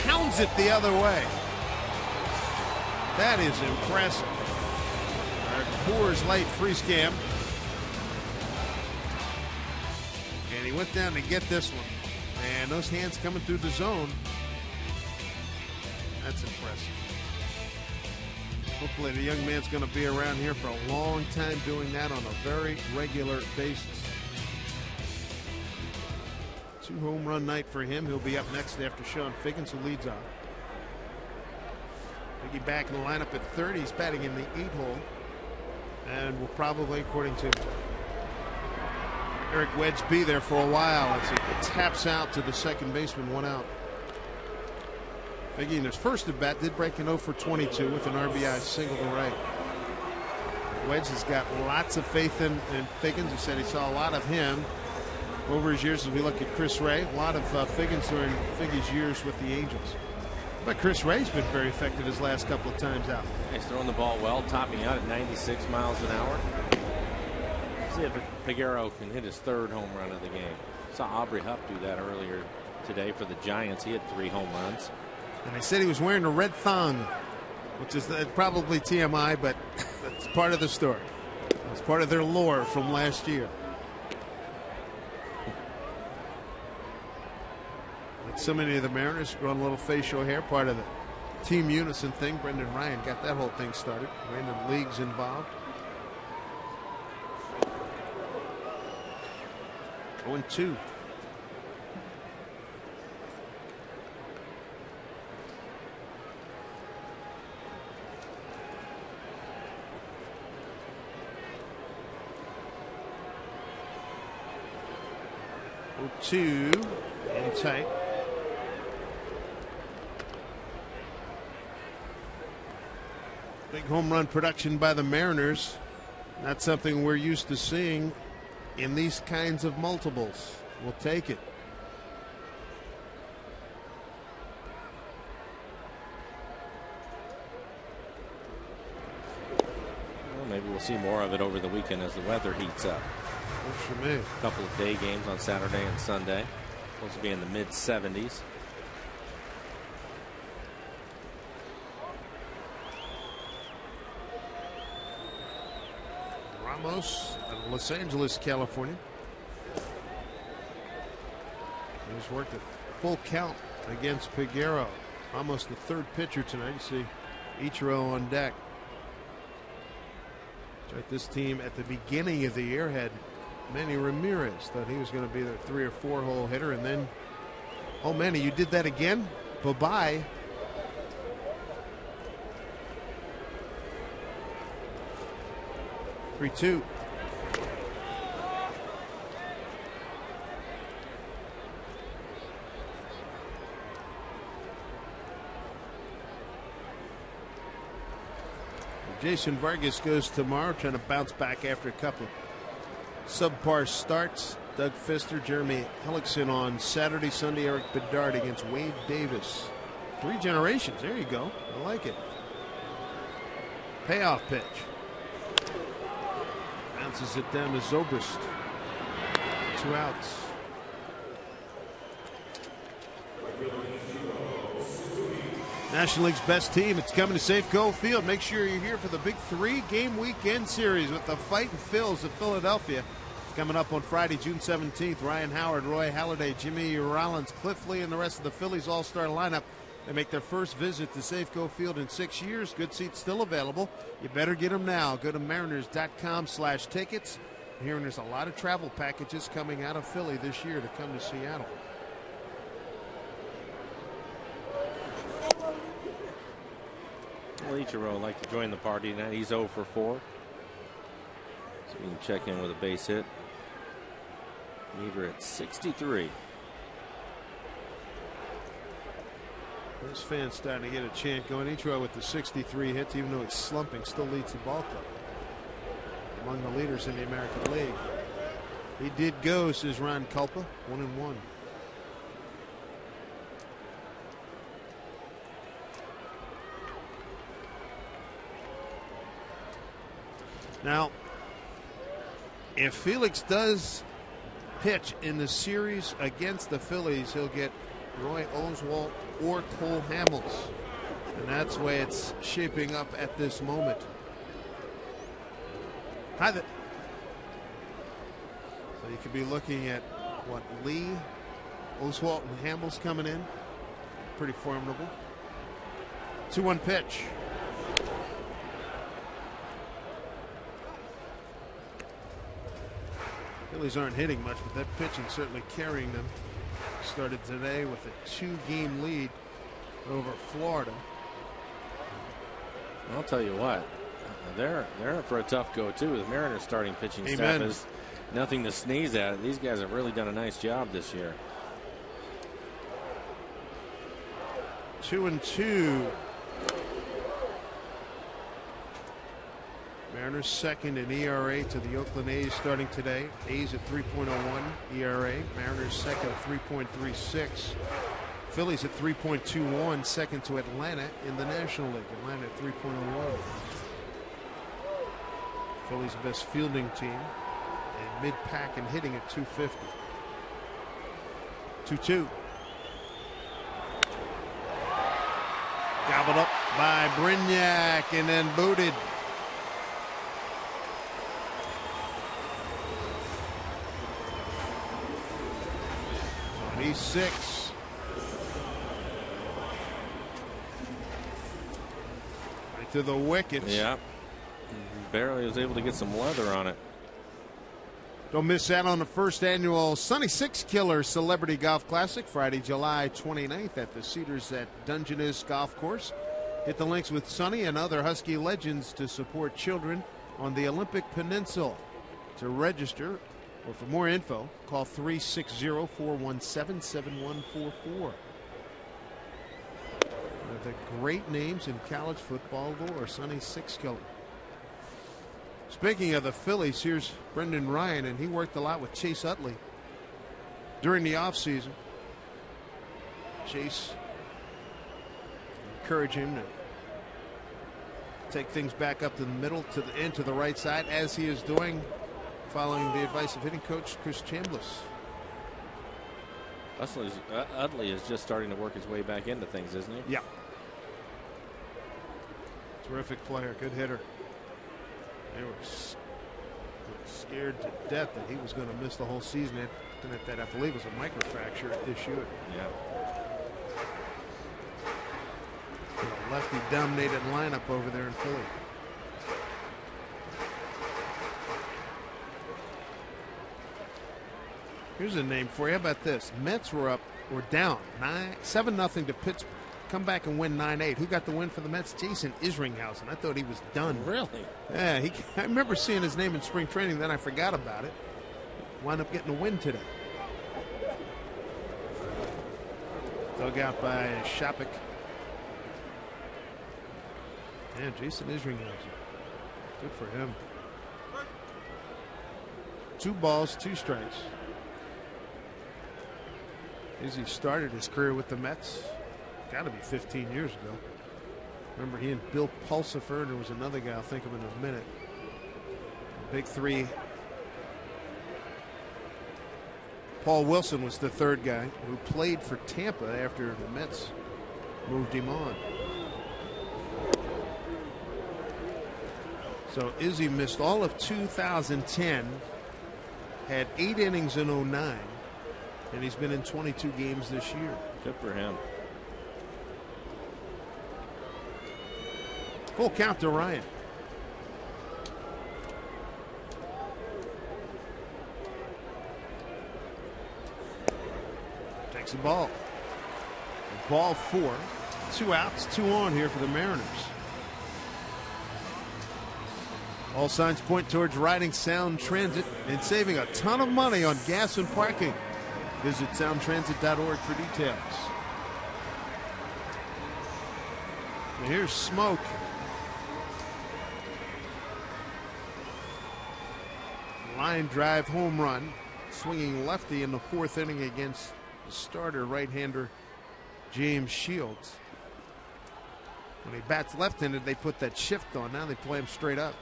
Pounds it the other way. That is impressive. Our Coors Light freeze cam. And he went down to get this one. And those hands coming through the zone. That's impressive. Hopefully the young man's going to be around here for a long time doing that on a very regular basis. 2 home run night for him. He'll be up next after Sean Figgins, who leads off. Figgy back in the lineup at third. He's batting in the 8 hole. And will probably, according to Eric Wedge, be there for a while as he taps out to the second baseman, 1 out. Figgy in his first at bat did break an 0 for 22 with an RBI single to right. Wedge has got lots of faith in Figgins. He said he saw a lot of him over his years. As we look at Chris Ray, a lot of Figgins during Figgy's years with the Angels. But Chris Ray's been very effective his last couple of times out. He's throwing the ball well, topping out at 96 miles an hour. See if Peguero can hit his 3rd home run of the game. Saw Aubrey Huff do that earlier today for the Giants. He had 3 home runs. And they said he was wearing a red thong, which is probably TMI, but that's part of the story. It's part of their lore from last year. So many of the Mariners growing a little facial hair, part of the team unison thing. Brendan Ryan got that whole thing started. Random leagues involved. 0-2. Two and tight. Big home run production by the Mariners. Not something we're used to seeing in these kinds of multiples. We'll take it. Well, maybe we'll see more of it over the weekend as the weather heats up. Works for me. A couple of day games on Saturday and Sunday. Supposed to be in the mid-70s. Ramos out of Los Angeles, California. He's worked a full count against Peguero. Ramos the third pitcher tonight. You see Ichiro on deck. This team at the beginning of the year had Manny Ramirez. Thought he was going to be their 3 or 4 hole hitter, and then, oh Manny, you did that again? Bye-bye. Three-two. Jason Vargas goes tomorrow, trying to bounce back after a couple of subpar starts. Doug Fister, Jeremy Hellickson on Saturday, Sunday. Eric Bedard against Wade Davis. 3 generations. There you go. I like it. Payoff pitch. Bounces it down to Zobrist. 2 outs. National League's best team. It's coming to Safeco Field. Make sure you're here for the big 3-game weekend series with the Fightin' Phils of Philadelphia. It's coming up on Friday, June 17th. Ryan Howard, Roy Halladay, Jimmy Rollins, Cliff Lee, and the rest of the Phillies all-star lineup. They make their first visit to Safeco Field in 6 years. Good seats still available. You better get them now. Go to mariners.com/tickets. Hearing there's a lot of travel packages coming out of Philly this year to come to Seattle. Well, Ichiro would like to join the party tonight. He's 0 for 4. So we can check in with a base hit. Meter at 63. Those fans starting to get a chant going. Ichiro with the 63 hits, even though he's slumping, still leads the ball club. Among the leaders in the American League. He did go, says Ron Culpa, 1-1. Now, if Felix does pitch in the series against the Phillies, he'll get Roy Oswalt or Cole Hamels. And that's the way it's shaping up at this moment. Hi there. So you could be looking at, what, Lee, Oswalt, and Hamels coming in. Pretty formidable. 2-1 pitch. Phillies aren't hitting much, but that pitching certainly carrying them. Started today with a 2-game lead over Florida. I'll tell you what, they're in for a tough go too. The Mariners starting pitching staff is nothing to sneeze at. These guys have really done a nice job this year. 2-2. Mariners second in ERA to the Oakland A's starting today. A's at 3.01 ERA. Mariners second at 3.36. Phillies at 3.21, second to Atlanta in the National League. Atlanta at 3.01. Phillies' best fielding team, and mid-pack and hitting at 250. 2-2. Gobbled up by Brignac and then booted. He's 6. to the wickets. Yeah. Barely was able to get some leather on it. Don't miss out on the first annual Sunny Six Killer Celebrity Golf Classic, Friday, July 29th at the Cedars at Dungeness Golf Course. Hit the links with Sonny and other Husky legends to support children on the Olympic Peninsula. To register or for more info, call 360-417-7144. One of the great names in college football lore, Sonny Six Killer. Speaking of the Phillies, here's Brendan Ryan, and he worked a lot with Chase Utley during the offseason. Chase encouraged him to take things back up to the middle, to the end, to the right side, as he is doing, following the advice of hitting coach Chris Chambliss. Utley is just starting to work his way back into things, isn't he? Yeah. Terrific player, good hitter. They were scared to death that he was going to miss the whole season. And that, I believe, was a microfracture issue. Yeah. Lefty-dominated lineup over there in Philly. Here's a name for you. How about this? Mets were down 7-0 to Pittsburgh. Come back and win 9-8. Who got the win for the Mets? Jason Isringhausen. I thought he was done. Really? Yeah, I remember seeing his name in spring training, then I forgot about it. Wound up getting a win today. Dug out by Shopik. Yeah, Jason Isringhausen. Good for him. 2 balls, 2 strikes. Izzy started his career with the Mets. Got to be 15 years ago. Remember, he and Bill Pulsifer, and there was another guy I'll think of in a minute. Big three. Paul Wilson was the third guy who played for Tampa after the Mets moved him on. So Izzy missed all of 2010, had 8 innings in 09, and he's been in 22 games this year. Good for him. Full count to Ryan. Takes the ball. Ball 4. 2 outs, 2 on here for the Mariners. All signs point towards riding Sound Transit and saving a ton of money on gas and parking. Visit soundtransit.org for details. So here's Smoke. Line drive home run, swinging lefty in the 4th inning against the starter right-hander James Shields. When he bats left-handed, they put that shift on. Now they play him straight up.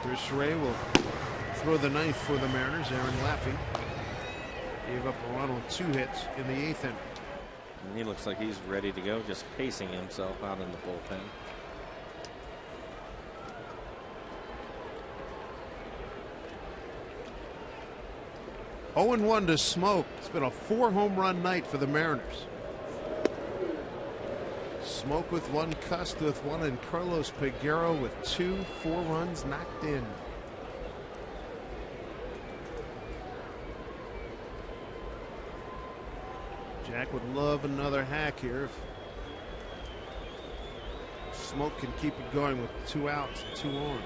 Chris Ray will throw the ninth for the Mariners. Aaron Laffey gave up a run on 2 hits in the 8th inning. And he looks like he's ready to go, just pacing himself out in the bullpen. (0-1) to Smoke. It's been a 4 home run night for the Mariners. Smoke with 1, Cust with 1, and Carlos Peguero with 2. 4 runs knocked in. Jack would love another hack here if Smoke can keep it going with 2 outs and 2 on.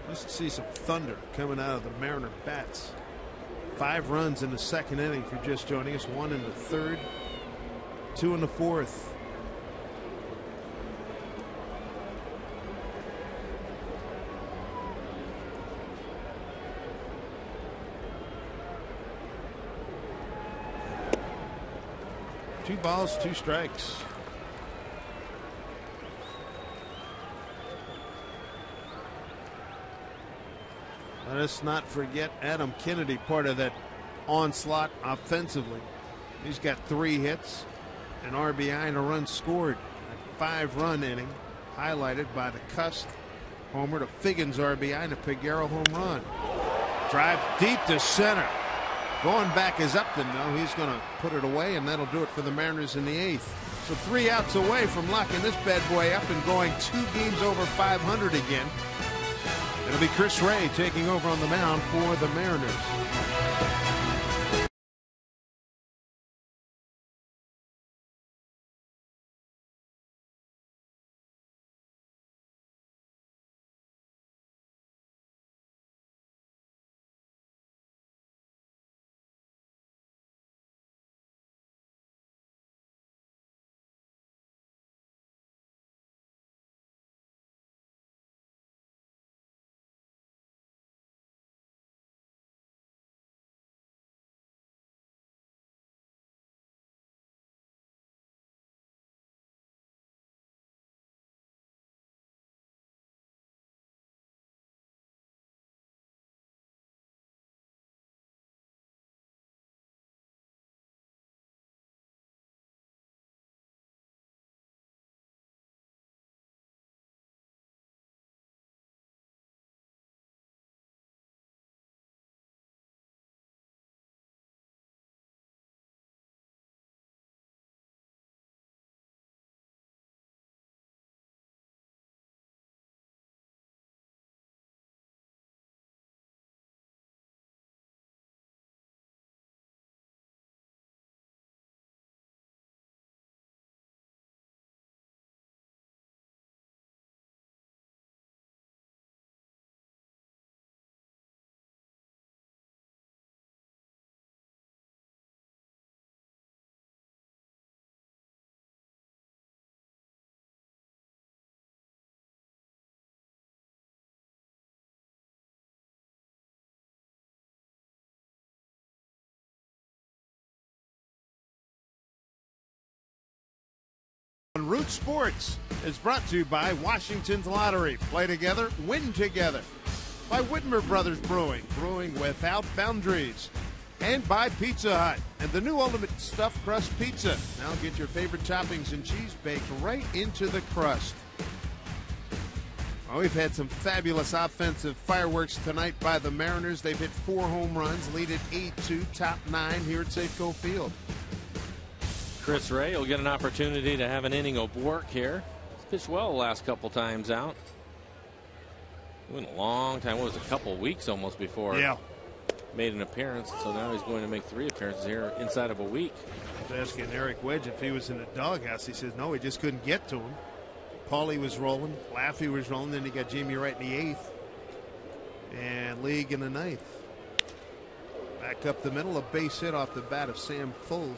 Let's see some thunder coming out of the Mariner bats. 5 runs in the 2nd inning if you're just joining us. 1 in the 3rd, 2 in the 4th. Two balls, 2 strikes. Let us not forget Adam Kennedy, part of that onslaught offensively. He's got 3 hits, an RBI, and a run scored. A 5-run inning, highlighted by the Cust homer to Figgins RBI and a Peguero home run. Drive deep to center. Going back is Upton. No, he's going to put it away, and that'll do it for the Mariners in the 8th. So 3 outs away from locking this bad boy up and going 2 games over 500 again. It'll be Chris Ray taking over on the mound for the Mariners. Root Sports is brought to you by Washington's Lottery. Play together, win together. By Whitmer Brothers Brewing, brewing without boundaries. And by Pizza Hut and the new Ultimate Stuffed Crust Pizza. Now get your favorite toppings and cheese baked right into the crust. Well, we've had some fabulous offensive fireworks tonight by the Mariners. They've hit 4 home runs, lead at 8-2, top 9 here at Safeco Field. Chris Ray will get an opportunity to have an inning of work here. He's pitched well the last couple times out. It went a long time. What was it, a couple weeks almost before made an appearance. So now he's going to make 3 appearances here inside of a week. I was asking Eric Wedge if he was in the doghouse. He says no, he just couldn't get to him. Paulie was rolling, Laffey was rolling, then you got Jamie Wright in the 8th and League in the 9th. Back up the middle, a base hit off the bat of Sam Fuld.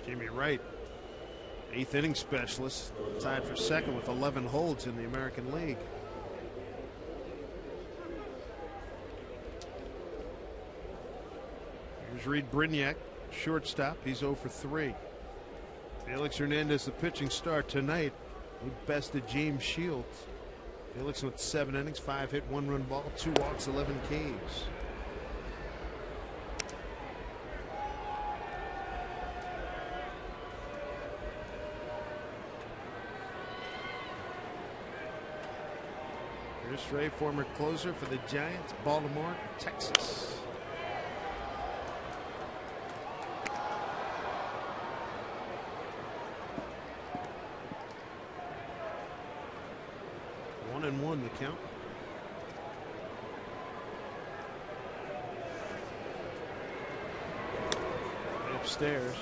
Jamie Wright, 8th inning specialist, tied for 2nd with 11 holds in the American League. Here's Reed Brignac, shortstop. He's 0 for 3. Felix Hernandez, the pitching star tonight. He bested James Shields. Felix with 7 innings, 5 hit, 1 run ball, 2 walks, 11 Ks. Chris Ray, former closer for the Giants, Baltimore, Texas. One and one the count. Way upstairs.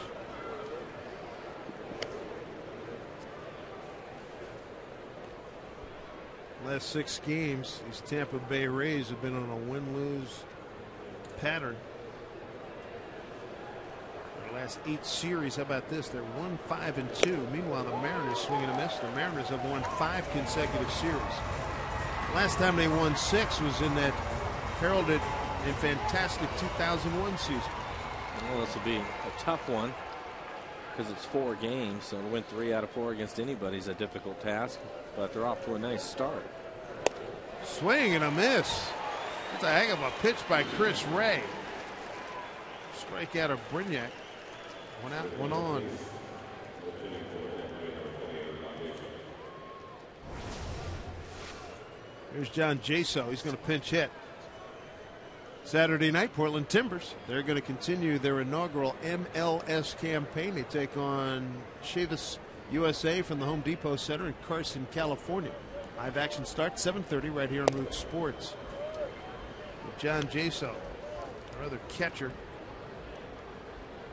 Last 6 games, these Tampa Bay Rays have been on a win-lose pattern. Their last 8 series, how about this? They're 1-5-2. Meanwhile, the Mariners swing and a miss. The Mariners have won 5 consecutive series. Last time they won 6 was in that heralded and fantastic 2001 season. Well, this will be a tough one because it's 4 games, so to win 3 out of 4 against anybody is a difficult task, but they're off to a nice start. Swing and a miss. That's a heck of a pitch by Chris Ray. Strikeout of Brignac. 1 out, 1 on. Here's John Jaso. He's going to pinch hit. Saturday night, Portland Timbers. They're going to continue their inaugural MLS campaign. They take on Chivas USA from the Home Depot Center in Carson, California. Live action starts 7:30 right here on Root Sports. With John Jaso, our other catcher.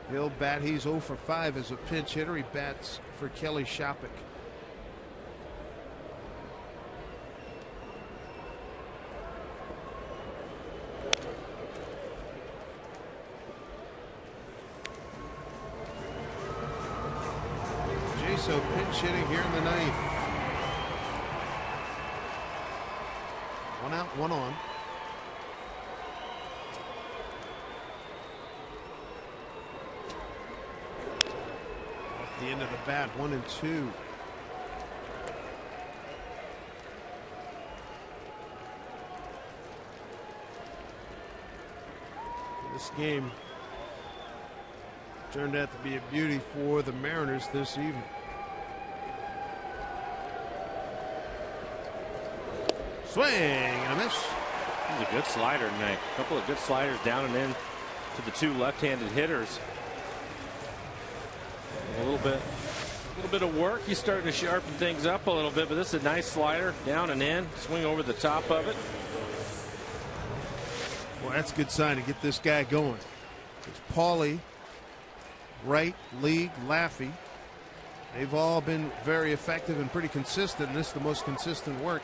He'll bat. He's 0 for 5 as a pinch hitter. He bats for Kelly Shopik. So pinch hitting here in the 9th. 1 out, 1 on. Off the end of the bat, 1 and 2. This game turned out to be a beauty for the Mariners this evening. Swing and a miss. It was a good slider tonight. A couple of good sliders down and in to the 2 left-handed hitters. A little bit of work. He's starting to sharpen things up a little bit, but this is a nice slider down and in. Swing over the top of it. Well, that's a good sign to get this guy going. It's Paulie, Wright, League, Laffey. They've all been very effective and pretty consistent. And this is the most consistent work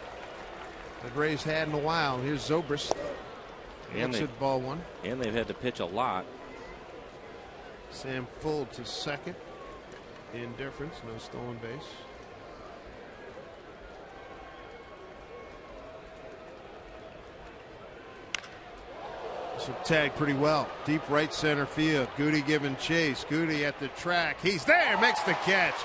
that Ray's had in a while. Here's Zobrist. Answered ball 1. And they've had to pitch a lot. Sam Fuld to second. Indifference, no stolen base. This will tag pretty well. Deep right center field. Goody giving chase. Goody at the track. He's there. Makes the catch.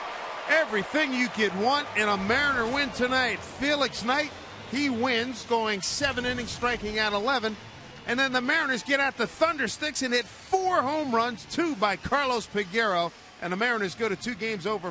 Everything you could want in a Mariner win tonight. Felix Knight. He wins, going 7 innings, striking out 11. And then the Mariners get out the Thundersticks and hit 4 home runs, 2 by Carlos Peguero. And the Mariners go to 2 games over